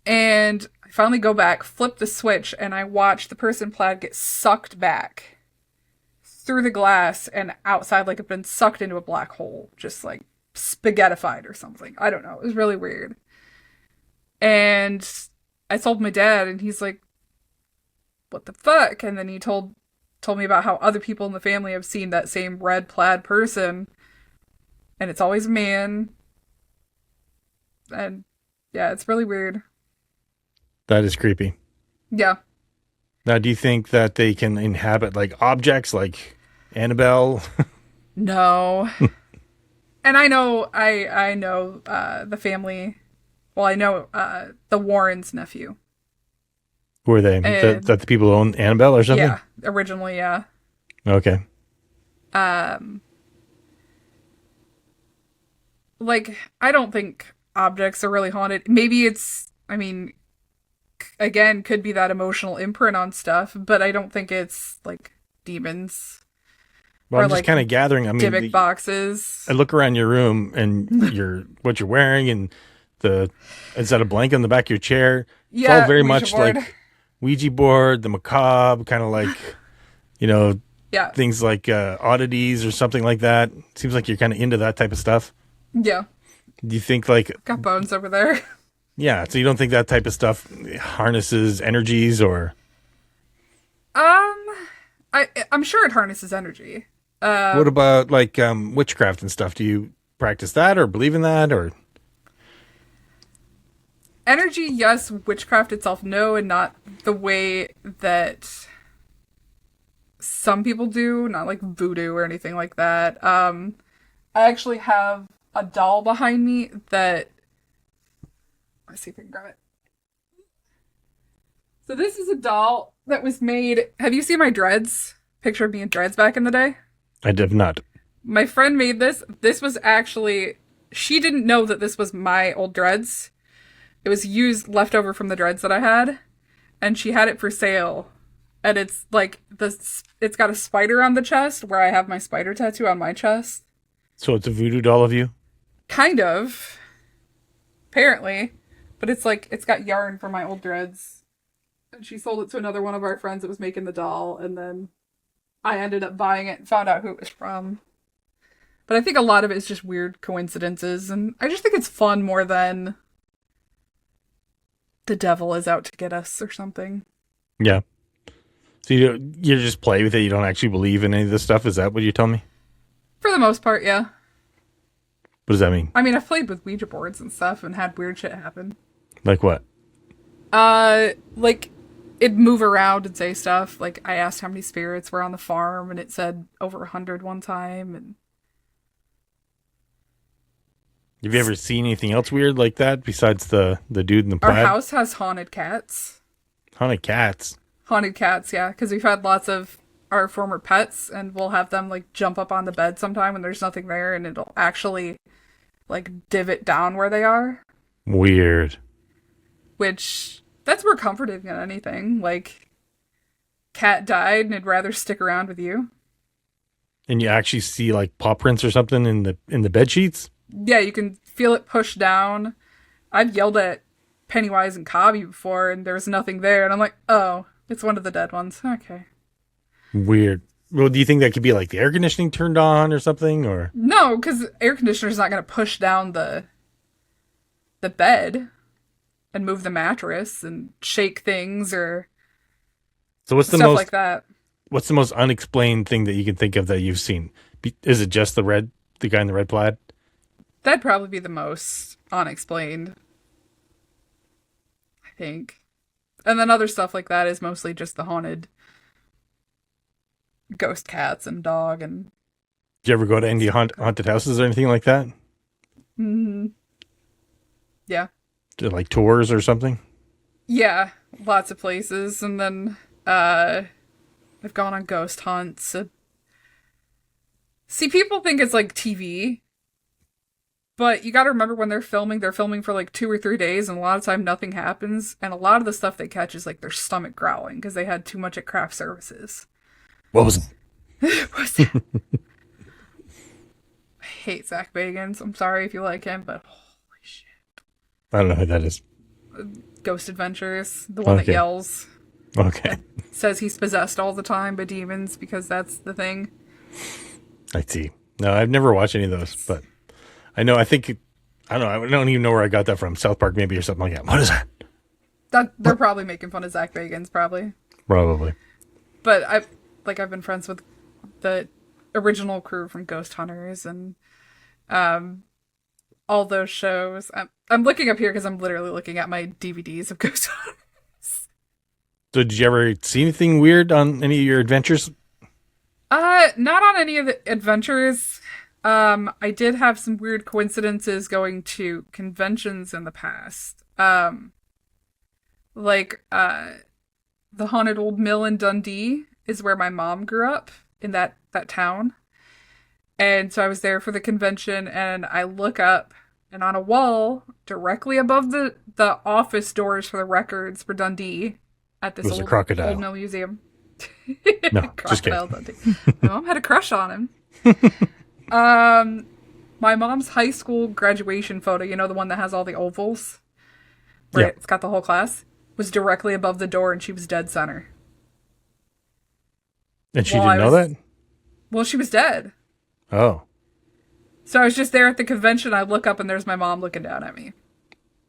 And I finally go back, flip the switch, and I watch the person in plaid get sucked back through the glass and outside like it's been sucked into a black hole, just like spaghettified or something. I don't know. It was really weird. And I told my dad, and he's like, what the fuck? And then he told me about how other people in the family have seen that same red plaid person, and it's always a man. And yeah, it's really weird. That is creepy. Yeah. Now, do you think that they can inhabit like objects like Annabelle? No. And I know the family. Well, I know the Warrens' nephew. Who are they? And, that the people who own Annabelle or something? Yeah, originally, yeah. Okay. Like, I don't think objects are really haunted. Maybe it's, I mean, again, could be that emotional imprint on stuff, but I don't think it's like demons. Well, or I'm just like kind of gathering. I mean, gimmick boxes. I look around your room and what you're wearing and is that a blanket on the back of your chair? It's Yeah, all very Ouija much board. like Ouija board, the macabre, kind of like, Yeah, things like oddities or something like that. Seems like you're kind of into that type of stuff. yeah. Do you think like, Got bones over there. yeah, so you don't think that type of stuff harnesses energies or? I'm sure it harnesses energy. What about like witchcraft and stuff? Do you practice that or believe in that or? Energy, yes. Witchcraft itself, no, and not the way that some people do. Not like voodoo or anything like that. I actually have a doll behind me that. Let's see if I can grab it. So this is a doll that was made. Have you seen my dreads? Picture of me in dreads back in the day? I did not. My friend made this. This was actually. She didn't know that this was my old dreads. It was used leftover from the dreads that I had, and she had it for sale. And it's like it's got a spider on the chest where I have my spider tattoo on my chest. So it's a voodoo doll of you? Kind of. Apparently. But it's like it's got yarn from my old dreads. And she sold it to another one of our friends that was making the doll, and then I ended up buying it and found out who it was from. But I think a lot of it is just weird coincidences, and I just think it's fun more than the devil is out to get us or something. Yeah. So you just play with it. You don't actually believe in any of this stuff. Is that what you tell me? For the most part, yeah. What does that mean? I mean, I've played with Ouija boards and stuff and had weird shit happen. Like what? Like it'd move around and say stuff. Like I asked how many spirits were on the farm, and it said over 100 one time. And have you ever seen anything else weird like that besides the dude in the our plaid? house has haunted cats. Haunted cats. Haunted cats, yeah, because we've had lots of our former pets, and we'll have them like jump up on the bed sometime when there's nothing there, and it'll actually like divot down where they are. Weird. Which that's more comforting than anything. Like, cat died and it'd rather stick around with you. And you actually see like paw prints or something in the bed sheets? Yeah, you can feel it push down. I've yelled at Pennywise and Cobby before, and there was nothing there, and I'm like, oh, it's one of the dead ones. Okay. Weird. Well, do you think that could be like the air conditioning turned on or something, or? No, because air conditioner's not going to push down the bed and move the mattress and shake things or So what's the stuff most like that. What's the most unexplained thing that you can think of that you've seen? Is it just the guy in the red plaid? That'd probably be the most unexplained, I think. And then other stuff like that is mostly just the haunted ghost cats and dog and... Did you ever go to any haunted houses or anything like that? Mm-hmm. Yeah. Like tours or something? Yeah, lots of places. And then I've gone on ghost hunts. See, people think it's like TV. But you got to remember when they're filming for like 2 or 3 days, and a lot of time nothing happens. And a lot of the stuff they catch is like their stomach growling because they had too much at craft services. What was it? What was that? I hate Zach Bagans. I'm sorry if you like him, but holy shit. I don't know who that is. Ghost Adventures, the one that yells. Okay. Says he's possessed all the time by demons because that's the thing. I see. No, I've never watched any of those, but I know, I think I don't know. I don't even know where I got that from. South Park, maybe, or something like that. What is that? That they're probably making fun of Zach Bagans, probably. Probably. But I've been friends with the original crew from Ghost Hunters and all those shows. I'm looking up here because I'm literally looking at my DVDs of Ghost Hunters. So did you ever see anything weird on any of your adventures? Not on any of the adventures. I did have some weird coincidences going to conventions in the past. The Haunted Old Mill in Dundee is where my mom grew up in that town. And so I was there for the convention and I look up and on a wall directly above the office doors for the records for Dundee at this It was a crocodile. old mill museum. No, just kidding. Dundee. My mom had a crush on him. My mom's high school graduation photo, you know, the one that has all the ovals, where it's got the whole class, was directly above the door and she was dead center. And she didn't know that? Well, she was dead. Oh. So I was just there at the convention. I look up and there's my mom looking down at me.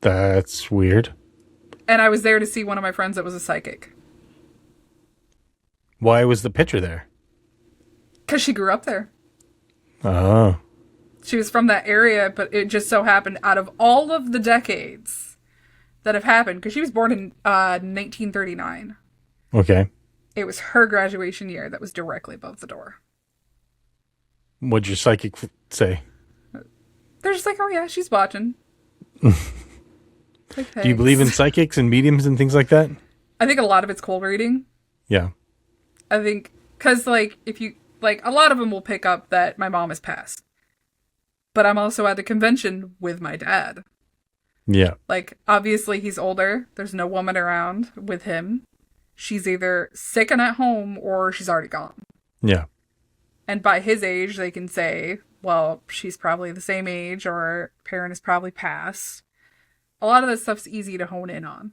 That's weird. And I was there to see one of my friends that was a psychic. Why was the picture there? Because she grew up there. Oh. She was from that area, but it just so happened out of all of the decades that have happened, because she was born in 1939. Okay. It was her graduation year that was directly above the door. What'd your psychic say? They're just like, oh yeah, she's watching. Like, do you believe in psychics and mediums and things like that? I think a lot of it's cold reading. Yeah. I think, because, like, if you, like, a lot of them will pick up that my mom has passed. But I'm also at the convention with my dad. Yeah. Like, obviously he's older. There's no woman around with him. She's either sick and at home or she's already gone. Yeah. And by his age, they can say, well, she's probably the same age or parent is probably passed. A lot of that stuff's easy to hone in on.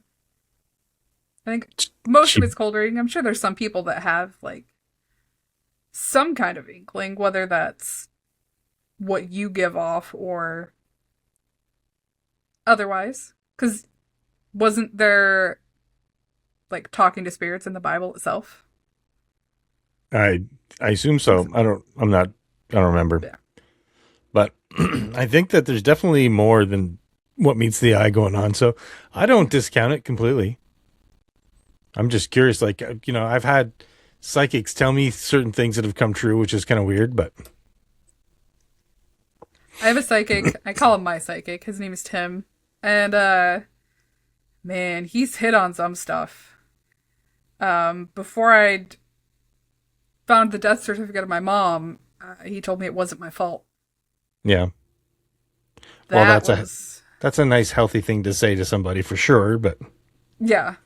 I think most of it's cold reading. I'm sure there's some people that have, like, some kind of inkling, whether that's what you give off or otherwise. Because wasn't there, like, talking to spirits in the Bible itself? I assume so. I don't remember. Yeah. But I think that there's definitely more than what meets the eye going on. So I don't discount it completely. I'm just curious. Like, you know, I've had psychics tell me certain things that have come true, which is kind of weird, but I have a psychic. I call him my psychic. His name is Tim. And, man, he's hit on some stuff. Before I'd found the death certificate of my mom, he told me it wasn't my fault. yeah. Well, that's a nice, healthy thing to say to somebody for sure, but yeah.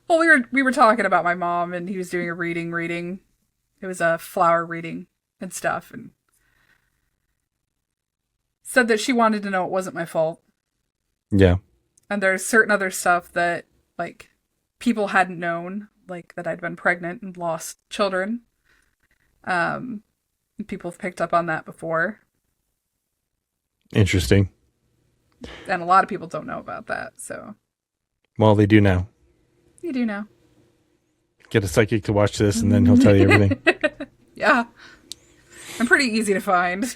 Well, we were talking about my mom, and he was doing a reading. It was a flower reading and stuff, and said that she wanted to know it wasn't my fault. yeah. And there's certain other stuff that, like, people hadn't known, like that I'd been pregnant and lost children. People have picked up on that before. Interesting. And a lot of people don't know about that, so. Well, they do now. You do know. Get a psychic to watch this, and then he'll tell you everything. Yeah. I'm pretty easy to find.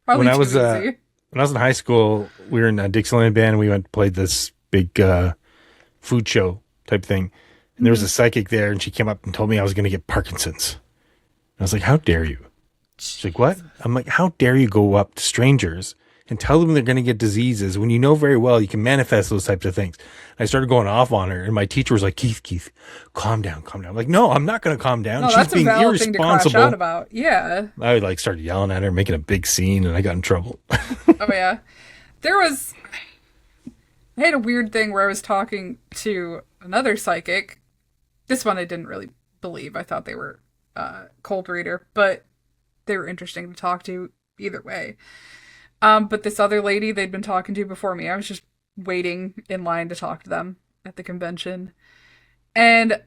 Probably when too easy. When I was in high school, we were in a Dixieland band, and we went and played this big food show type thing. And there was a psychic there, and she came up and told me I was going to get Parkinson's. And I was like, how dare you? She's like, what? I'm like, how dare you go up to strangers and tell them they're going to get diseases when you know very well you can manifest those types of things. And I started going off on her, and my teacher was like, Keith, calm down. I'm like, no, I'm not going to calm down. No, She's that's being a valid irresponsible. thing to crash out about. Yeah. I like started yelling at her, making a big scene, and I got in trouble. Oh, yeah. I had a weird thing where I was talking to another psychic. This one I didn't really believe. I thought they were cold reader, but they were interesting to talk to either way. But this other lady they'd been talking to before me, I was just waiting in line to talk to them at the convention. And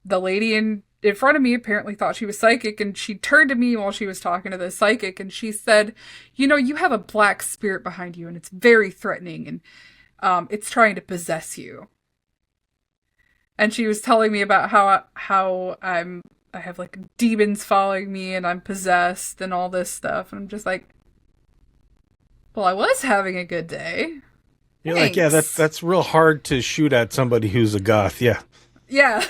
the lady in in front of me apparently thought she was psychic, and she turned to me while she was talking to the psychic, and she said, you know, you have a black spirit behind you, and it's very threatening, and it's trying to possess you. And she was telling me about how I have like demons following me, and I'm possessed, and all this stuff, and I'm just like, well, I was having a good day. You're Thanks. like, yeah, that's real hard to shoot at somebody who's a goth. Yeah. Yeah.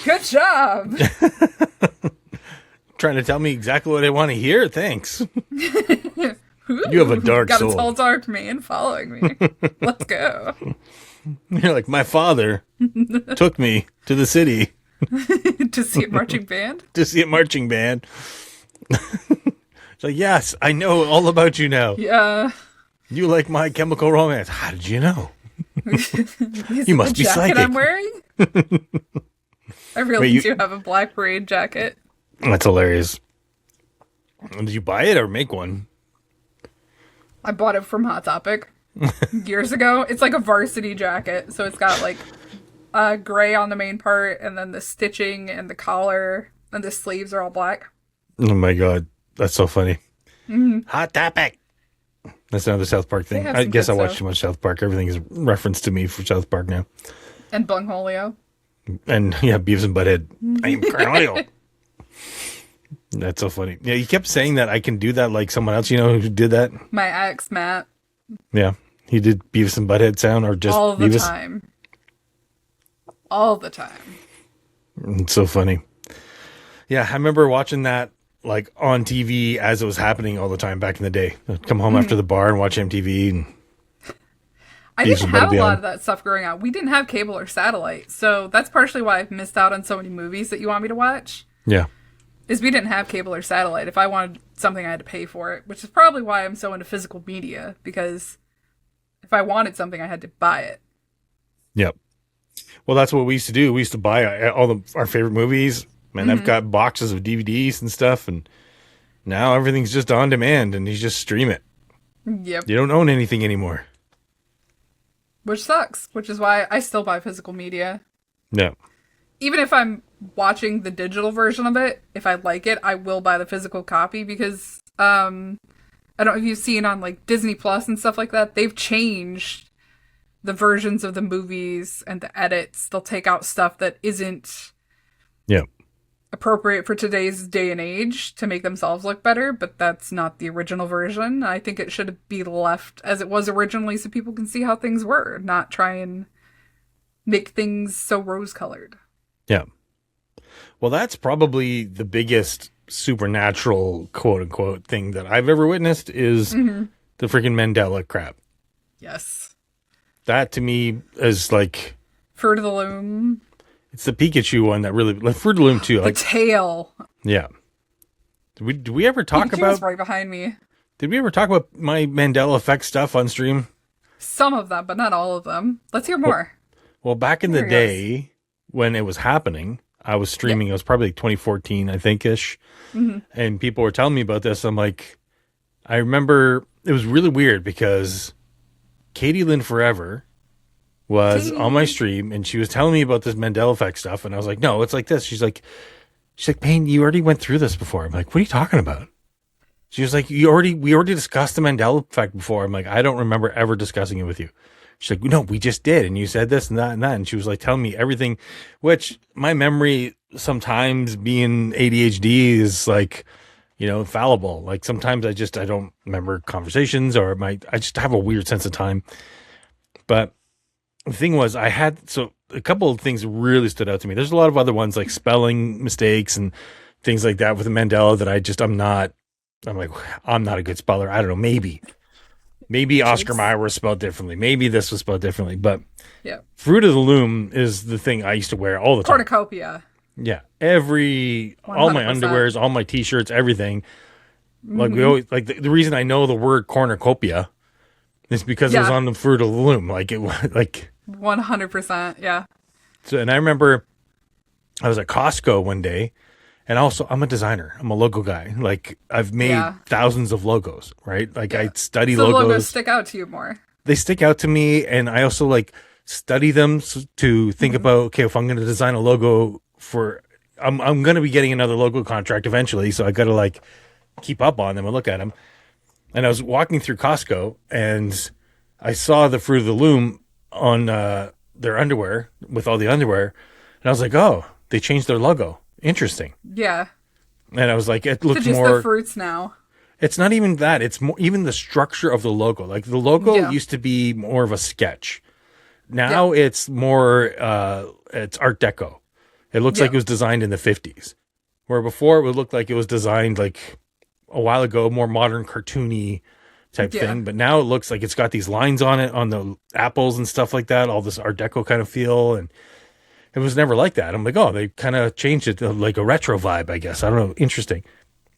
Good job. Trying to tell me exactly what I want to hear? Thanks. You have a dark got soul. Got a tall, dark man following me. Let's go. You're like, my father took me to the city. To see a marching band? To see a marching band. It's like, yes, I know all about you now. Yeah. You like My Chemical Romance. How did you know? You must be psychic. I'm wearing? I really do have a black braid jacket. That's hilarious. Did you buy it or make one? I bought it from Hot Topic years ago. It's like a varsity jacket, so it's got like gray on the main part, and then the stitching and the collar and the sleeves are all black. Oh my god, that's so funny. Mm-hmm. Hot Topic. That's another South Park thing. I guess I watch too much South Park. Everything is referenced to me for South Park now. And Bungholio. And yeah, Beavis and Butthead. I am Cornelio. That's so funny. Yeah, you kept saying that I can do that like someone else, you know, who did that? My ex, Matt. Yeah. He did Beavis and Butthead sound or just all the Beavis? time. All the time. It's so funny. Yeah, I remember watching that like on TV as it was happening all the time back in the day. I'd come home after the bar and watch MTV. And I didn't have a lot of that stuff growing up. We didn't have cable or satellite, so that's partially why I've missed out on so many movies that you want me to watch. Yeah. Is we didn't have cable or satellite. If I wanted something, I had to pay for it, which is probably why I'm so into physical media, because if I wanted something, I had to buy it. Yep. Well, that's what we used to do. We used to buy our favorite movies. Man, I've got boxes of DVDs and stuff, and now everything's just on demand, and you just stream it. Yep. You don't own anything anymore. Which sucks, which is why I still buy physical media. Yeah. Even if I'm watching the digital version of it, if I like it, I will buy the physical copy, because I don't know if you've seen on like Disney Plus and stuff like that, they've changed the versions of the movies and the edits. They'll take out stuff that isn't appropriate for today's day and age to make themselves look better, but that's not the original version. I think it should be left as it was originally so people can see how things were, not try and make things so rose-colored. Yeah. Well, that's probably the biggest supernatural, quote-unquote, thing that I've ever witnessed is the freaking Mandela crap. Yes. That, to me, is like... Fruit of the Loom. It's the Pikachu one that really... Like, Fruit of the Loom, too. The like, tail. Yeah. Did we ever talk Pikachu about... was right behind me. Did we ever talk about my Mandela Effect stuff on stream? Some of them, but not all of them. Let's hear more. Well, back in the day, when it was happening, I was streaming. It was probably like 2014, I think-ish. And people were telling me about this. I'm like... I remember... It was really weird because Katie Lynn Forever was on my stream, and she was telling me about this Mandela Effect stuff, and I was like, no, it's like this. She's like, Payne, you already went through this before. I'm like, what are you talking about? She was like, we already discussed the Mandela Effect before. I'm like, I don't remember ever discussing it with you. She's like, no, we just did, and you said this and that and that, and she was like telling me everything, which my memory sometimes being ADHD is like, you know, fallible. Like sometimes I don't remember conversations, or I just have a weird sense of time. But the thing was, a couple of things really stood out to me. There's a lot of other ones like spelling mistakes and things like that with Mandela that I'm not a good speller. I don't know. Maybe Oscar Mayer was spelled differently. Maybe this was spelled differently. But Fruit of the Loom is the thing I used to wear all the time. Cornucopia. Yeah. All my underwears, all my t-shirts, everything. Like we always, like the reason I know the word cornucopia is because it was on the Fruit of the Loom. Like it was like 100%. Yeah. So, and I remember I was at Costco one day, and also I'm a designer. I'm a logo guy. Like I've made thousands of logos, right? Like I study so logos. The logos stick out to you more. They stick out to me. And I also like study them to think about, okay, if I'm going to design a logo I'm going to be getting another logo contract eventually. So I got to like keep up on them and look at them. And I was walking through Costco and I saw the Fruit of the Loom on their underwear with all the underwear. And I was like, oh, they changed their logo. Interesting. Yeah. And I was like, it looks just more the fruits now. It's not even that. It's more even the structure of the logo. Like the logo used to be more of a sketch. Now it's more it's Art Deco. It looks like it was designed in the 50s. Where before it would look like it was designed like a while ago, more modern cartoony type thing. But now it looks like it's got these lines on it, on the apples and stuff like that, all this Art Deco kind of feel. And it was never like that. I'm like, oh, they kind of changed it to like a retro vibe, I guess. I don't know. Interesting.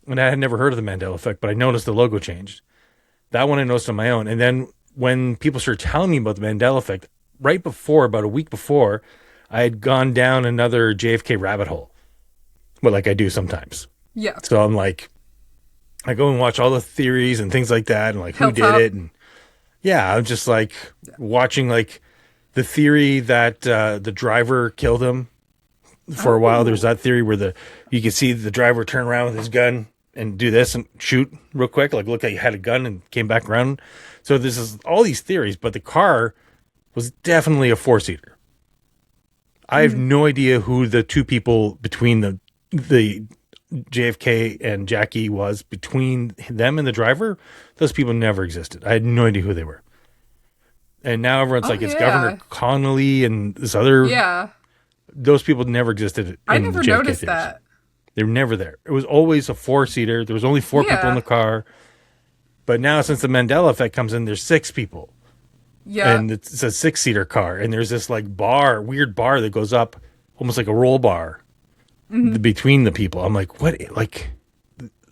And I had never heard of the Mandela Effect, but I noticed the logo changed. That one I noticed on my own. And then when people started telling me about the Mandela Effect, right before, about a week before, I had gone down another JFK rabbit hole. Well, like I do sometimes. Yeah. So I'm like, I go and watch all the theories and things like that and like who did it. And yeah, I'm just like watching like the theory that the driver killed him for a while. There's that theory where you can see the driver turn around with his gun and do this and shoot real quick, like look like he had a gun and came back around. So this is all these theories, but the car was definitely a 4-seater. I have no idea who the two people between the JFK and Jackie was, between them and the driver. Those people never existed. I had no idea who they were. And now everyone's like, it's Governor Connolly and this other. Yeah. Those people never existed. I never noticed that. They were never there. It was always a 4-seater. There was only 4 people in the car. But now since the Mandela Effect comes in, there's 6 people. Yeah. And it's a 6-seater car. And there's this like weird bar that goes up almost like a roll bar between the people. I'm like, what? Like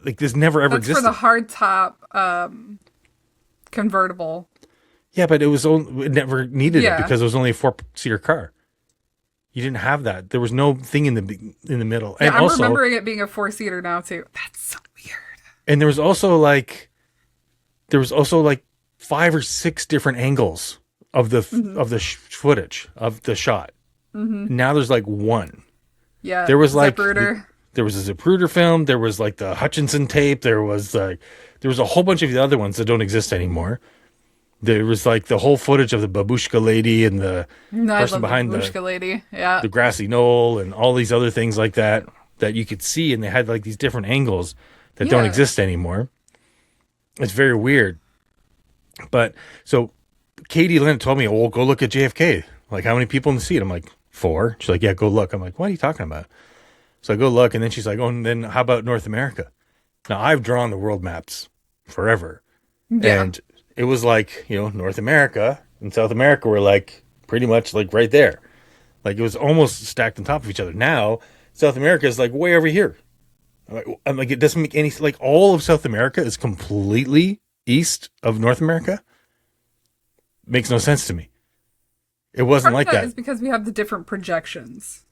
this never ever existed. That's for the hard top convertible. Yeah, but it never needed it because it was only a 4-seater car. You didn't have that. There was no thing in the middle. Yeah, and I'm remembering it being a 4-seater now too. That's so weird. And there was also like 5 or 6 different angles of the footage of the shot. Now there's like one. Yeah. There was like Zapruder. There was a Zapruder film. There was like the Hutchinson tape. There was a whole bunch of the other ones that don't exist anymore. There was like the whole footage of the babushka lady and the person behind the lady. Yeah. The grassy knoll and all these other things like that you could see, and they had like these different angles that don't exist anymore. It's very weird. But so Katie Lynn told me, "Oh, go look at JFK. Like, how many people in the seat?" I'm like, 4. She's like, "Yeah, go look." I'm like, "What are you talking about?" So I go look, and then she's like, "Oh, and then how about North America?" Now I've drawn the world maps forever, and it was like, North America and South America were like pretty much like right there. Like it was almost stacked on top of each other. Now South America is like way over here. I'm like, it doesn't make any, like all of South America is completely east of North America. Makes no sense to me. It wasn't like that. Is because we have the different projections.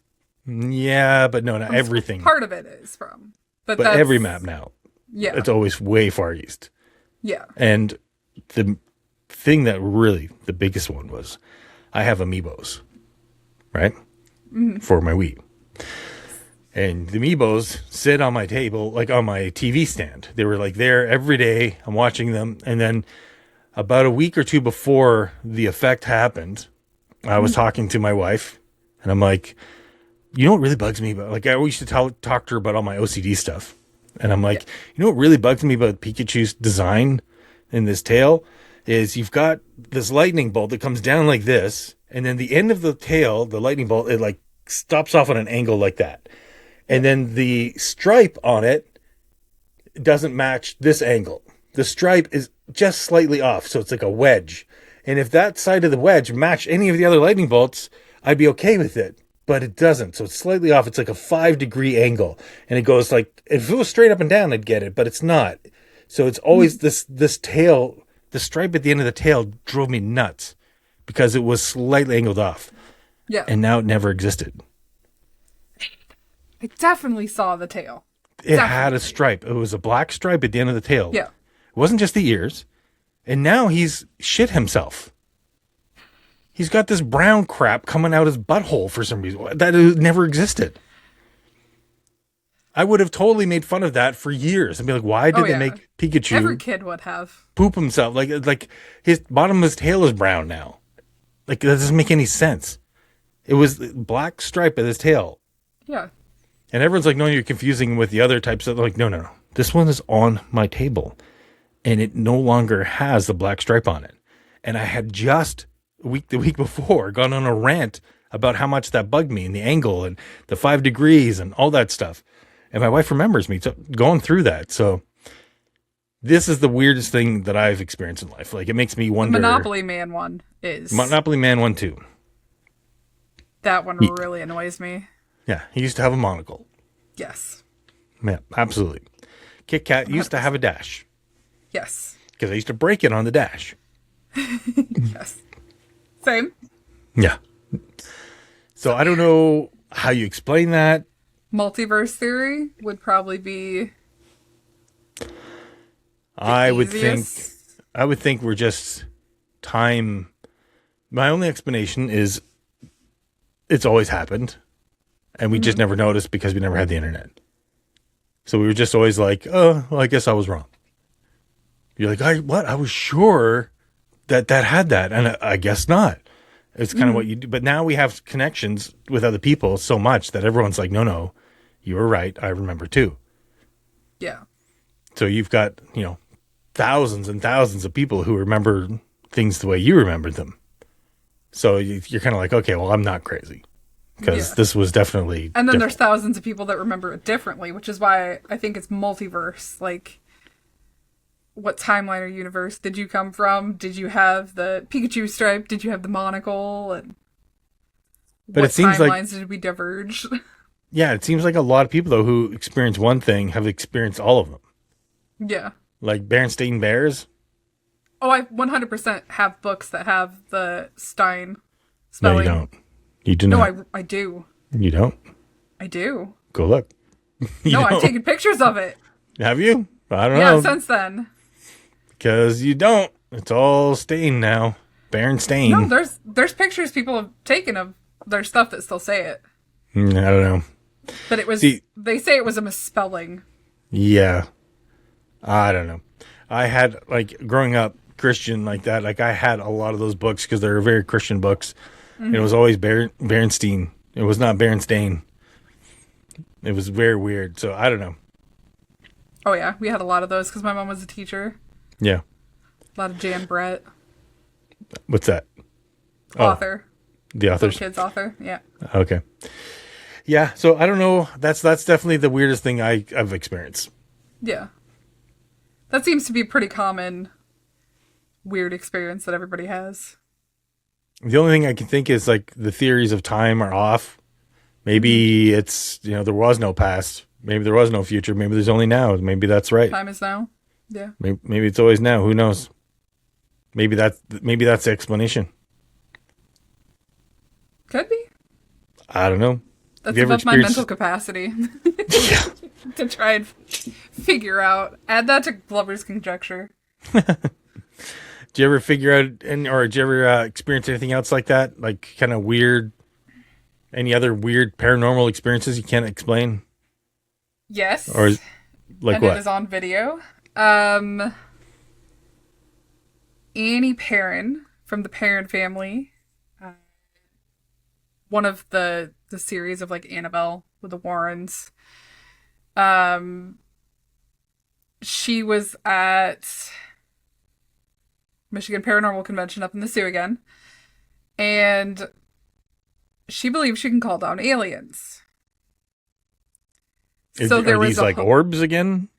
Yeah, but no, not everything. Part of it is from. But every map now. Yeah. It's always way far east. Yeah. And the thing that really, the biggest one was, I have amiibos, right? For my Wii. And the amiibos sit on my table, like on my TV stand. They were like there every day. I'm watching them. And then about a week or 2 before the effect happened, I was talking to my wife and I'm like, you know what really bugs me about, like I always used to talk to her about all my OCD stuff. And I'm like, you know what really bugs me about Pikachu's design in this tail is you've got this lightning bolt that comes down like this, and then the end of the tail, the lightning bolt, it like stops off on an angle like that. And then the stripe on it doesn't match this angle. The stripe is just slightly off, so it's like a wedge. And if that side of the wedge matched any of the other lightning bolts, I'd be okay with it. But it doesn't, so it's slightly off. It's like a 5-degree angle. And it goes like, if it was straight up and down, I'd get it, but it's not. So it's always this tail, the stripe at the end of the tail drove me nuts because it was slightly angled off. Yeah. And now it never existed. I definitely saw the tail. It had a stripe. It was a black stripe at the end of the tail. Yeah. It wasn't just the ears. And now he's shit himself. He's got this brown crap coming out his butthole for some reason. That never existed. I would have totally made fun of that for years and be like, why did they make Pikachu every kid would have poop himself? Like his bottom of his tail is brown now. Like, that doesn't make any sense. It was black stripe at his tail. Yeah. And everyone's like, no, you're confusing with the other types. Of, like, no. This one is on my table. And it no longer has the black stripe on it. And I had just the week before gone on a rant about how much that bugged me and the angle and the 5 degrees and all that stuff. And my wife remembers me going through that. So this is the weirdest thing that I've experienced in life. Like, it makes me wonder. The Monopoly Man one is. Monopoly Man 1 too. That one really annoys me. Yeah, he used to have a monocle. Yes. Yeah, absolutely. Kit Kat used to have a dash. Yes. Because I used to break it on the dash. Yes. Same. Yeah. So I don't know how you explain that. Multiverse theory would probably be. I would think we're just time. My only explanation is it's always happened, and we just never noticed because we never had the internet. So we were just always like, oh, well, I guess I was wrong. You're like, what? I was sure that had that, and I guess not. It's kind of what you do. But now we have connections with other people so much that everyone's like, no, you were right. I remember too. Yeah. So you've got, thousands and thousands of people who remember things the way you remembered them. So you're kind of like, okay, well, I'm not crazy because this was definitely. And then there's thousands of people that remember it differently, which is why I think it's multiverse. Like, what timeline or universe did you come from? Did you have the Pikachu stripe? Did you have the monocle? And but what it seems timelines did we diverge? Yeah, it seems like a lot of people though who experience one thing have experienced all of them. Yeah. Like Berenstain Bears. Oh, I 100% have books that have the Stein spelling. No, you don't. You do not. No, I do. You don't? I do. Go look. No, I've taken pictures of it. Have you? I don't know. Yeah, since then. Because you don't. It's all stained now. Berenstain. No, there's pictures people have taken of their stuff that still say it. I don't know. But it was, they say it was a misspelling. Yeah. I don't know. I had, like, growing up Christian like that, like, I had a lot of those books because they were very Christian books. Mm-hmm. It was always Berenstein. It was not Berenstain. It was very weird. So, I don't know. Oh, yeah. We had a lot of those because my mom was a teacher. Yeah. A lot of Jan Brett. What's that? Author. The author's kids author. Yeah. Okay. Yeah. So I don't know. That's definitely the weirdest thing I've experienced. Yeah. That seems to be a pretty common weird experience that everybody has. The only thing I can think is like the theories of time are off. Maybe it's, there was no past. Maybe there was no future. Maybe there's only now. Maybe that's right. Time is now. Yeah. Maybe it's always now. Who knows? Maybe that's the explanation. Could be. I don't know. That's above my mental capacity to try and figure out. Add that to Glover's conjecture. Did you ever figure out, or did you ever experience anything else like that? Like kind of weird, any other weird paranormal experiences you can't explain? Yes. Or like and what? It is on video. Annie Perrin from the Perrin family. One of the series of like Annabelle with the Warrens. She was at Michigan Paranormal Convention up in the Sioux again. And she believes she can call down aliens. Are these like orbs again?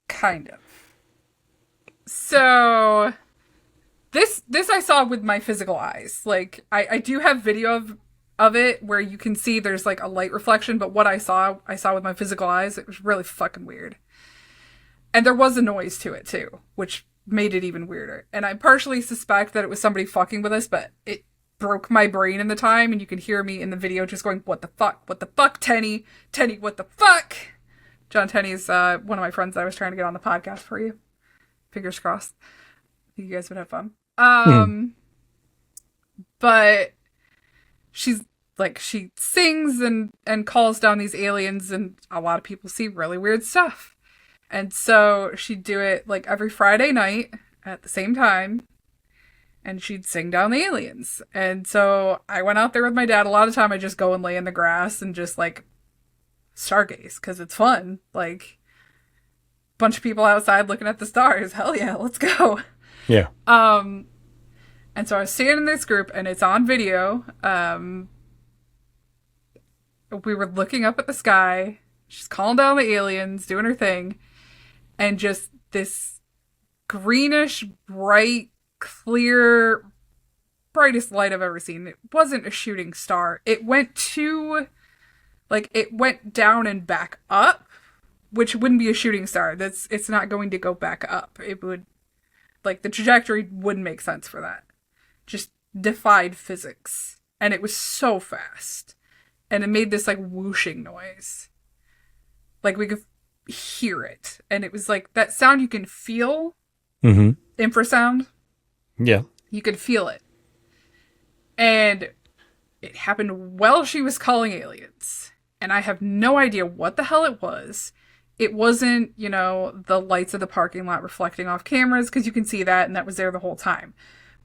Kind of. So this I saw with my physical eyes. Like I do have video of it where you can see there's like a light reflection, but what I saw with my physical eyes. It was really fucking weird. And there was a noise to it too, which made it even weirder. And I partially suspect that it was somebody fucking with us, but it broke my brain in the time, and you could hear me in the video just going, what the fuck, Tenny, what the fuck? John Tenney is one of my friends that I was trying to get on the podcast for you. Fingers crossed. I think you guys would have fun. But she's like, she sings and calls down these aliens, and a lot of people see really weird stuff. And so she'd do it like every Friday night at the same time, and she'd sing down the aliens. And so I went out there with my dad. A lot of time I just go and lay in the grass and just like stargaze because it's fun. Like, bunch of people outside looking at the stars. Hell yeah, let's go. Yeah. And so I was staying in this group, and it's on video. We were looking up at the sky. She's calling down the aliens, doing her thing, and just this greenish, bright, clear, brightest light I've ever seen. It wasn't a shooting star. It went down and back up, which wouldn't be a shooting star. It's not going to go back up. It would, like, the trajectory wouldn't make sense for that. Just defied physics. And it was so fast. And it made this, like, whooshing noise. Like, we could hear it. And it was, like, that sound you can feel. Mm-hmm. Infrasound. Yeah. You could feel it. And it happened while she was calling aliens. And I have no idea what the hell it was. It wasn't, the lights of the parking lot reflecting off cameras, because you can see that, and that was there the whole time.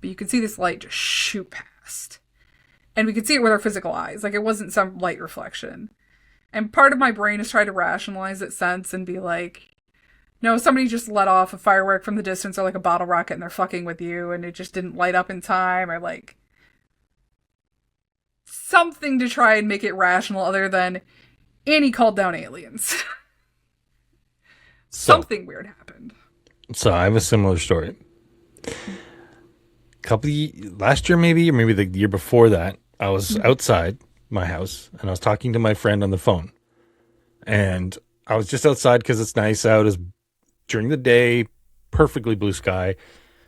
But you could see this light just shoot past. And we could see it with our physical eyes. Like, it wasn't some light reflection. And part of my brain is trying to rationalize its sense and be like, no, somebody just let off a firework from the distance, or like a bottle rocket, and they're fucking with you, and it just didn't light up in time, or like something to try and make it rational other than Annie called down aliens. Something weird happened. So I have a similar story. Last year maybe, or maybe the year before that, I was outside my house, and I was talking to my friend on the phone. And I was just outside because it's nice out. It's during the day, perfectly blue sky.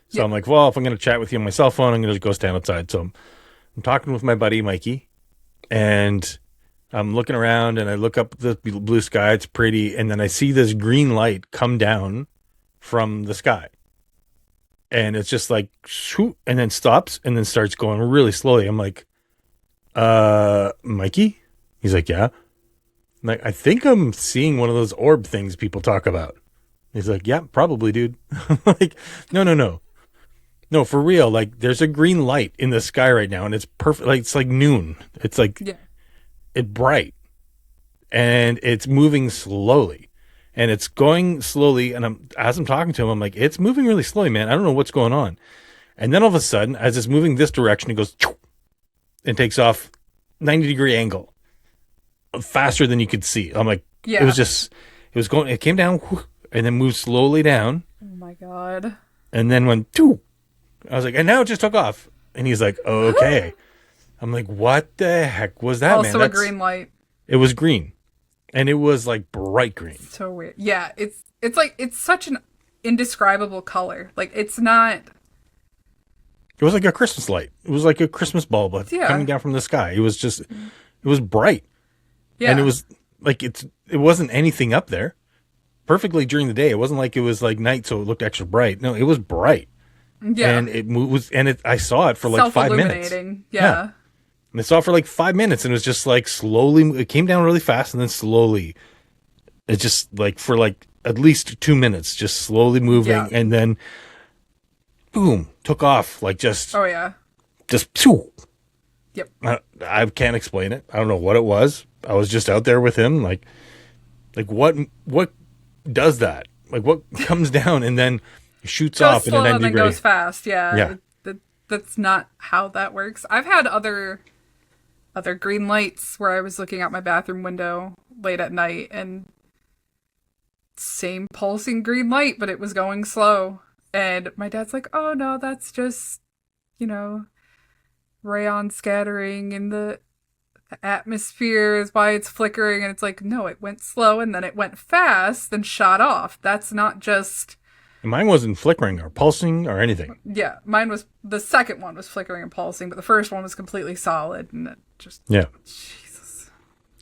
So I'm like, well, if I'm going to chat with you on my cell phone, I'm going to go stand outside. So I'm talking with my buddy, Mikey, and I'm looking around, and I look up the blue sky. It's pretty. And then I see this green light come down from the sky. And it's just like, shoot, and then stops, and then starts going really slowly. I'm like, Mikey? He's like, yeah. I'm like, I think I'm seeing one of those orb things people talk about. He's like, yeah, probably, dude. I'm like, no. No, for real. Like, there's a green light in the sky right now, and it's perfect. Like, it's like noon. It's like, it's bright, and it's moving slowly, and it's going slowly. And as I'm talking to him, I'm like, it's moving really slowly, man. I don't know what's going on. And then all of a sudden, as it's moving this direction, it goes and takes off 90-degree angle faster than you could see. I'm like, it came down and then moved slowly down. Oh my God. And then went, I was like, and now it just took off. And he's like, okay. I'm like, what the heck was that, man? Also a green light. It was green. And it was like bright green. So weird. Yeah, it's like, it's such an indescribable color. Like, it's not... It was like a Christmas light. It was like a Christmas bulb coming down from the sky. It was just, it was bright. Yeah. And it was like, it wasn't anything up there perfectly during the day. It wasn't like it was like night, so it looked extra bright. No, it was bright. Yeah. And I saw it for like 5 minutes. Yeah. And I saw it for like 5 minutes, and it was just like slowly, it came down really fast, and then slowly, it just like for like at least 2 minutes, just slowly moving, and then boom, took off like just. Oh yeah. Just phew. Yep. I can't explain it. I don't know what it was. I was just out there with him, like what does that? Like, what comes down and then shoots off in a 90 degree? Goes fast. Yeah. That's not how that works. I've had other green lights where I was looking out my bathroom window late at night, and same pulsing green light, but it was going slow. And my dad's like, oh no, that's just, rayon scattering in the atmosphere is why it's flickering. And it's like, no, it went slow and then it went fast, then shot off. That's not just... And mine wasn't flickering or pulsing or anything. Yeah, mine was... The second one was flickering and pulsing, but the first one was completely solid, and it just... Yeah. Jesus.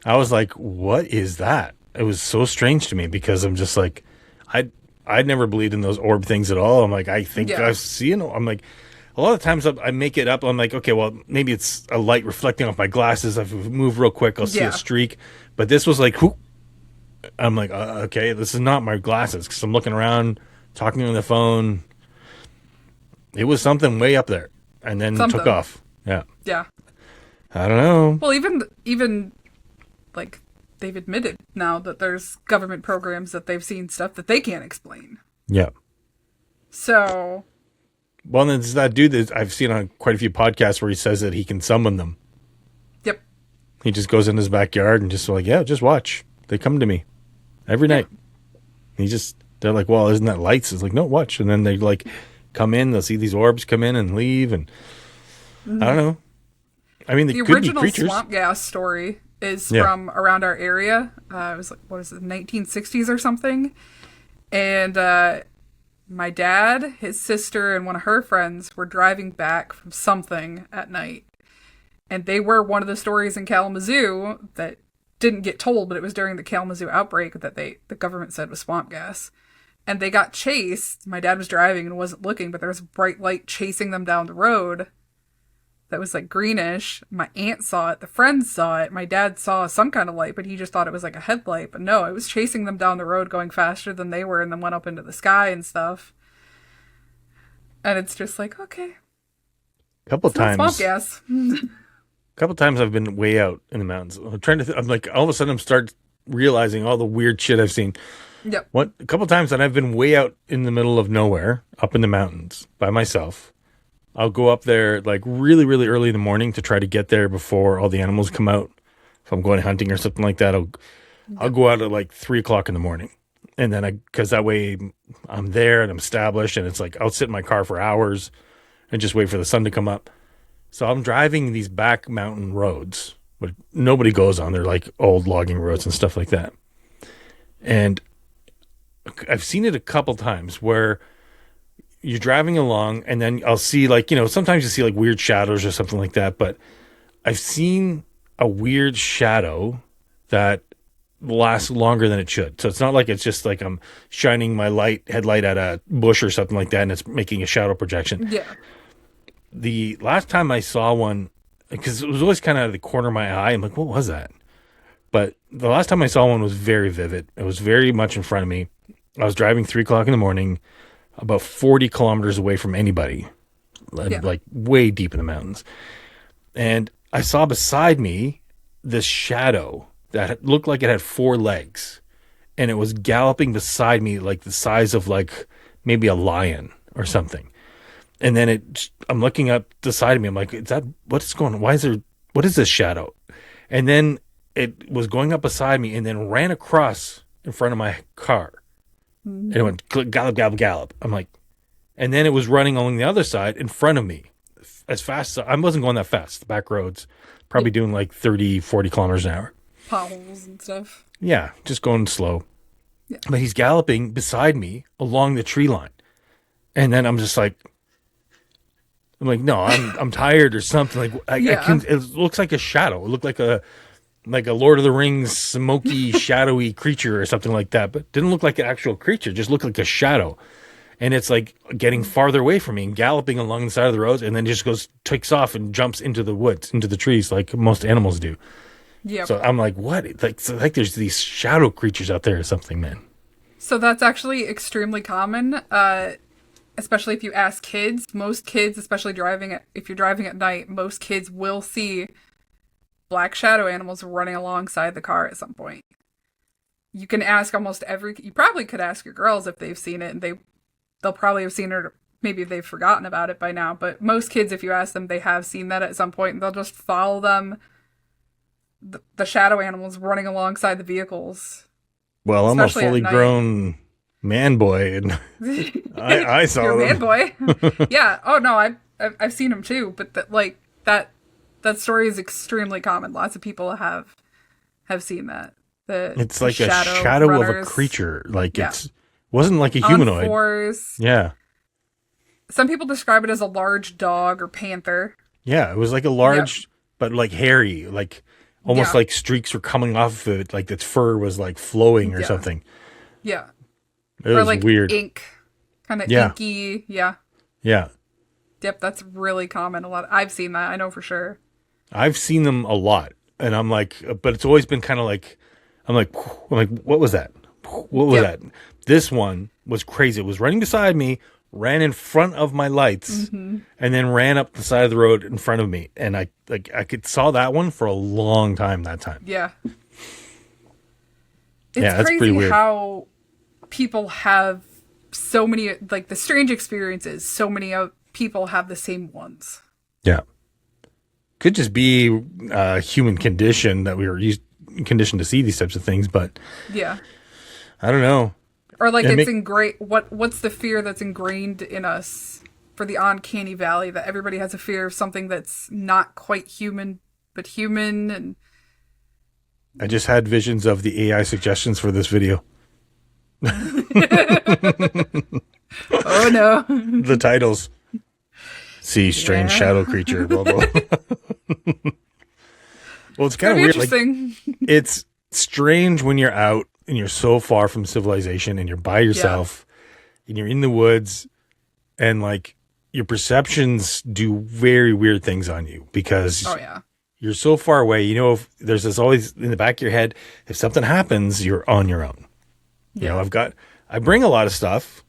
I was like, what is that? It was so strange to me, because I'm just like, I'd never believed in those orb things at all. I'm like, I think I've seen them. I'm like, a lot of times I make it up. I'm like, okay, well, maybe it's a light reflecting off my glasses. If I move real quick, I'll see a streak. But this was like, whoop. I'm like, okay, this is not my glasses, because I'm looking around, talking on the phone. It was something way up there, and then took off. Yeah. Yeah. I don't know. Well, even like they've admitted now that there's government programs that they've seen stuff that they can't explain. Yeah. So. Well, then there's that dude that I've seen on quite a few podcasts where he says that he can summon them. Yep. He just goes in his backyard and just like, yeah, just watch. They come to me every night. They're like, well, isn't that lights? It's like, no, watch. And then they like come in, they'll see these orbs come in and leave. And I don't know. I mean, the original swamp gas story is from around our area. It was like, what is it, 1960s or something? And my dad, his sister, and one of her friends were driving back from something at night. And they were one of the stories in Kalamazoo that didn't get told, but it was during the Kalamazoo outbreak that the government said was swamp gas. And they got chased. My dad was driving and wasn't looking, but there was a bright light chasing them down the road that was like greenish. My aunt saw it. The friends saw it. My dad saw some kind of light, but he just thought it was like a headlight. But no, it was chasing them down the road, going faster than they were, and then went up into the sky and stuff. And it's just like, okay. A couple times. Swamp gas. A couple times I've been way out in the mountains. I'm trying to. I'm like, all of a sudden, I'm start realizing all the weird shit I've seen. Yep. A couple times that I've been way out in the middle of nowhere, up in the mountains by myself. I'll go up there like really, really early in the morning to try to get there before all the animals come out. If I'm going hunting or something like that, I'll go out at like 3:00 in the morning, and then because that way I'm there and I'm established, and it's like I'll sit in my car for hours and just wait for the sun to come up. So I'm driving these back mountain roads, but nobody goes on. They're like old logging roads and stuff like that. And I've seen it a couple times where you're driving along and then I'll see like, sometimes you see like weird shadows or something like that. But I've seen a weird shadow that lasts longer than it should. So it's not like it's just like I'm shining my headlight at a bush or something like that and it's making a shadow projection. Yeah. The last time I saw one, because it was always kind of out of the corner of my eye, I'm like, what was that? But the last time I saw one was very vivid. It was very much in front of me. I was driving 3:00 in the morning, about 40 kilometers away from anybody, like way deep in the mountains. And I saw beside me this shadow that looked like it had 4 legs. And it was galloping beside me like the size of like maybe a lion or something. And then I'm looking up the side of me. I'm like, what is going on? What is this shadow? And then it was going up beside me and then ran across in front of my car. Mm-hmm. And it went gallop, gallop, gallop. I'm like, and then it was running along the other side in front of me as fast as I wasn't going that fast. The back roads, probably doing like 30, 40 kilometers an hour. Potholes and stuff. Yeah, just going slow. Yeah. But he's galloping beside me along the tree line. And then I'm just like, no, I'm tired or something. Like it looks like a shadow. It looked like a Lord of the Rings smoky, shadowy creature or something like that. But didn't look like an actual creature. Just looked like a shadow. And it's like getting farther away from me and galloping along the side of the roads, and then just takes off and jumps into the woods, into the trees, like most animals do. Yeah. So I'm like, what? Like there's these shadow creatures out there or something, man. So that's actually extremely common. Especially if you ask kids, most kids, especially if you're driving at night, most kids will see black shadow animals running alongside the car at some point. You can ask you probably could ask your girls if they've seen it, and they'll probably have seen it, or maybe they've forgotten about it by now, but most kids, if you ask them, they have seen that at some point, and they'll just follow them, the shadow animals running alongside the vehicles. Well, I'm a fully grown man boy, and I saw You're them. Man boy. Yeah. Oh no, I've seen them too. But that story is extremely common. Lots of people have seen that. It's like a shadow runners. Of a creature. Like it wasn't like a humanoid. Yeah. Some people describe it as a large dog or panther. Yeah, it was like a large, but like hairy, like almost like streaks were coming off of it, like its fur was like flowing or something. Yeah. It was like weird. Ink. Kind of inky. Yeah. Yeah. Yep, that's really common. A lot. I've seen that. I know for sure. I've seen them a lot, and I'm like, but it's always been kind of like, I'm like, what was that? What was that? This one was crazy. It was running beside me, ran in front of my lights, and then ran up the side of the road in front of me. And I saw that one for a long time that time. Yeah. It's that's crazy pretty weird. how people have so many, like the strange experiences, so many people have the same ones. Yeah. Could just be a human condition that we were conditioned to see these types of things, but yeah, I don't know. Or like it's ingrained. What's the fear that's ingrained in us for the uncanny valley, that everybody has a fear of something that's not quite human but human? And I just had visions of the AI suggestions for this video. Oh no. The titles. See strange shadow creature, blah blah. Well, it's kind of weird. Interesting. Like, it's strange when you're out and you're so far from civilization and you're by yourself and you're in the woods, and like your perceptions do very weird things on you because you're so far away. You know, if there's this always in the back of your head, if something happens, you're on your own. You know, I bring a lot of stuff.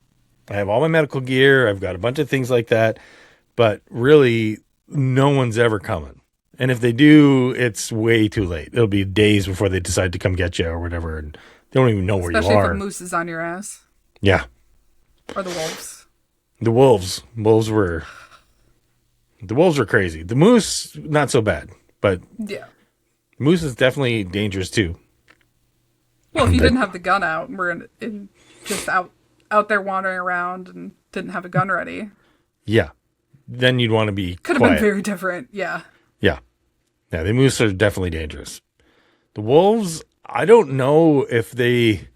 I have all my medical gear. I've got a bunch of things like that, but really no one's ever coming. And if they do, it's way too late. It'll be days before they decide to come get you or whatever. And they don't even know where you are. Especially if a moose is on your ass. Yeah. Or the wolves. The wolves. The wolves were crazy. The moose, not so bad. But moose is definitely dangerous too. Well, if you didn't have the gun out and were just out there wandering around and didn't have a gun ready. Yeah. Then you'd want to be Could have been very different. Yeah. Yeah. Yeah, the moose are definitely dangerous. The wolves, I don't know if they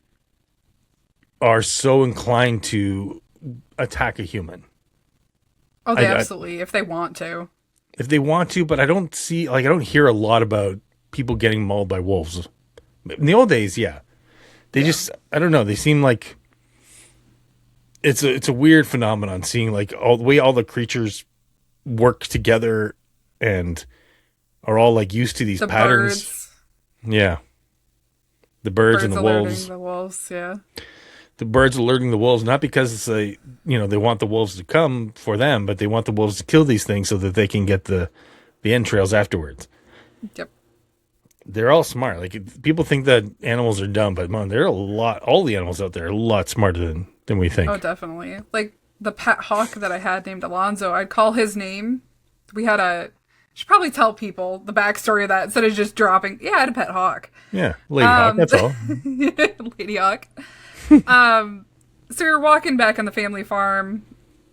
are so inclined to attack a human. Oh, they absolutely, if they want to. If they want to, but I don't hear a lot about people getting mauled by wolves. In the old days, yeah. They just, I don't know, they seem like it's a weird phenomenon seeing like all the way all the creatures work together and are all like used to these patterns. Birds. Yeah. The birds and the wolves. The wolves, yeah. The birds alerting the wolves, not because they want the wolves to come for them, but they want the wolves to kill these things so that they can get the entrails afterwards. Yep. They're all smart. Like people think that animals are dumb, but man, all the animals out there are a lot smarter than we think. Oh, definitely. Like the pet hawk that I had named Alonzo, I'd call his name. We had should probably tell people the backstory of that instead of just dropping. Yeah, I had a pet hawk. Yeah, lady hawk. That's all. Lady hawk. So we were walking back on the family farm,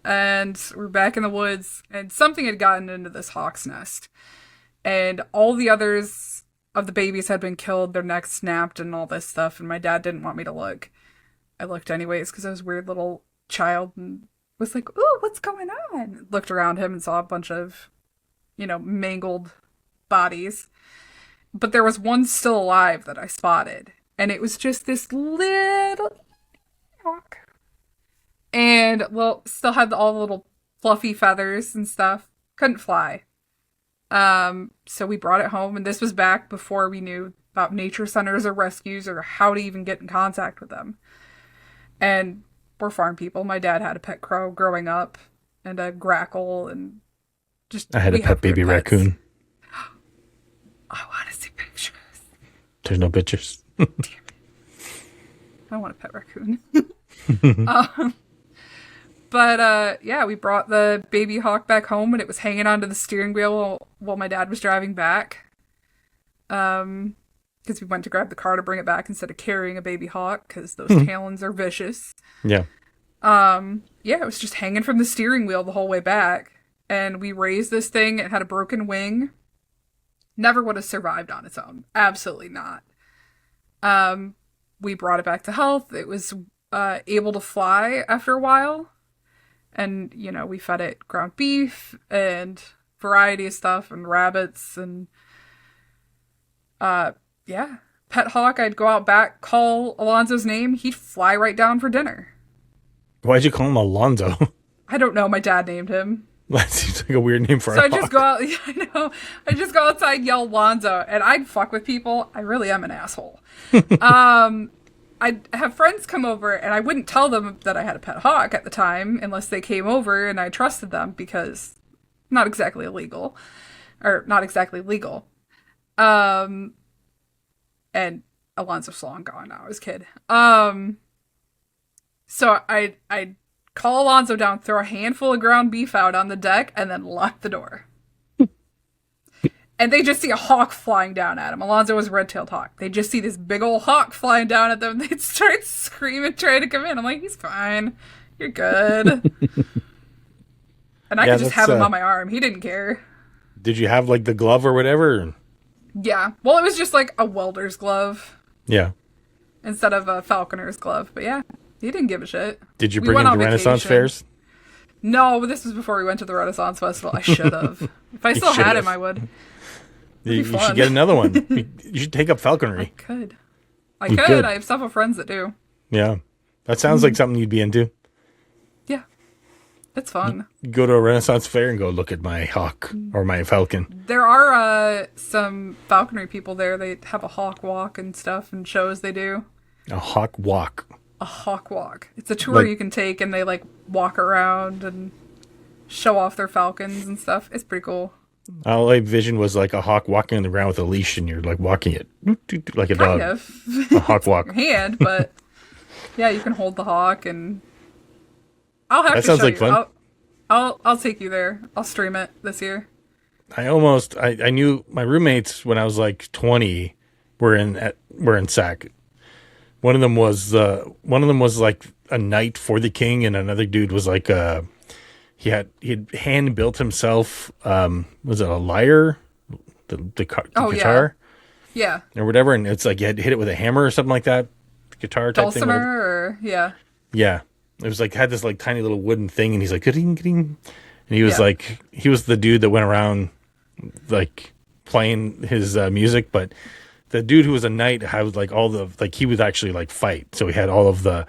and we're back in the woods, and something had gotten into this hawk's nest, and all the others of the babies had been killed. Their necks snapped and all this stuff. And my dad didn't want me to look. I looked anyways because I was a weird little child and was like, "Ooh, what's going on?" Looked around him and saw a bunch of mangled bodies. But there was one still alive that I spotted. And it was just this little hawk. And, still had all the little fluffy feathers and stuff. Couldn't fly. So we brought it home. And this was back before we knew about nature centers or rescues or how to even get in contact with them. And we're farm people. My dad had a pet crow growing up. And a grackle and I had a pet baby raccoon. I want to see pictures. There's no pictures. Damn it. I want a pet raccoon. But we brought the baby hawk back home and it was hanging onto the steering wheel while my dad was driving back. Because we went to grab the car to bring it back instead of carrying a baby hawk because those talons are vicious. Yeah. It was just hanging from the steering wheel the whole way back. And we raised this thing. It had a broken wing. Never would have survived on its own. Absolutely not. We brought it back to health. It was able to fly after a while. And, we fed it ground beef and variety of stuff and rabbits and, pet hawk. I'd go out back, call Alonzo's name. He'd fly right down for dinner. Why'd you call him Alonzo? I don't know. My dad named him. That seems like a weird name for So a I just hawk. go out. Yeah, I know. I just go outside, yell Lonzo, and I'd fuck with people. I really am an asshole. I'd have friends come over, and I wouldn't tell them that I had a pet hawk at the time unless they came over and I trusted them because not exactly illegal, or not exactly legal. And Alonzo's long gone now. I was a kid. So I'd call Alonzo down, throw a handful of ground beef out on the deck, and then lock the door. And they just see a hawk flying down at him. Alonzo was a red-tailed hawk. They just see this big old hawk flying down at them. They'd start screaming, trying to come in. I'm like, he's fine. You're good. And I could just have him on my arm. He didn't care. Did you have like the glove or whatever? Yeah. Well, it was just like a welder's glove. Yeah. Instead of a falconer's glove. But yeah, he didn't give a shit. Did you bring him to Renaissance fairs? No, but this was before we went to the Renaissance Festival. I should have. If I still had him, I would. You should get another one. You should take up falconry. I could. I have several friends that do. Yeah. That sounds like something you'd be into. Yeah. It's fun. You go to a Renaissance fair and go look at my hawk or my falcon. There are some falconry people there. They have a hawk walk and stuff and shows they do. A hawk walk. A hawk walk. It's a tour you can take and they like walk around and show off their falcons and stuff. It's pretty cool. All I vision was like a hawk walking on the ground with a leash and you're like walking it like a dog. Kind of. A hawk walk. Your hand, but yeah, you can hold the hawk and I'll have that to sounds show like you. fun. I'll take you there. I'll stream it this year. I knew my roommates when I was like 20 were in SAC. One of them was like a knight for the king, and another dude was like he had hand built himself. Was it a lyre? The guitar? Yeah. Or whatever, and it's like you had to hit it with a hammer or something like that. Guitar type thing. Dulcimer or yeah. Yeah. It was like had this like tiny little wooden thing, and he's like ding, ding. And he was like he was the dude that went around like playing his music, but the dude who was a knight had like all the like he would actually like fight, so he had all of the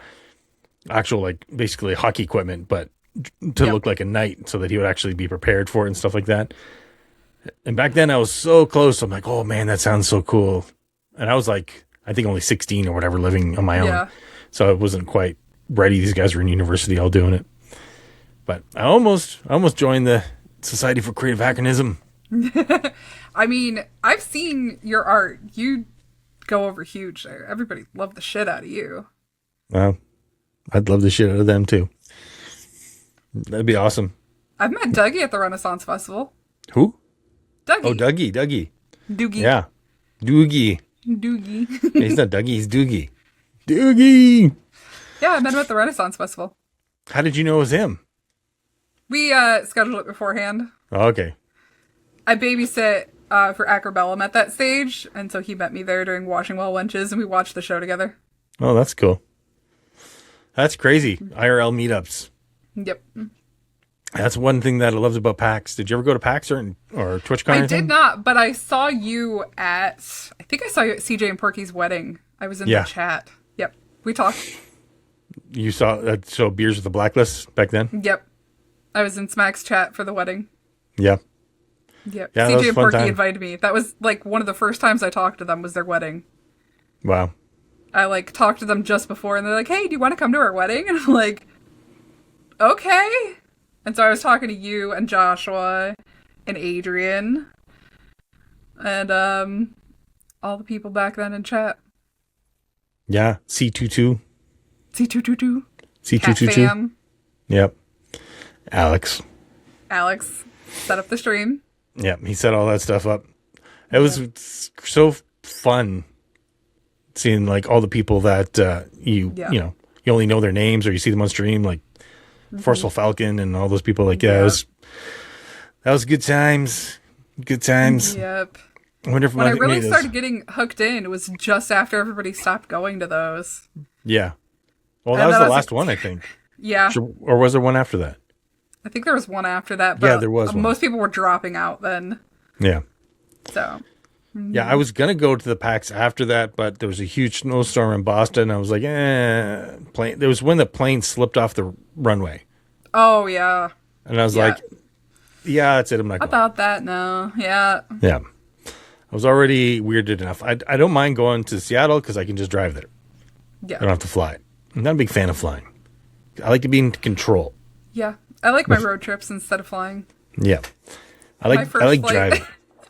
actual like basically hockey equipment, but to look like a knight, so that he would actually be prepared for it and stuff like that. And back then I was so close. I'm like, oh man, that sounds so cool. And I was like, I think only 16 or whatever, living on my own, so I wasn't quite ready. These guys were in university, all doing it. But I almost joined the Society for Creative Anachronism. I mean, I've seen your art. You go over huge there. Everybody loved the shit out of you. Well, I'd love the shit out of them too. That'd be awesome. I've met Dougie at the Renaissance Festival. Who? Dougie. Oh, Dougie. Doogie. Yeah. Doogie. Doogie. He's not Dougie, he's Doogie. Doogie! Yeah, I met him at the Renaissance Festival. How did you know it was him? We scheduled it beforehand. Oh, okay. I babysit for Acrobellum at that stage, and so he met me there during Washing Well Wenches, and we watched the show together. Oh, that's cool. That's crazy. IRL meetups. Yep. That's one thing that I loved about PAX. Did you ever go to PAX or TwitchCon? I did not, but I saw you at, I think I saw you at CJ and Porky's wedding. I was in the chat. Yep. We talked. You saw, so Beers with the Blacklist back then? Yep. I was in Smack's chat for the wedding. Yeah. Yep. Yeah, CJ and Porky invited me. That was like one of the first times I talked to them was their wedding. Wow. I like talked to them just before and they're like, hey, do you want to come to our wedding? And I'm like, okay. And so I was talking to you and Joshua and Adrian and all the people back then in chat. Yeah. C22. C222. C222. Yep. Alex set up the stream. Yep. He set all that stuff up. It was so fun seeing like all the people that you know, you only know their names or you see them on stream, like Forceful Falcon and all those people. Like, that was good times. Good times. Yep. I wonder if when I really started getting hooked in, it was just after everybody stopped going to those. Yeah. Well, that was the last one, I think. Yeah. Or was there one after that? I think there was one after that. But yeah, there was one. Most people were dropping out then. Yeah. So. Yeah, I was going to go to the PAX after that, but there was a huge snowstorm in Boston. I was like, plane. There was when the plane slipped off the runway. Oh, yeah. And I was like, yeah, that's it. I'm not going. About that, no. Yeah. Yeah. I was already weirded enough. I don't mind going to Seattle because I can just drive there. Yeah. I don't have to fly. I'm not a big fan of flying. I like to be in control. Yeah. I like my road trips instead of flying. Yeah. I like flight, driving.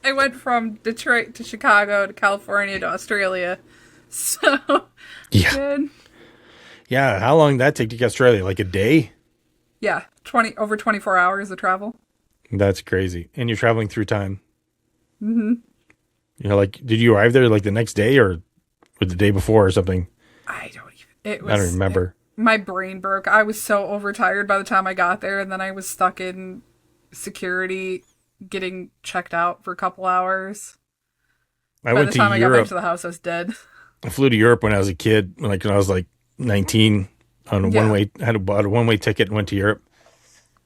I went from Detroit to Chicago to California to Australia. So, Yeah. good. Yeah. How long did that take to get to Australia? Like a day? Yeah. Over 24 hours of travel. That's crazy. And you're traveling through time. Mm-hmm. You know, like, did you arrive there like the next day or the day before or something? I don't remember. My brain broke. I was so overtired by the time I got there, and then I was stuck in security getting checked out for a couple hours. By the time I got back to the house, I was dead. I flew to Europe when I was a kid, like when I was like 19 on a one-way, bought a one-way ticket and went to Europe.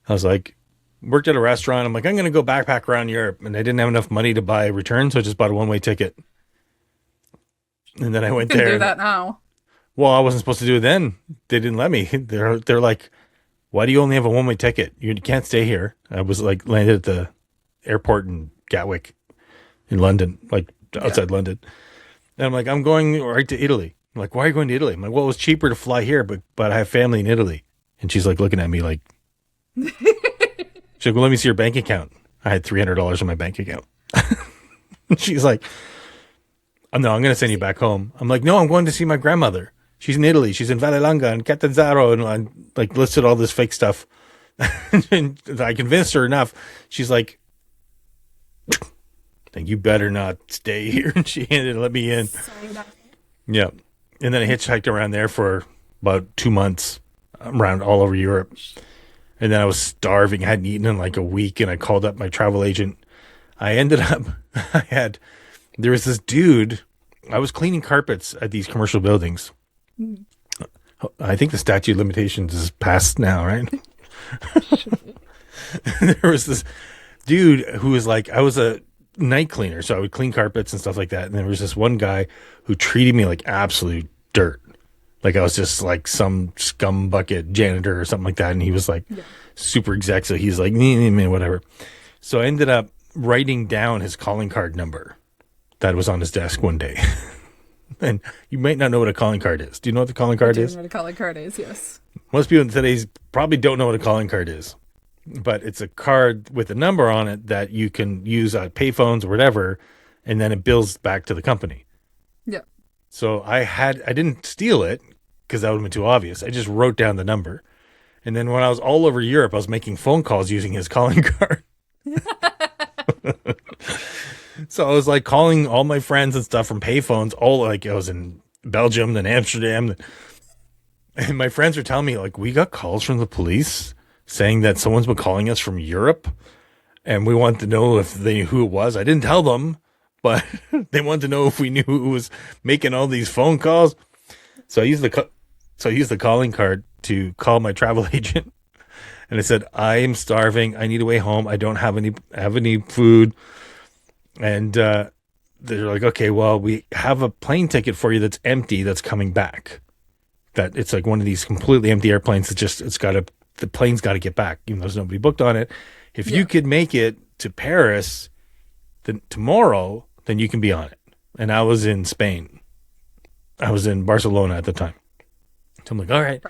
I was like, worked at a restaurant. I'm like, I'm going to go backpack around Europe. And I didn't have enough money to buy a return, so I just bought a one-way ticket. And then I went there. Do that now. Well, I wasn't supposed to do it then. They didn't let me. They're like, why do you only have a one-way ticket? You can't stay here. I was like landed at the airport in Gatwick in London, like outside London. And I'm like, I'm going right to Italy. I'm like, why are you going to Italy? I'm like, well, it was cheaper to fly here, but I have family in Italy. And she's like looking at me like, she's like, well, let me see your bank account. I had $300 in my bank account. She's like, oh, no, I'm going to send you back home. I'm like, no, I'm going to see my grandmother. She's in Italy. She's in Vallelonga and Catanzaro. And I like listed all this fake stuff. And I convinced her enough. She's like, you better not stay here. And she ended up let me in. Yeah. And then I hitchhiked around there for about 2 months around all over Europe. And then I was starving. I hadn't eaten in like a week. And I called up my travel agent. I ended up, there was this dude. I was cleaning carpets at these commercial buildings. I think the statute of limitations is passed now, right? There was this dude who was like, I was a night cleaner, so I would clean carpets and stuff like that. And there was this one guy who treated me like absolute dirt. Like I was just like some scum bucket janitor or something like that. And he was like super exec. So he's like, whatever. So I ended up writing down his calling card number that was on his desk one day. And you might not know what a calling card is. Do you know what the calling card is? I do know what a calling card is, yes. Most people today probably don't know what a calling card is. But it's a card with a number on it that you can use at payphones or whatever, and then it bills back to the company. Yeah. So I didn't steal it because that would have been too obvious. I just wrote down the number. And then when I was all over Europe, I was making phone calls using his calling card. So I was like calling all my friends and stuff from payphones. I was in Belgium, then Amsterdam. And my friends were telling me, like, we got calls from the police saying that someone's been calling us from Europe. And we wanted to know if they knew who it was. I didn't tell them, but they wanted to know if we knew who was making all these phone calls. So I used the calling card to call my travel agent. And I said, I am starving. I need a way home. I don't have any food. And they're like, okay, well, we have a plane ticket for you that's empty that's coming back. That it's like one of these completely empty airplanes that the plane's got to get back, even though there's nobody booked on it. If you could make it to Paris tomorrow, then you can be on it. And I was in Spain. I was in Barcelona at the time. So I'm like, all right.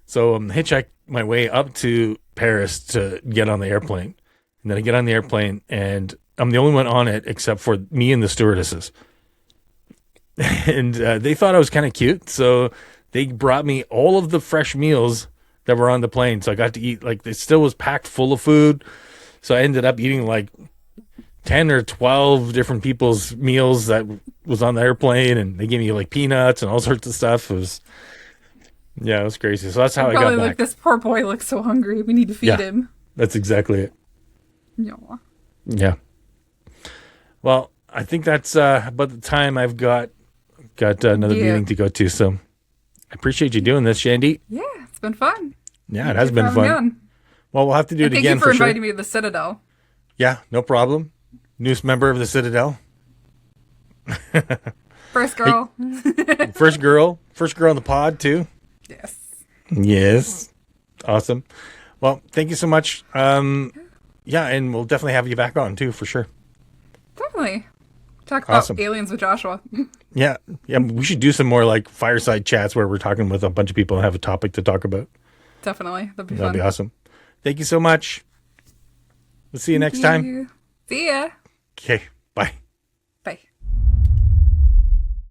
So hitchhiked my way up to Paris to get on the airplane. And then I get on the airplane and I'm the only one on it except for me and the stewardesses. And they thought I was kind of cute. So they brought me all of the fresh meals that were on the plane. So I got to eat, like, it still was packed full of food. So I ended up eating like 10 or 12 different people's meals that was on the airplane. And they gave me like peanuts and all sorts of stuff. It was crazy. So that's how I got back. Like, this poor boy looks so hungry. We need to feed him. That's exactly it. No. Yeah. Well, I think that's about the time I've got another meeting to go to. So I appreciate you doing this, Shandee. Yeah, it's been fun. Yeah, it has been fun. Well, we'll have to do it again. Thank you for inviting me to the Citadel. Yeah, no problem. Newest member of the Citadel. First girl. First girl on the pod too. Yes. Yes. Awesome. Well, thank you so much. Yeah, and we'll definitely have you back on too, for sure. Definitely. Talk about Awesome. aliens with Joshua. Yeah. Yeah. We should do some more like fireside chats where we're talking with a bunch of people and have a topic to talk about. Definitely. That'd be That'd fun. be awesome. Thank you so much. We'll see you next time. See ya. Okay. Bye.